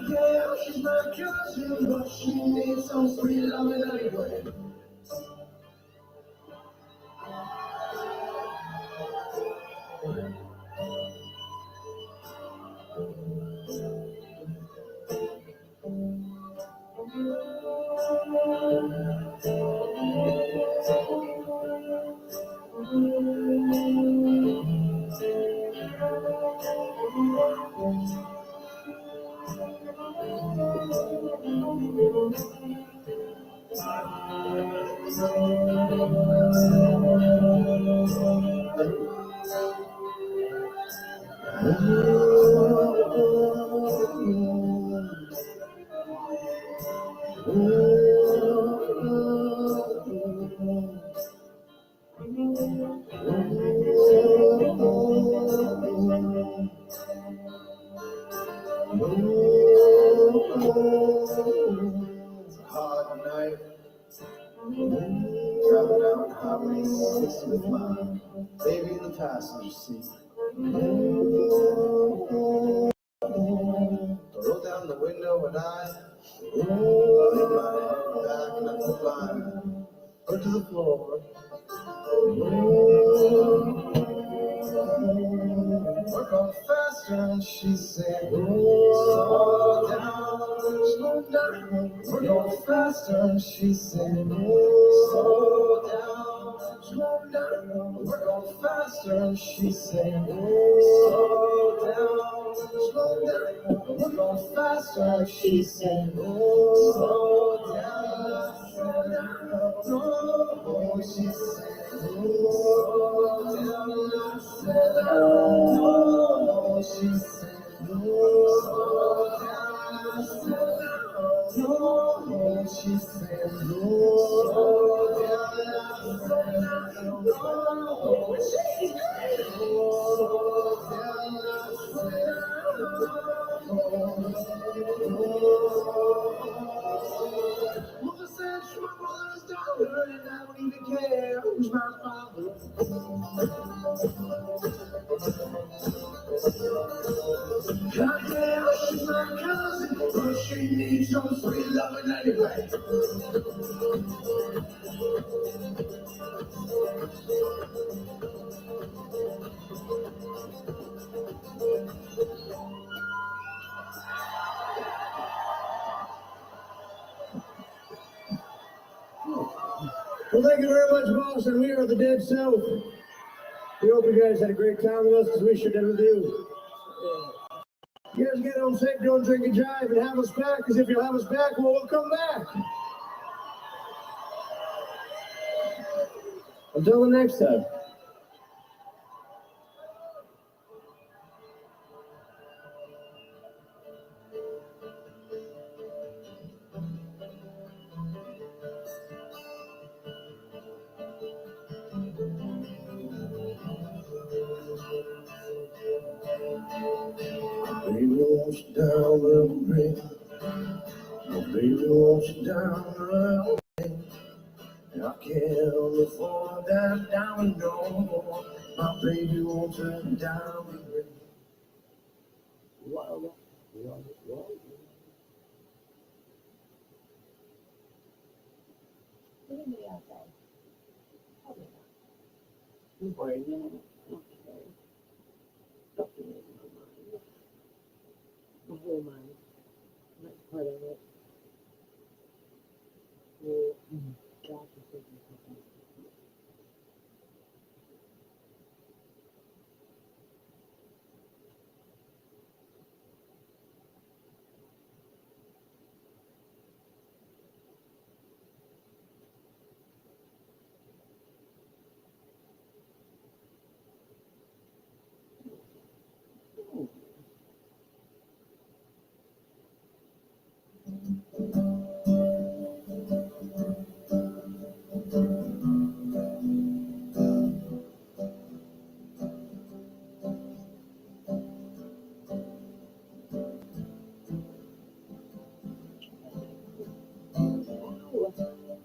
S5: Yeah, she's my cousin, but she needs some sweet loving anyway. Hard night, driving down Highway 6 with my baby in the passenger seat. I rolled down the window and I laid my head back and I put my foot to the floor. We're going faster, and she said, slow down, slow down. We're going faster, and she said, slow down, slow down. We're going faster, and she said, slow down, slow down. We're going faster, and she said, slow down, slow down. No, she said, slow down, I said, no, she said, slow down, I said, no, she said, slow down, I said, no, she said, slow down, I said, Mother said she's my mother's daughter, and I don't even care who's my father. Yeah, she's my cousin, but she needs some sweet loving anyway. Well, thank you very much, Boston. We are the Dead South. We hope you guys had a great time with us, because we sure did do. You guys get home safe, don't drink and drive, and have us back, because if you'll have us back, well, we'll come back. Until the next time. Baby wants you down the green. My baby wants you down the road. And I can't afford that down no more. My baby wants her down the green. Whoa.
S3: Anybody outside? Probably not. I'm bored, you know. Okay. Nothing in my mind. My whole mind. That's part of it. Well, God, this is something.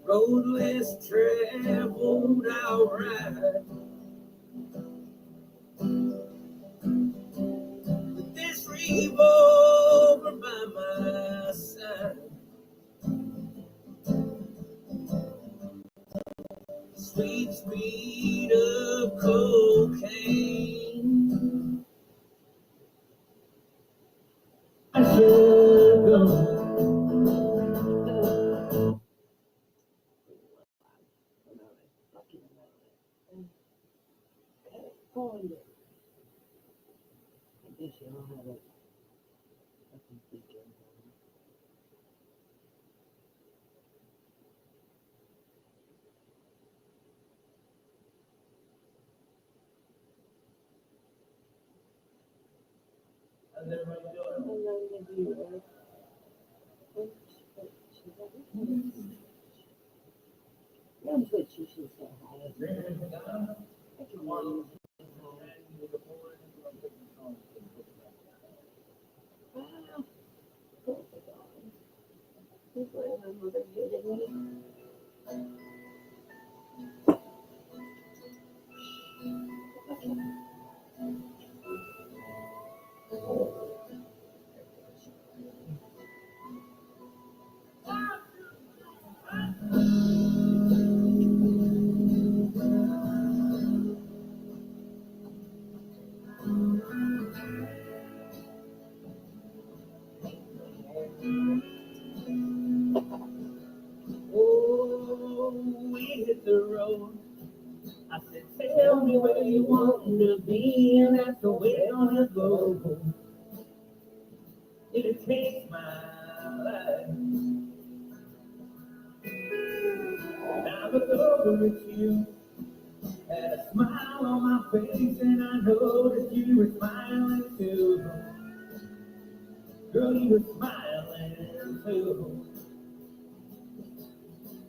S1: Road less traveled, I'll ride. With this revolver by my side. Sweet speed of cocaine. I should go.
S3: California. I guess you all have it. I can think of it.
S1: How's everybody doing?
S3: How long did you work? I'm good, you should say hi. I can hear you. Wow. He's like my mother hated me.
S1: Oh, we hit the road. I said, tell me where you want to be, and that's the way I'm gonna go. It takes my life. And I look over at you, had a smile on my face, and I know that you were smiling too. Girl, you were smiling too.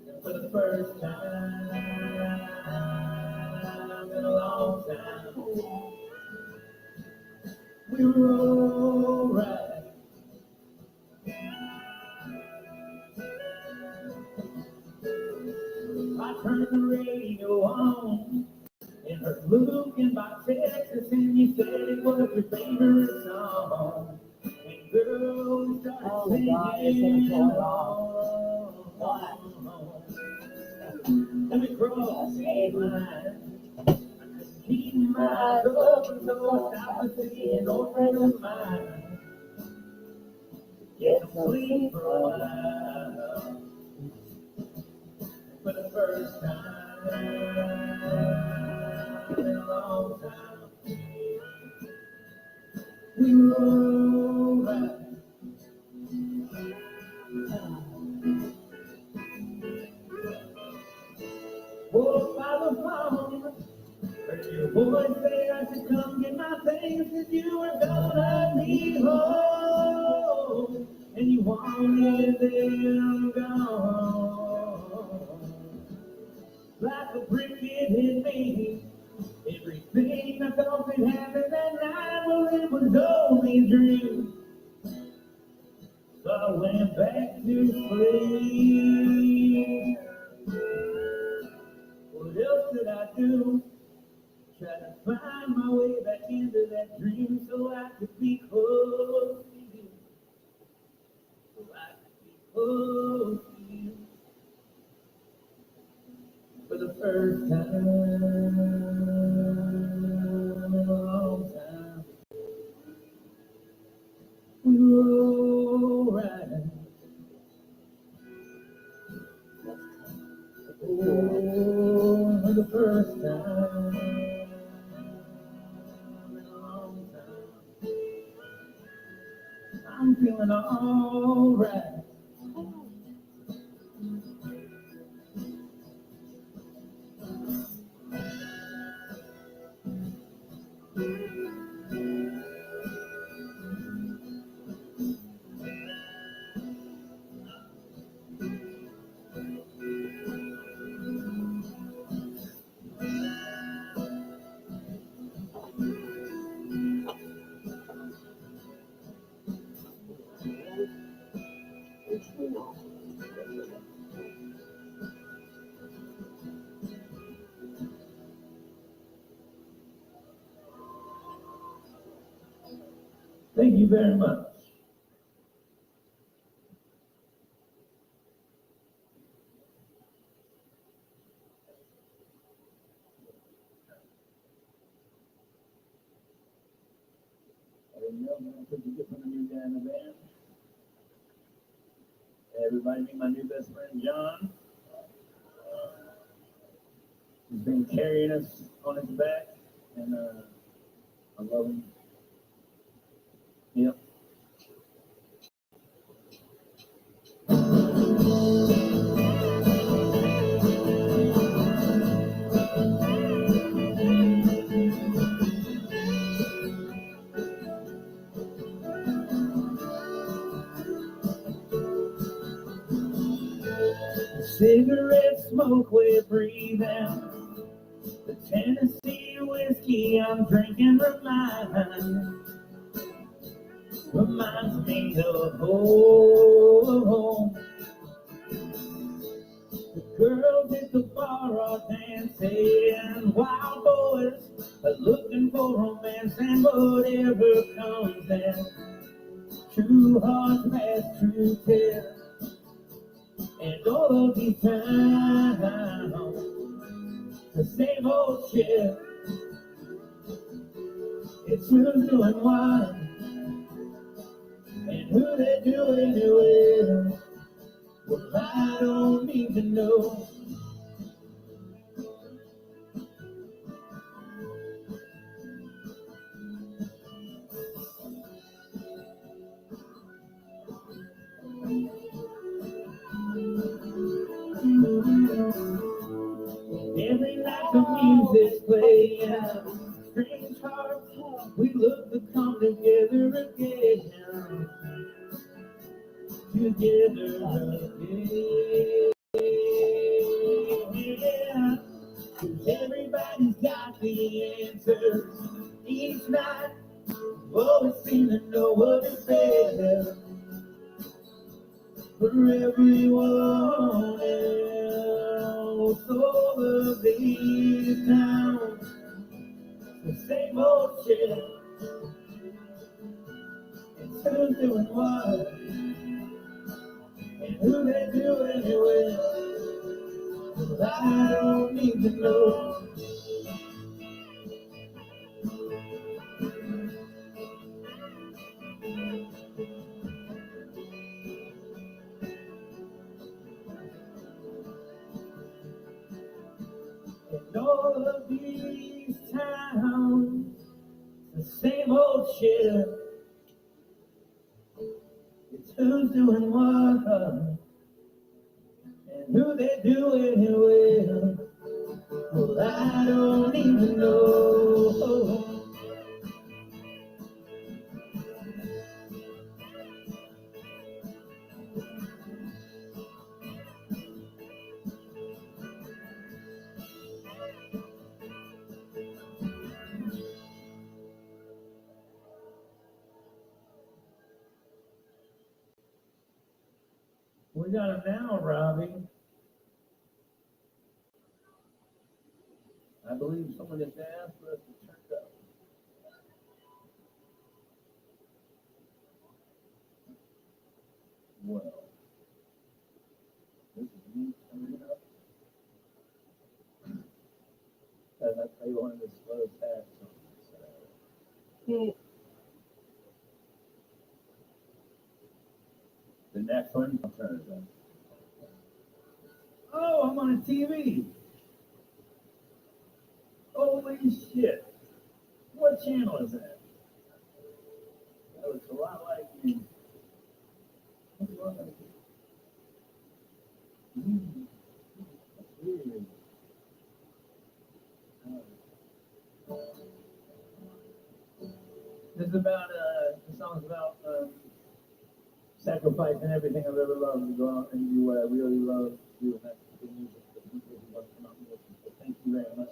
S1: And for the first time in a long time, we were alright. I turned the radio on and heard looking by Texas, and you said it was your favorite song. And girl, we started singing along. Let me cross a line. Keep my eyes open so I stop to see an old friend of mine. Get some sleep for a while.
S5: for the first time in a long time. We were right. Oh, Father, Father, heard your voice say I should come get my things, 'cause you were gonna leave home, and you wanted them gone. Like a brick it hit me. Everything I thought could happen that night, well, it was only a dream. So I went back to sleep. What else did I do? Try to find my way back into that dream so I could be close to you. So I could be close to you. For the first time in a long time. We were alright. Oh, for the first time in a long time. I'm feeling alright. Thank you very much. Put the gift from the new guy in the band. Everybody meet my new best friend, John. He's been carrying us on his back, and I love him. Yep. Cigarette smoke we breathe out. The Tennessee whiskey I'm drinking reminds me of home. The girls at the bar are dancing, wild boys are looking for romance, and whatever comes in, true hearts pass true tears. And all of these times, the same old shit. It's who's doing what, and who they doing it with. Well, I don't need to know. Every night the music's playing, strange hearts, we look to come together again. Together again. 'Cause everybody's got the answers each night. Always seem to know what is better for everyone else. All of these towns, the same old shit. It's who's doing what, and who they doing it with. Well, I don't need to know. And all of these towns, the same old shit. It's who's doing what and who they doing it with. Well, I don't even know. We got him now, Robbie. I believe someone just asked for us to turn up. Well, this is me turning up. As I play one of the slow taps on this. The next one, I'll turn it on. Oh, I'm on a TV. Holy shit. What channel is that? That looks a lot like me. What's wrong with it? That's weird. This is about, the song's about sacrificing everything I've ever loved to go out and do what I really love to do, and that's the music that you really want to come out and listen to. Thank you very much.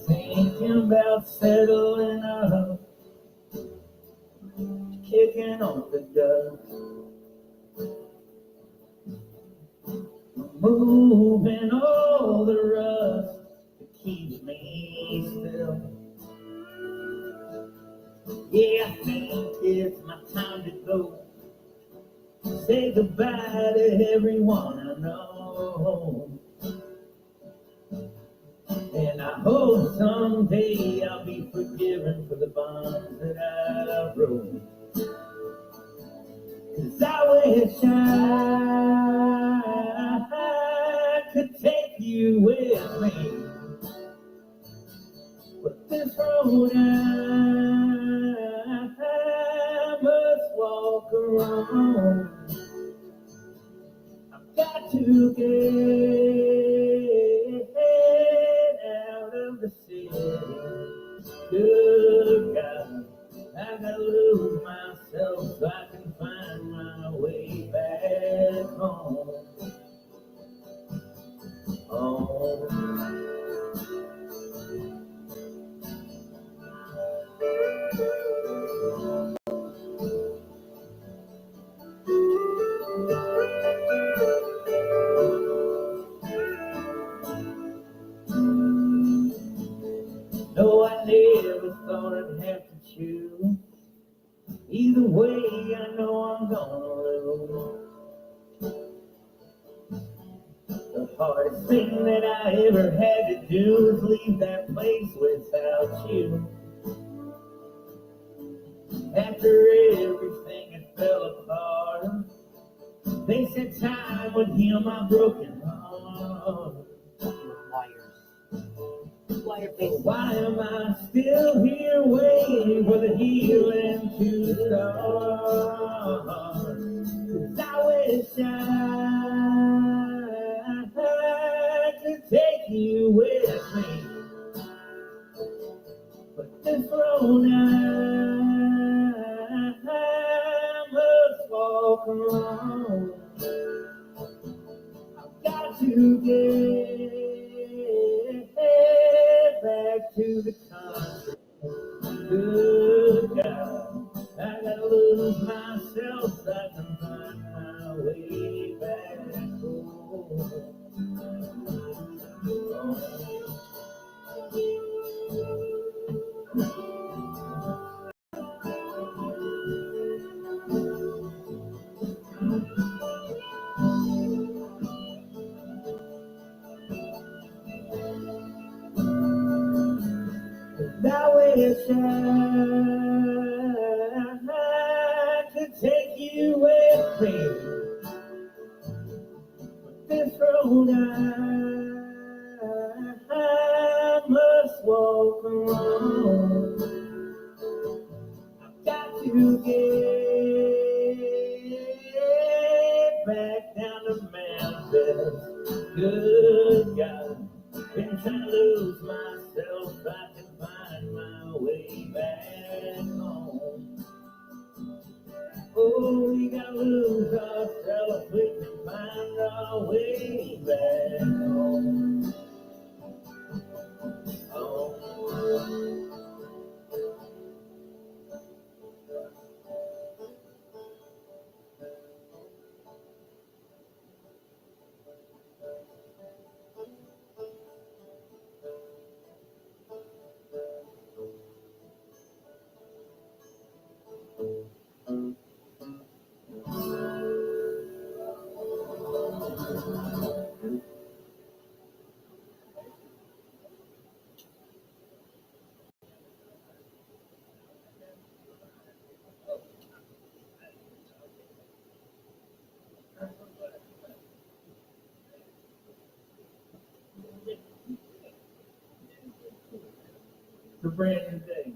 S5: Thinking about settling up, kicking off the dust, moving all the rust that keeps me still. Yeah, I think it's my time to go. Say goodbye to everyone I know. And I hope someday I'll be forgiven for the bonds that I wrote. 'Cause I wish I could take you with me. But this road I must walk alone. I've got to get out of the city. Good God, I gotta lose myself so I can find my way back home. Oh. No, I never thought I'd have to choose. Either way, I know I'm gonna lose. The hardest thing that I ever had to do is leave that place without you. After everything had fell apart, they said time would heal my broken heart. Why am I still here waiting for the healing to start? 'Cause I wish I could take you with me. But this road I must walk alone. I've got to get back to the country. Good God, I gotta lose myself, I can find my way back home. I wish I could take you with me. This road I must walk alone. I've got to get back down to Memphis. Good God, been trying to lose myself. I can find my way back home. Oh, we gotta lose ourselves. We can find our way back home. Oh. It's a brand new day.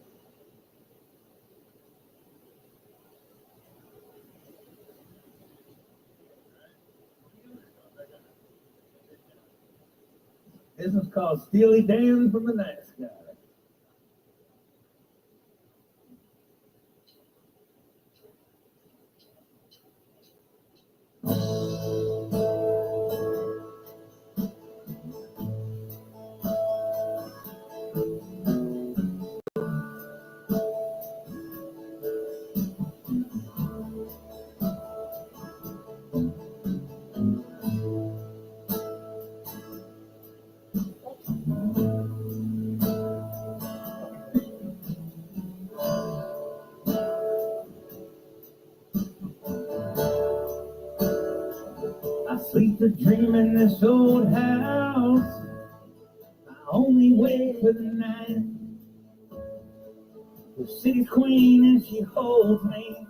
S5: This is called Steely Dan from the Night Sky. I sleep to dream in this old house. I only wait for the night. The city queen and she holds me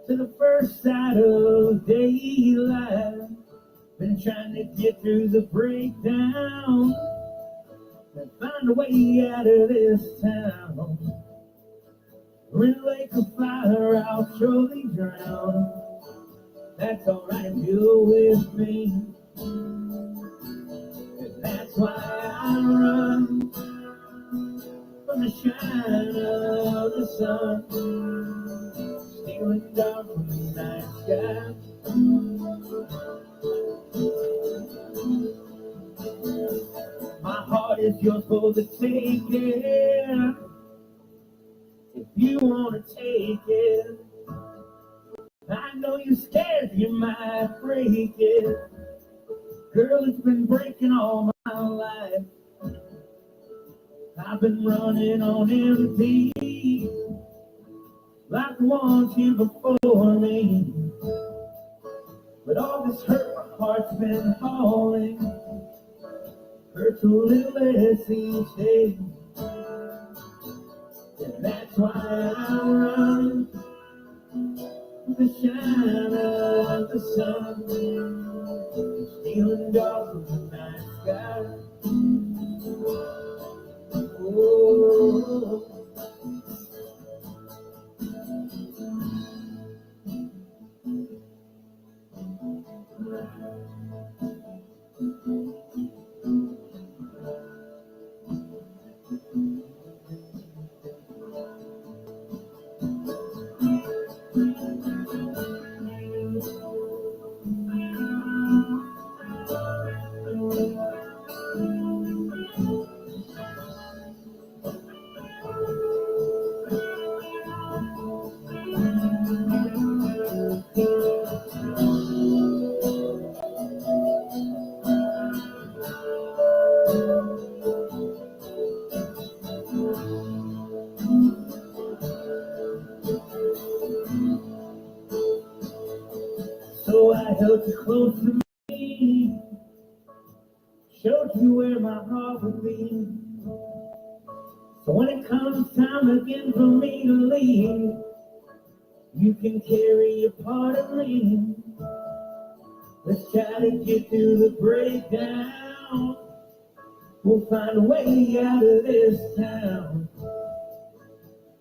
S5: to the first sight of daylight. Been trying to get through the breakdown and find a way out of this town. We're in a lake of fire, I'll surely drown. That's alright if you're with me. And that's why I run from the shine of the sun, stealing down from the night sky. My heart is yours for the taking, if you wanna take it. I know you're scared you might break it. Girl, it's been breaking all my life. I've been running on empty, like the ones here before me. But all this hurt my heart's been hauling hurts a little less each day. And that's why I run the shine of the sun, stealing dark from the night sky. Oh, held you close to me, showed you where my heart would be. So when it comes time again for me to leave, you can carry a part of me. Let's try to get through the breakdown. We'll find a way out of this town.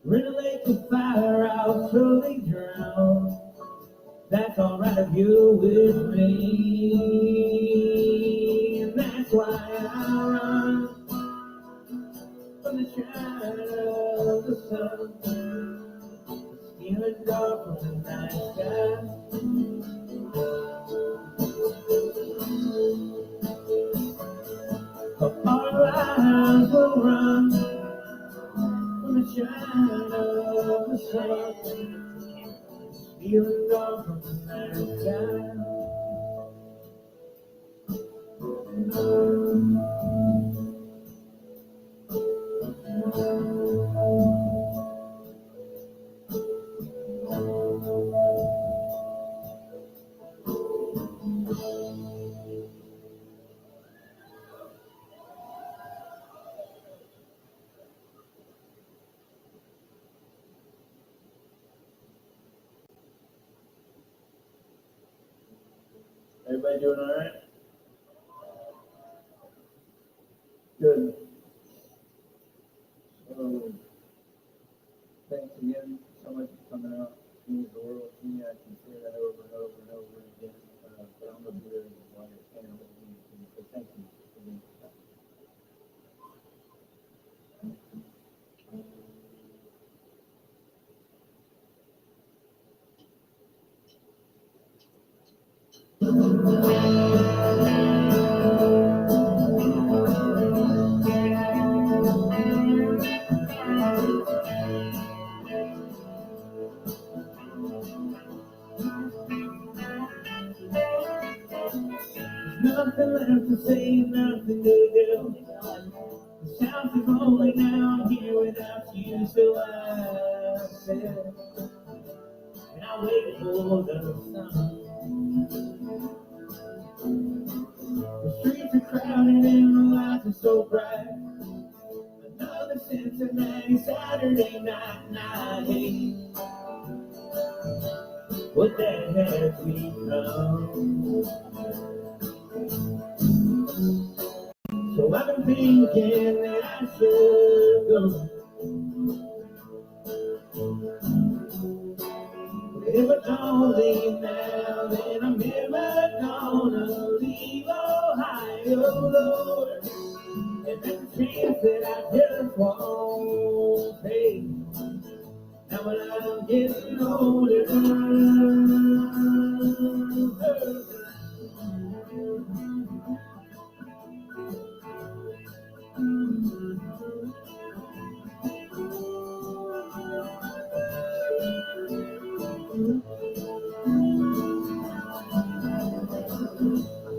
S5: We're in a lake of fire, I'll slowly drown. That's alright if you're with me. And that's why I run from the shadow of the sun. Feeling dark from the night sky. Our lives will run from the shadow of the sun. Feeling dark from the night sky. Everybody doing all right? Good. So, thanks again so much for coming out. It means the world to me. I can say that over and over and over again. But I'm going to be there as long as I can. So thank you for being here. Nothing left to say, nothing to do. The sound is rolling now, I'm here without you, so I said, and I wait for the sun. The streets are crowded and the lights are so bright. Another Cincinnati Saturday night. What that has become. So I've been thinking that I should go. But if I don't leave now, then I'm never gonna leave Ohio, Lord. And there's a chance that I just won't take. Now when I'm getting older,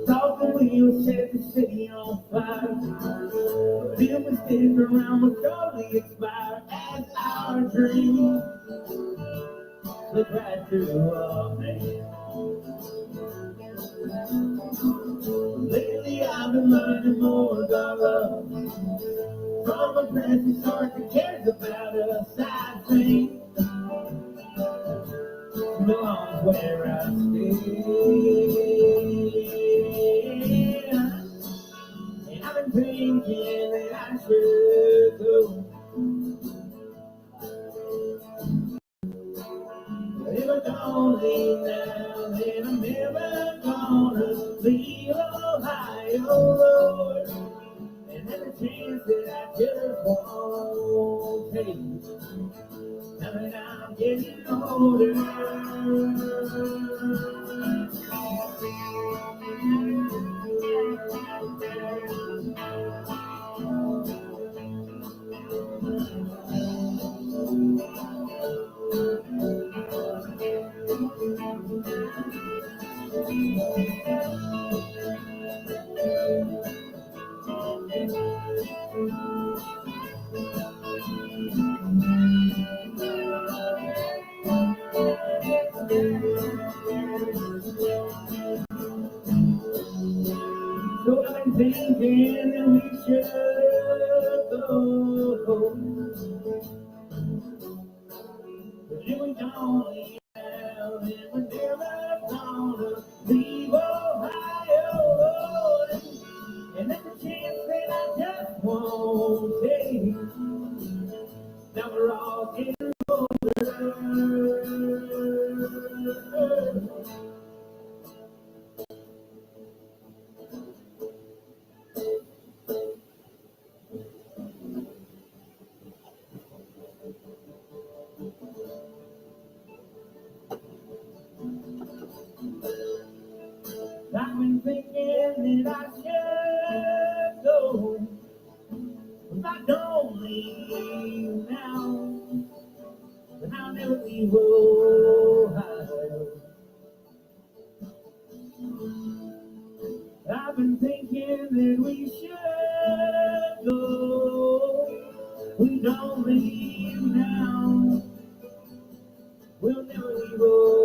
S5: thought that we would set the city on fire, but if we stick around, we'll totally expire as our dreams look right through our hands. Lately I've been learning more about love from a precious heart that cares about us. I think belongs where I stay. And I've been thinking that I should go. But if I don't leave now, then I'm never gonna leave Ohio, Lord. And there's a chance that I just won't take. Now that I'm getting older. thinking that we should go. But if we don't, yeah, then we're never gonna leave Ohio. And that's a chance that I just won't take. Now we're all getting older. I've been thinking that I should go. If I don't leave now, then I'll never leave Ohio. I've been thinking that we should go. We don't leave now, we'll never leave Ohio.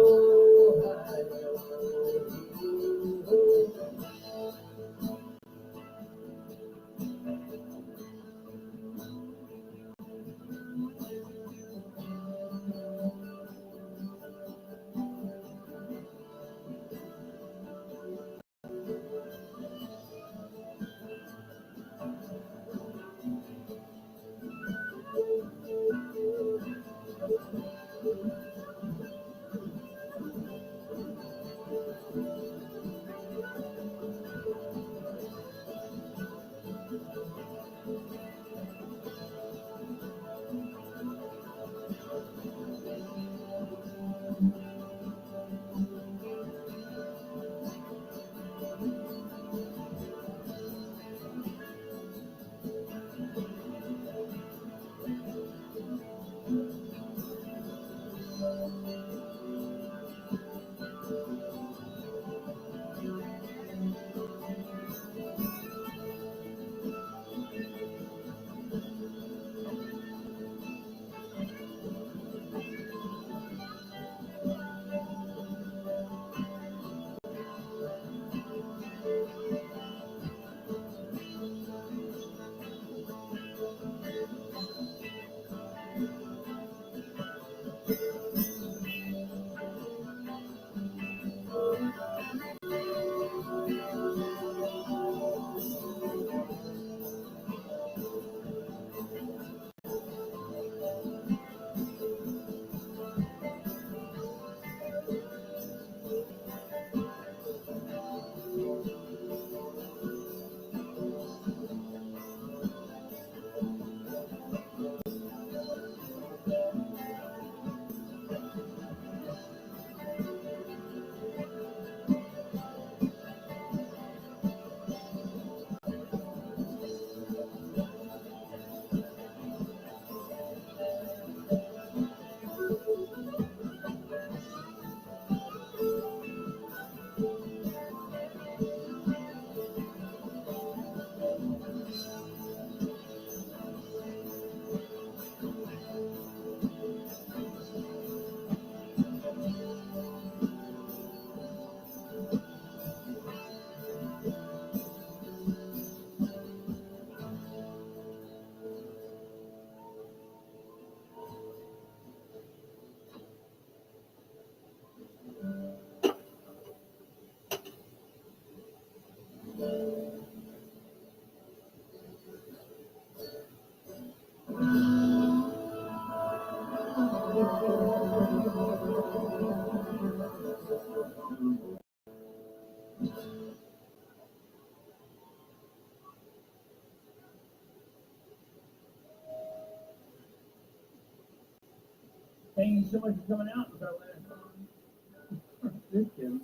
S5: Thank you so much for coming out. It's our last song. Thank you.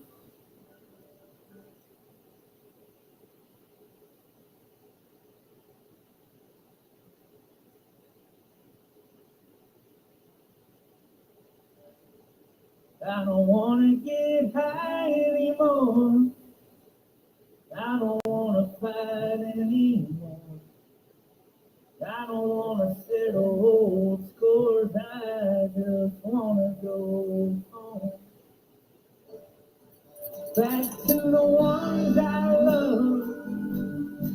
S5: I don't want to get high anymore. I don't want to fight anymore. I don't want to settle old scores. I just want to go home. Back to the ones I love.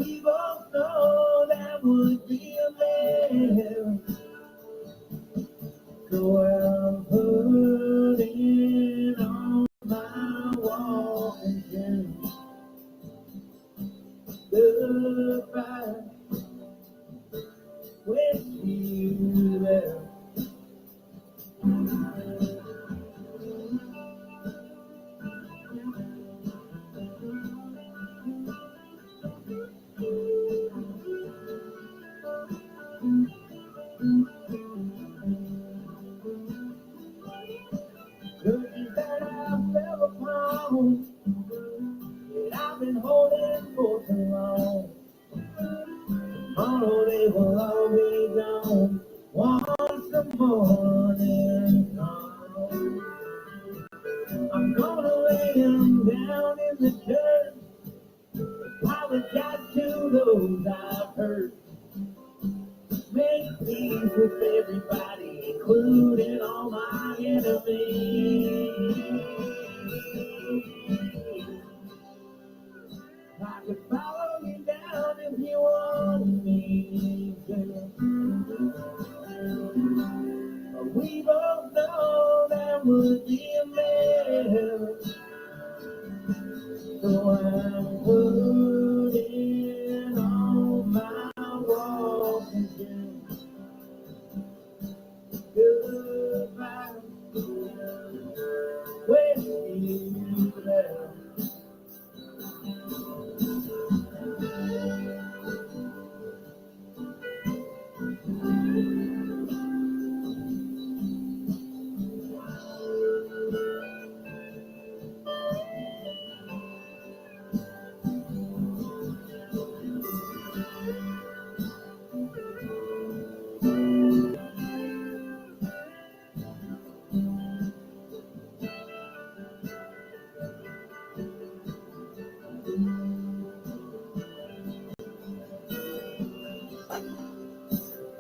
S5: we both know that would be a man. So I'm putting on my walking shoes. Goodbye, with you there. Cookies that I've ever found, that I've been holding for too long. Tomorrow they will all be gone once the morning comes. I'm gonna lay them down in the dirt, apologize to those I've hurt. Make peace with everybody, including all my enemies. I could follow you down if you want me to. But we both know that would be a mess. So I'm putting on my walking shoes. Goodbye, with you there.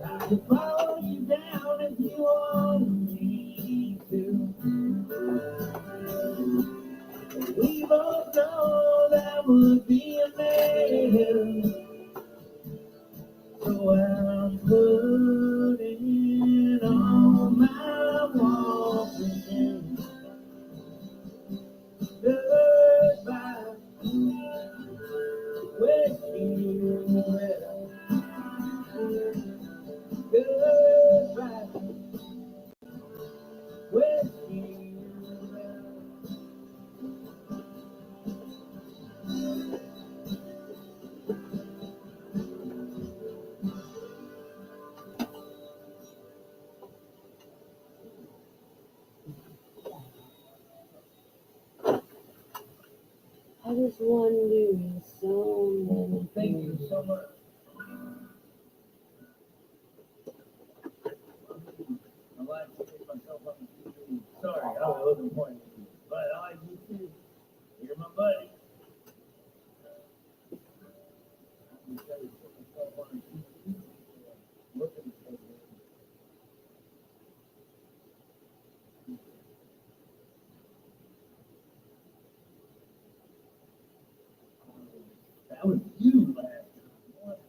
S5: I could follow you down if you want me to. We both know that would be a man. So I'm putting on my walking shoes. Goodbye, with you there. Goodbye, with you there.
S3: I just want to do so many
S5: Thank you
S3: things.
S5: so much. I like to take myself on the TV. Sorry, I wasn't pointing at you. But I like you too. You're my buddy. You try to put myself on the TV. Look at the TV. That was you last time. What?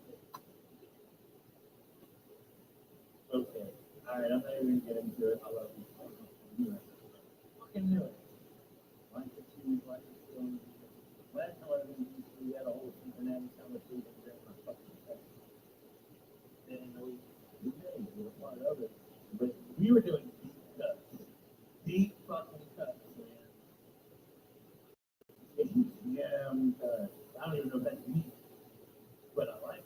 S5: Okay. All right, I'm not even gonna get into it. I love you. You fucking knew it. Like the cheese, like the film. Last time I was in DC, we had a whole Cincinnati summer food and drank my fucking face. And we did. We were part of it. But we were doing deep cuts. Deep fucking cuts, man. Yeah, I don't even know if that's me. But I like it.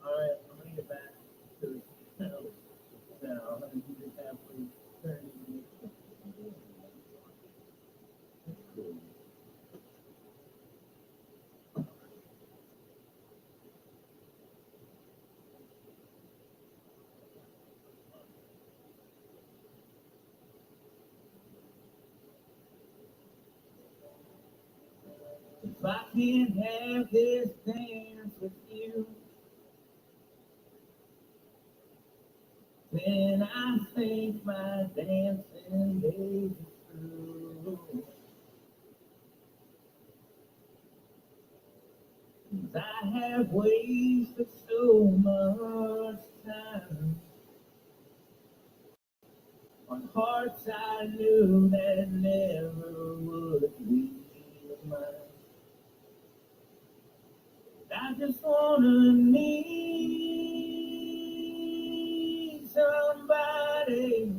S5: Alright, I'm gonna get back to the now. I'm gonna do this halfway turn. If I can't have this dance with you, then I think my dancing days are through. 'Cause I have wasted so much time on hearts I knew that never would be mine. I just wanna need somebody.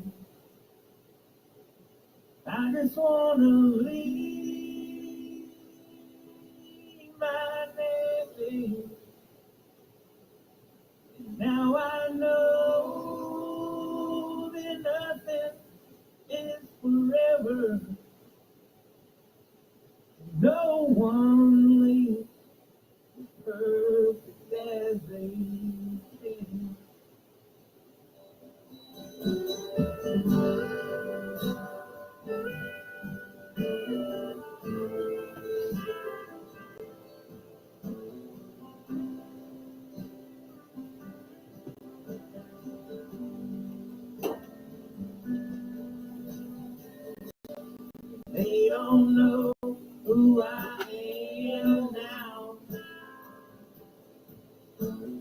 S5: I just wanna leave my name. Now I know that nothing is forever. No one leaves perfect as they came. They don't know who I am now.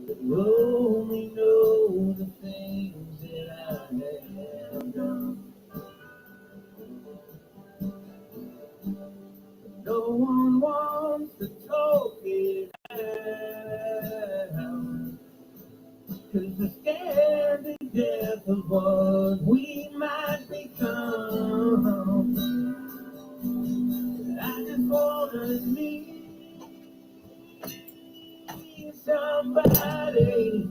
S5: They only know the things that I have done. No one wants to talk it out. 'Cause they're scared to death of what we might become. I just wanna need somebody.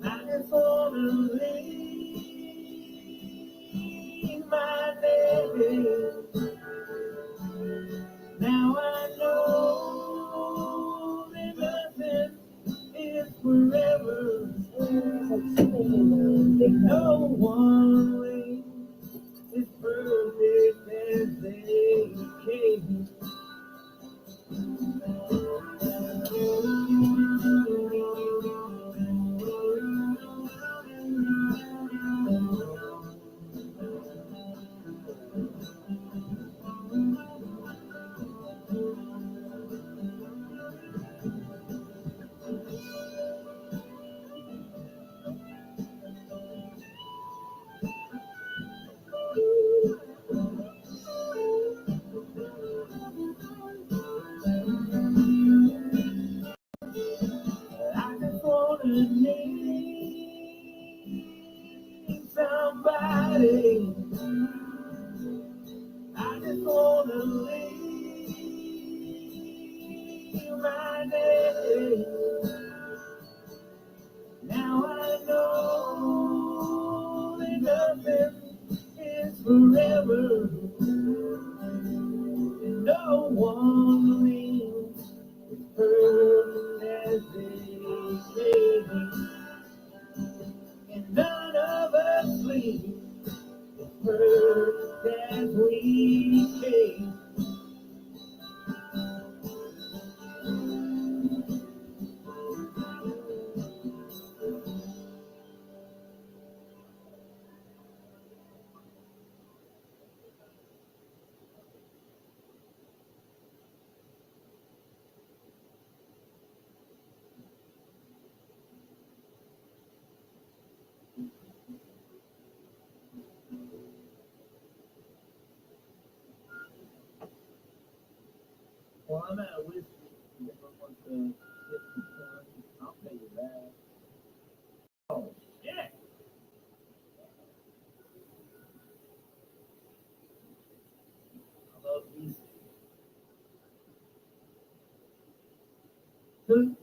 S5: I just wanna leave my name. Now I know that nothing is forever. No one lives as perfect as they came. I just wanna need somebody. I just wanna leave my name. Now I know that nothing is forever. And no one lives as perfect as they say. And none of us live as perfect as we can. Well, I'm out of whiskey. If I want to get some fun, I'll pay you back. Oh, shit! I love whiskey. Good.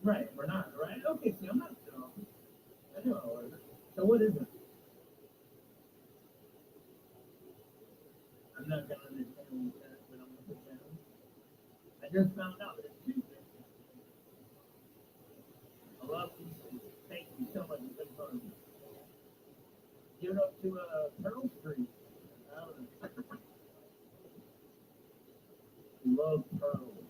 S5: Right, we're not, right? Okay, see, I'm not dumb. I know how it is. So what is it? I'm not gonna understand that, but I'm gonna put down. I just found out that it's Tuesday. I love whiskey. Thank you so much. It's been fun. Give it up to Pearl Street. I don't know.
S1: love pearls.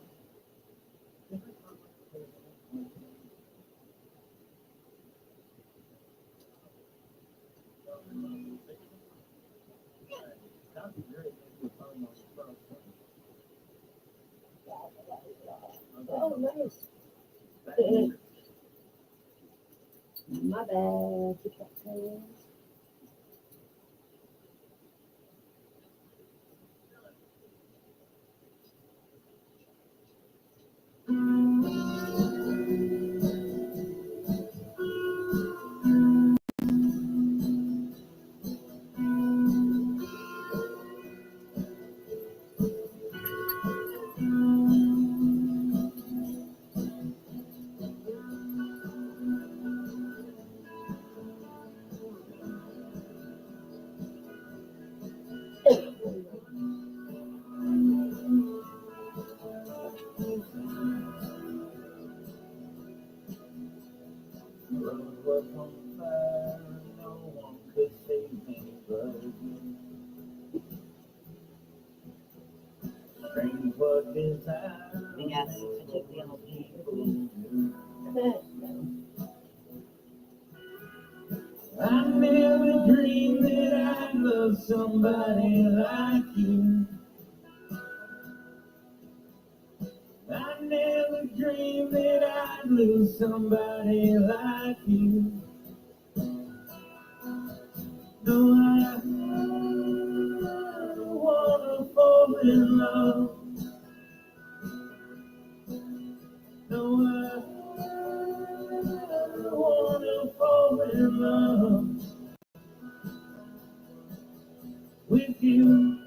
S3: Oh, nice. My bad.
S1: World was on fire, no one could save me but you. Strange what desire
S2: Yes, I took the LP.
S1: I never dreamed that I'd love somebody like you. I never dreamed that I'd lose somebody like you. No, I wanna fall in love. No, I wanna fall in love with you.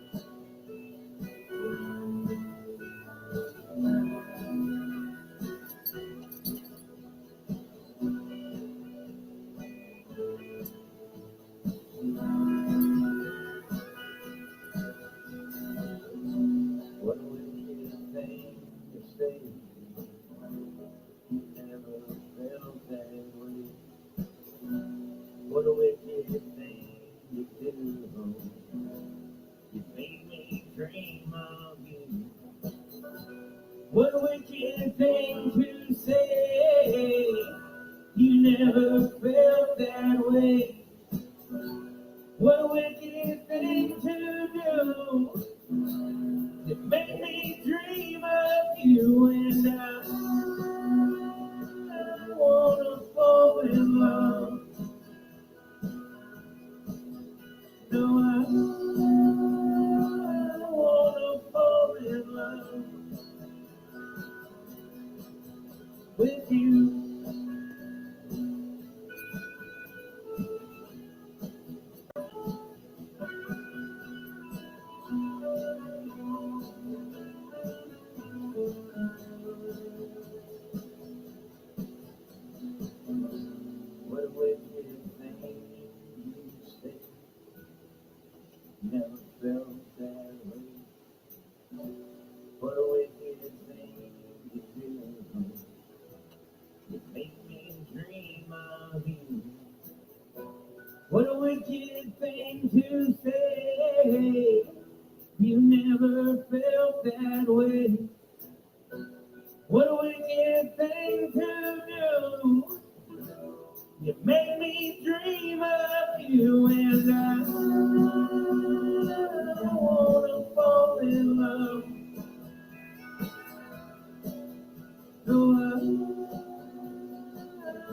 S1: What a wicked thing to say. You never felt that way. What a wicked thing to do. You made me dream of you. What a wicked thing to say. You never felt that way. What a wicked thing to do. It made me dream of you, and I wanna fall in love. No, I wanna fall in love with you. What a wicked thing you say. Never felt that way. What a wicked thing you do. You make me dream of you. What a wicked thing to say. You never felt that way. What a wicked thing to do. You make me dream of you, and I wanna fall in love. No, I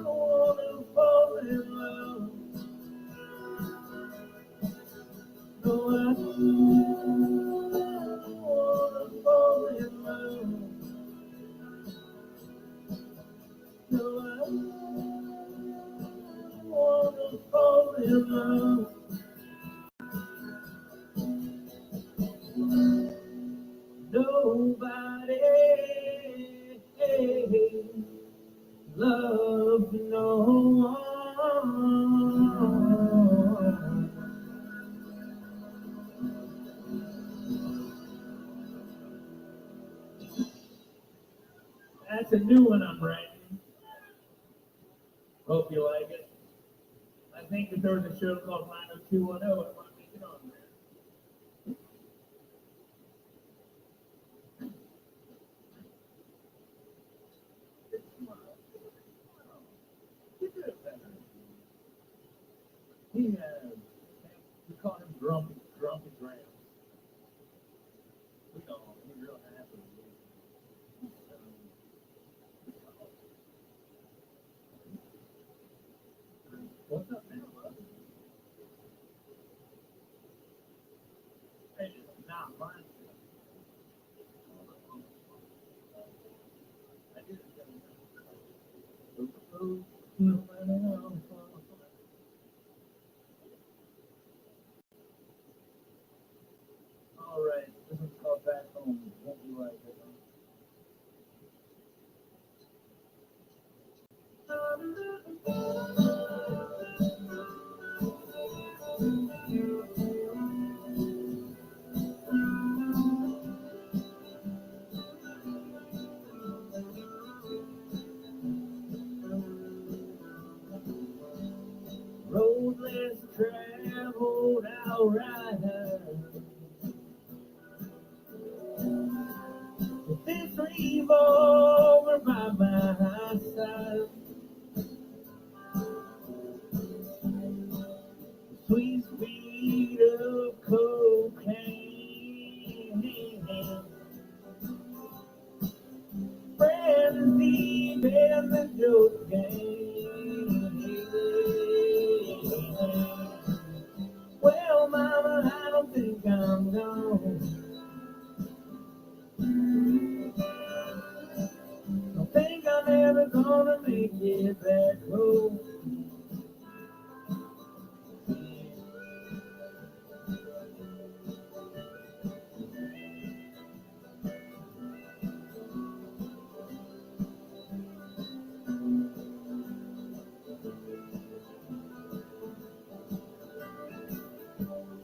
S1: wanna fall in love. No, I wanna fall in love. No, I wanna fall in love. Nobody loves no one. That's a new one I'm writing. Hope you like it. I think that there was a show called 90210. I want to make it on there.
S7: we call him Grumpy Graham. We know him. He's real happy. What's up, man? Hey, it's not mine. I did it. All right, this one's called Back Home. Won't be like it. Road less traveled outrider. With this revolver by my side. Sweet, sweet of cocaine. Friends deep in the joke game. Well, mama, I don't think I'm gone. Don't think I'm ever gonna make it back home.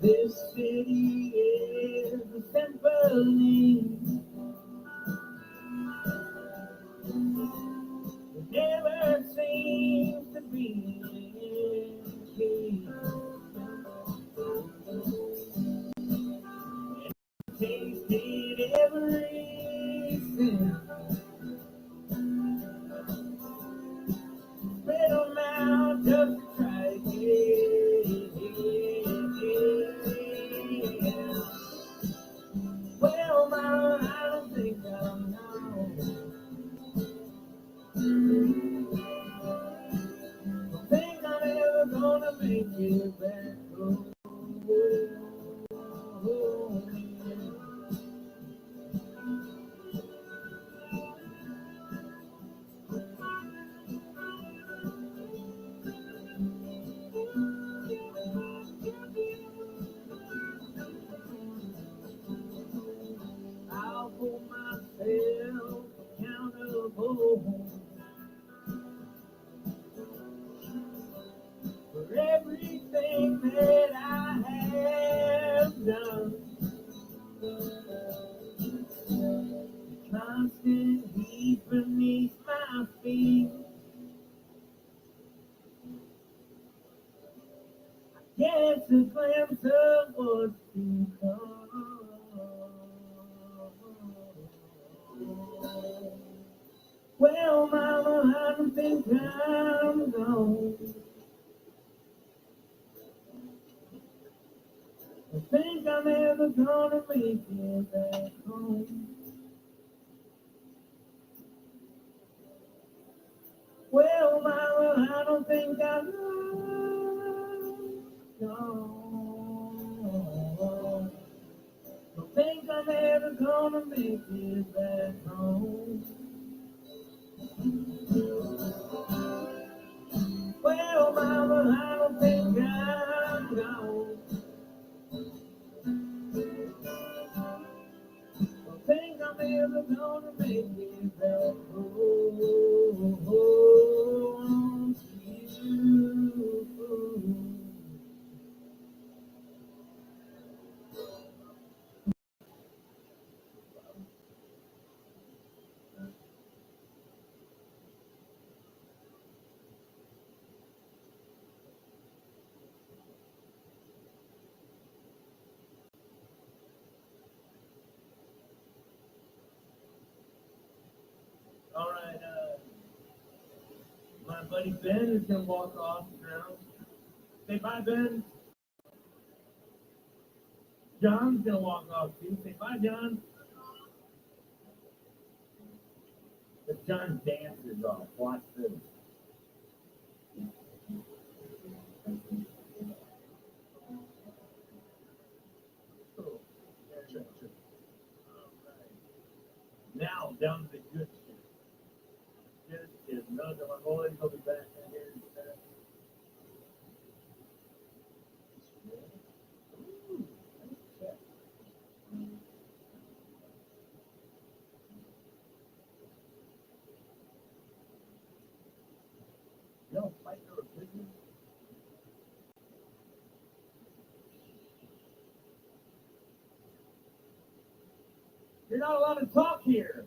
S7: This city is a symphony. It never seems to be key. Tasted everything. Spread them out just to try to get. Well, mama, I don't think I'm home. Don't think I'm ever gonna make it back home. I'll hold myself accountable for everything that I have done. Constant heat beneath my feet. Gets a glimpse of what's to come. Well, mama, I don't think I'm gone. I think I'm ever gonna make it back home. Well, mama, I don't think I'm gone. Don't think I'm ever gonna make it back home. Well, mama, I don't think I'm gone. Don't think I'm ever gonna make it back home to you. All right, my buddy Ben is gonna walk off now. Say bye, Ben. John's gonna walk off too. Say bye, John. But John's dance is off. Watch this. Oh, check. All right. Now down to the good shit. Good shit. None of my boys will be back in here. Ooh, nice check. You don't fight your opinion. You're not allowed to talk here.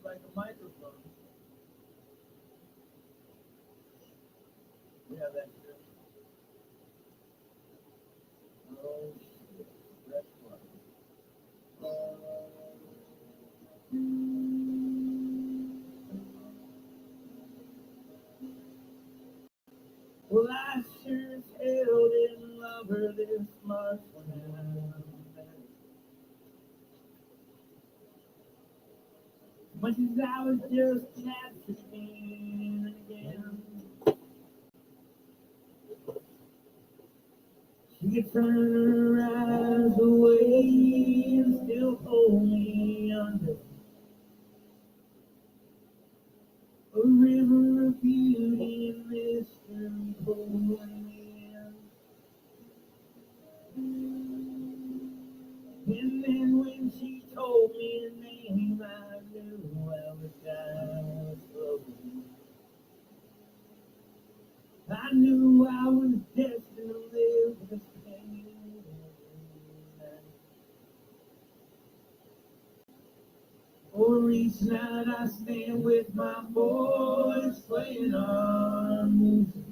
S7: Like a microphone. Yeah, that too. Oh shit. That's funny. Well, I sure as hell didn't love her this much when I met her. Much as I was just capturing again. She could turn her eyes away and still hold me under a river of beauty and mystery pulling me in. And then when she told me her name, I knew I was dying slowly. I knew I was destined to live with this pain. Or each night I stand with my boys playing our music.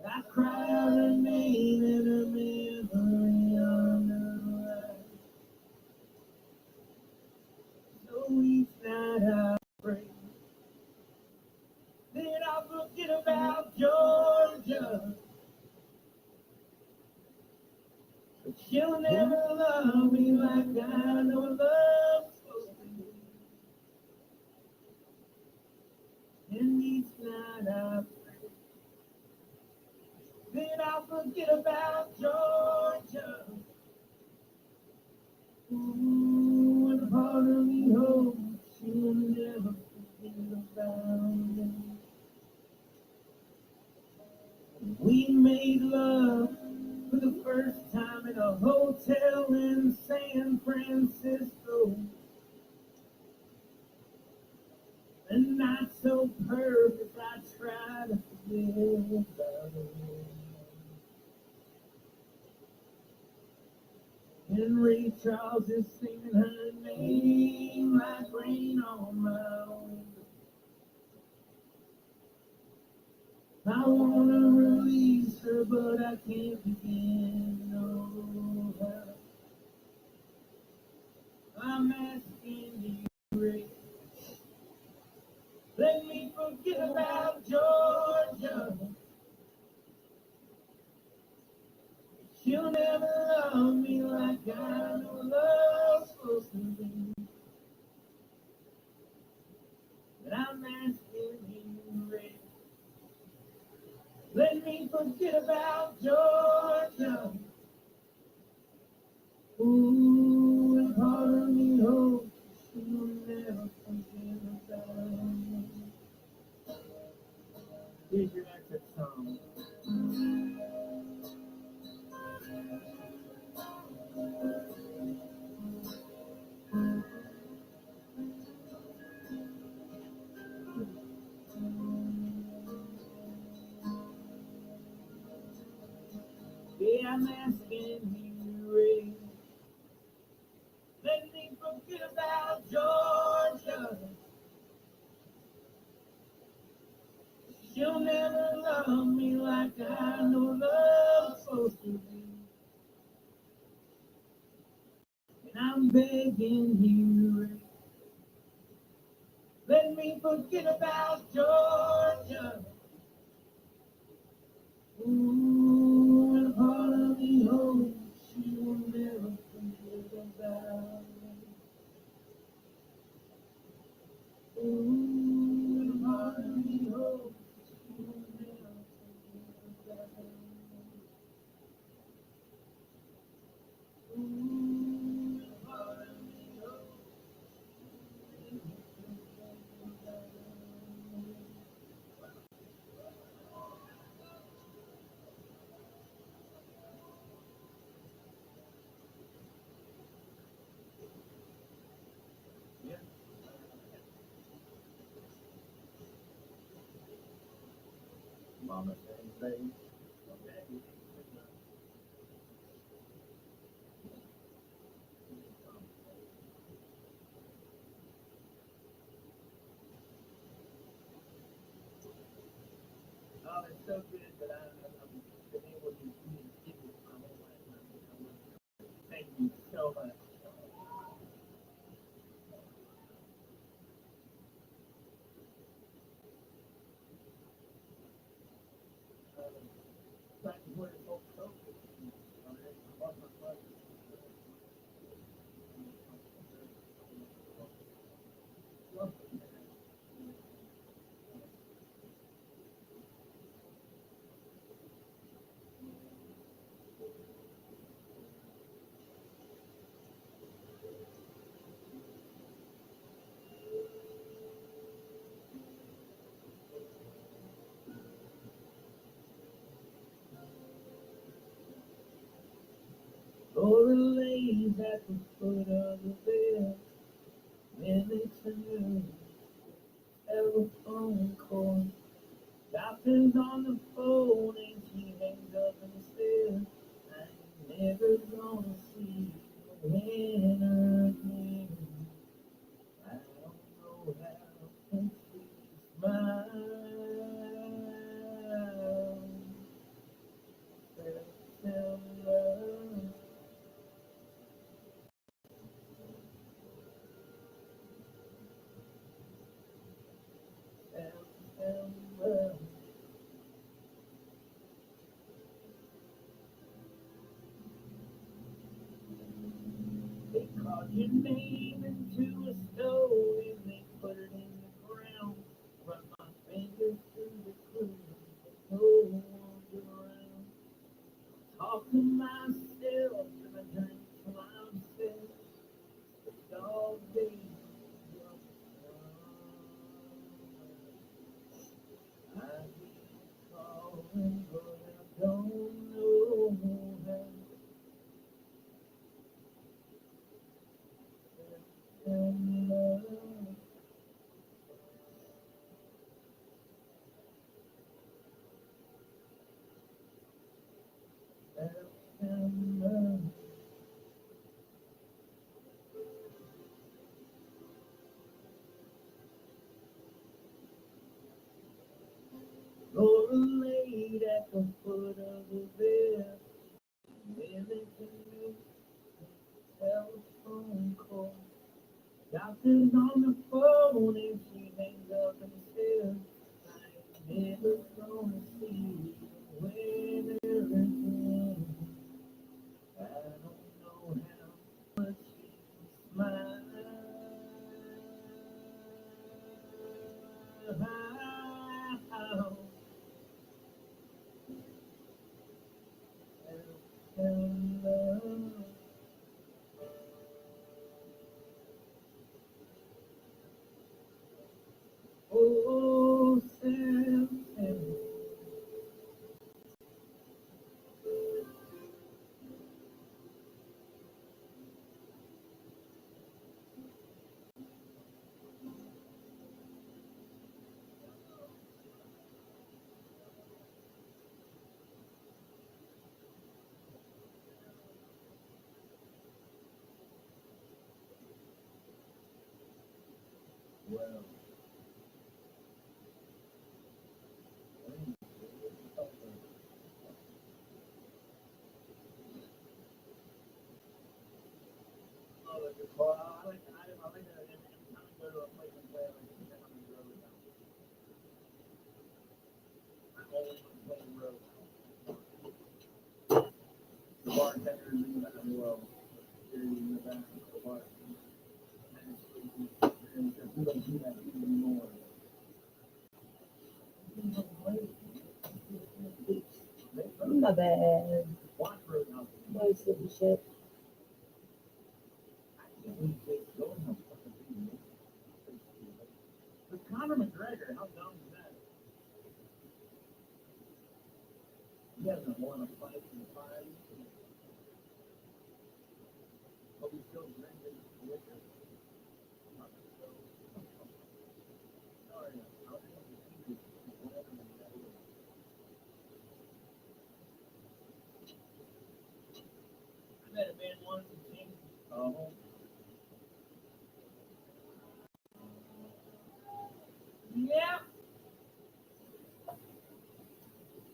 S7: I cry out her name and her memory on the rise. So each night I pray that I'll forget about Georgia. But she'll never love me like I know love's supposed to be. And each night I pray that I'll forget about Georgia. Ooh, and a part of me hopes she'll never forget about me. We made love for the first time in a hotel in San Francisco. A night so perfect I try to forget about it. And Ray Charles is singing her name like rain on my window. I wanna release her, but I can't begin to know how. I'm asking you, Ray, let me forget about Georgia. She'll never love me like I know love's supposed to be. But I'm asking you, Ray, let me forget about Georgia. Ooh, and part of me hopes she'll never forget about me. Here's your exit song. Yeah, I'm asking you, Ray, let me forget about Georgia. She'll never love me like I know love's supposed to be. I'm begging you, let me forget about Georgia. Ooh, and part of me hopes she will never forget about. Ooh, and part of me hopes she will never forget about. Ooh, and part of me hopes she will never forget about. Yeah. Mama saying things. Okay. Oh, it's so good that I've been able to communicate with my whole life. Thank you so much. Thank you for your help. Laura lays at the foot of the bed, minutes and minutes, telephone call. Doctor's on the phone and she hangs up and says, I'm never gonna see you again. I don't know how can she smile. September, September. They carved your name into a stone and they put it in the ground. Run my fingers through the clues, but no one's around. Talk to myself and I drink to myself. It's all day. I keep calling, but I don't know how. September. September. Laura laid at the foot of the bed, living to me, telephone call. Doctor's on the phone and she hangs up and says, I'm never gonna see you when everything. I don't know how much she smiles. Oh, Sam, Sam. Well, like the car. I like that every time I go to a place and play, I like to check on the road now. I'm always on the same road. The bartender is in the back of the world. In the back of the bar. And we don't do that anymore.
S3: My bad.
S7: Watch road now.
S3: My silly shit.
S7: But Conor McGregor, how dumb is that? He hasn't won a fight in 5 years. But he's still drinking liquor. Sorry, I'll just see whatever that is. I met a man once who changed yeah.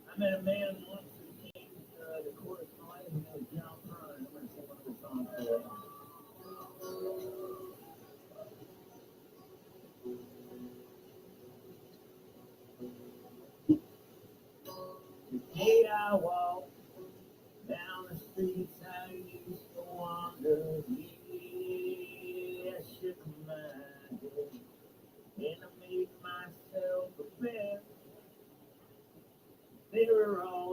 S7: I met a man once who changed the chorus line and it was John Prine. I'm going to sing one of the songs today. Today I walk down the streets I used to wander. Yeah, I shook my head and I made myself a bed. They were all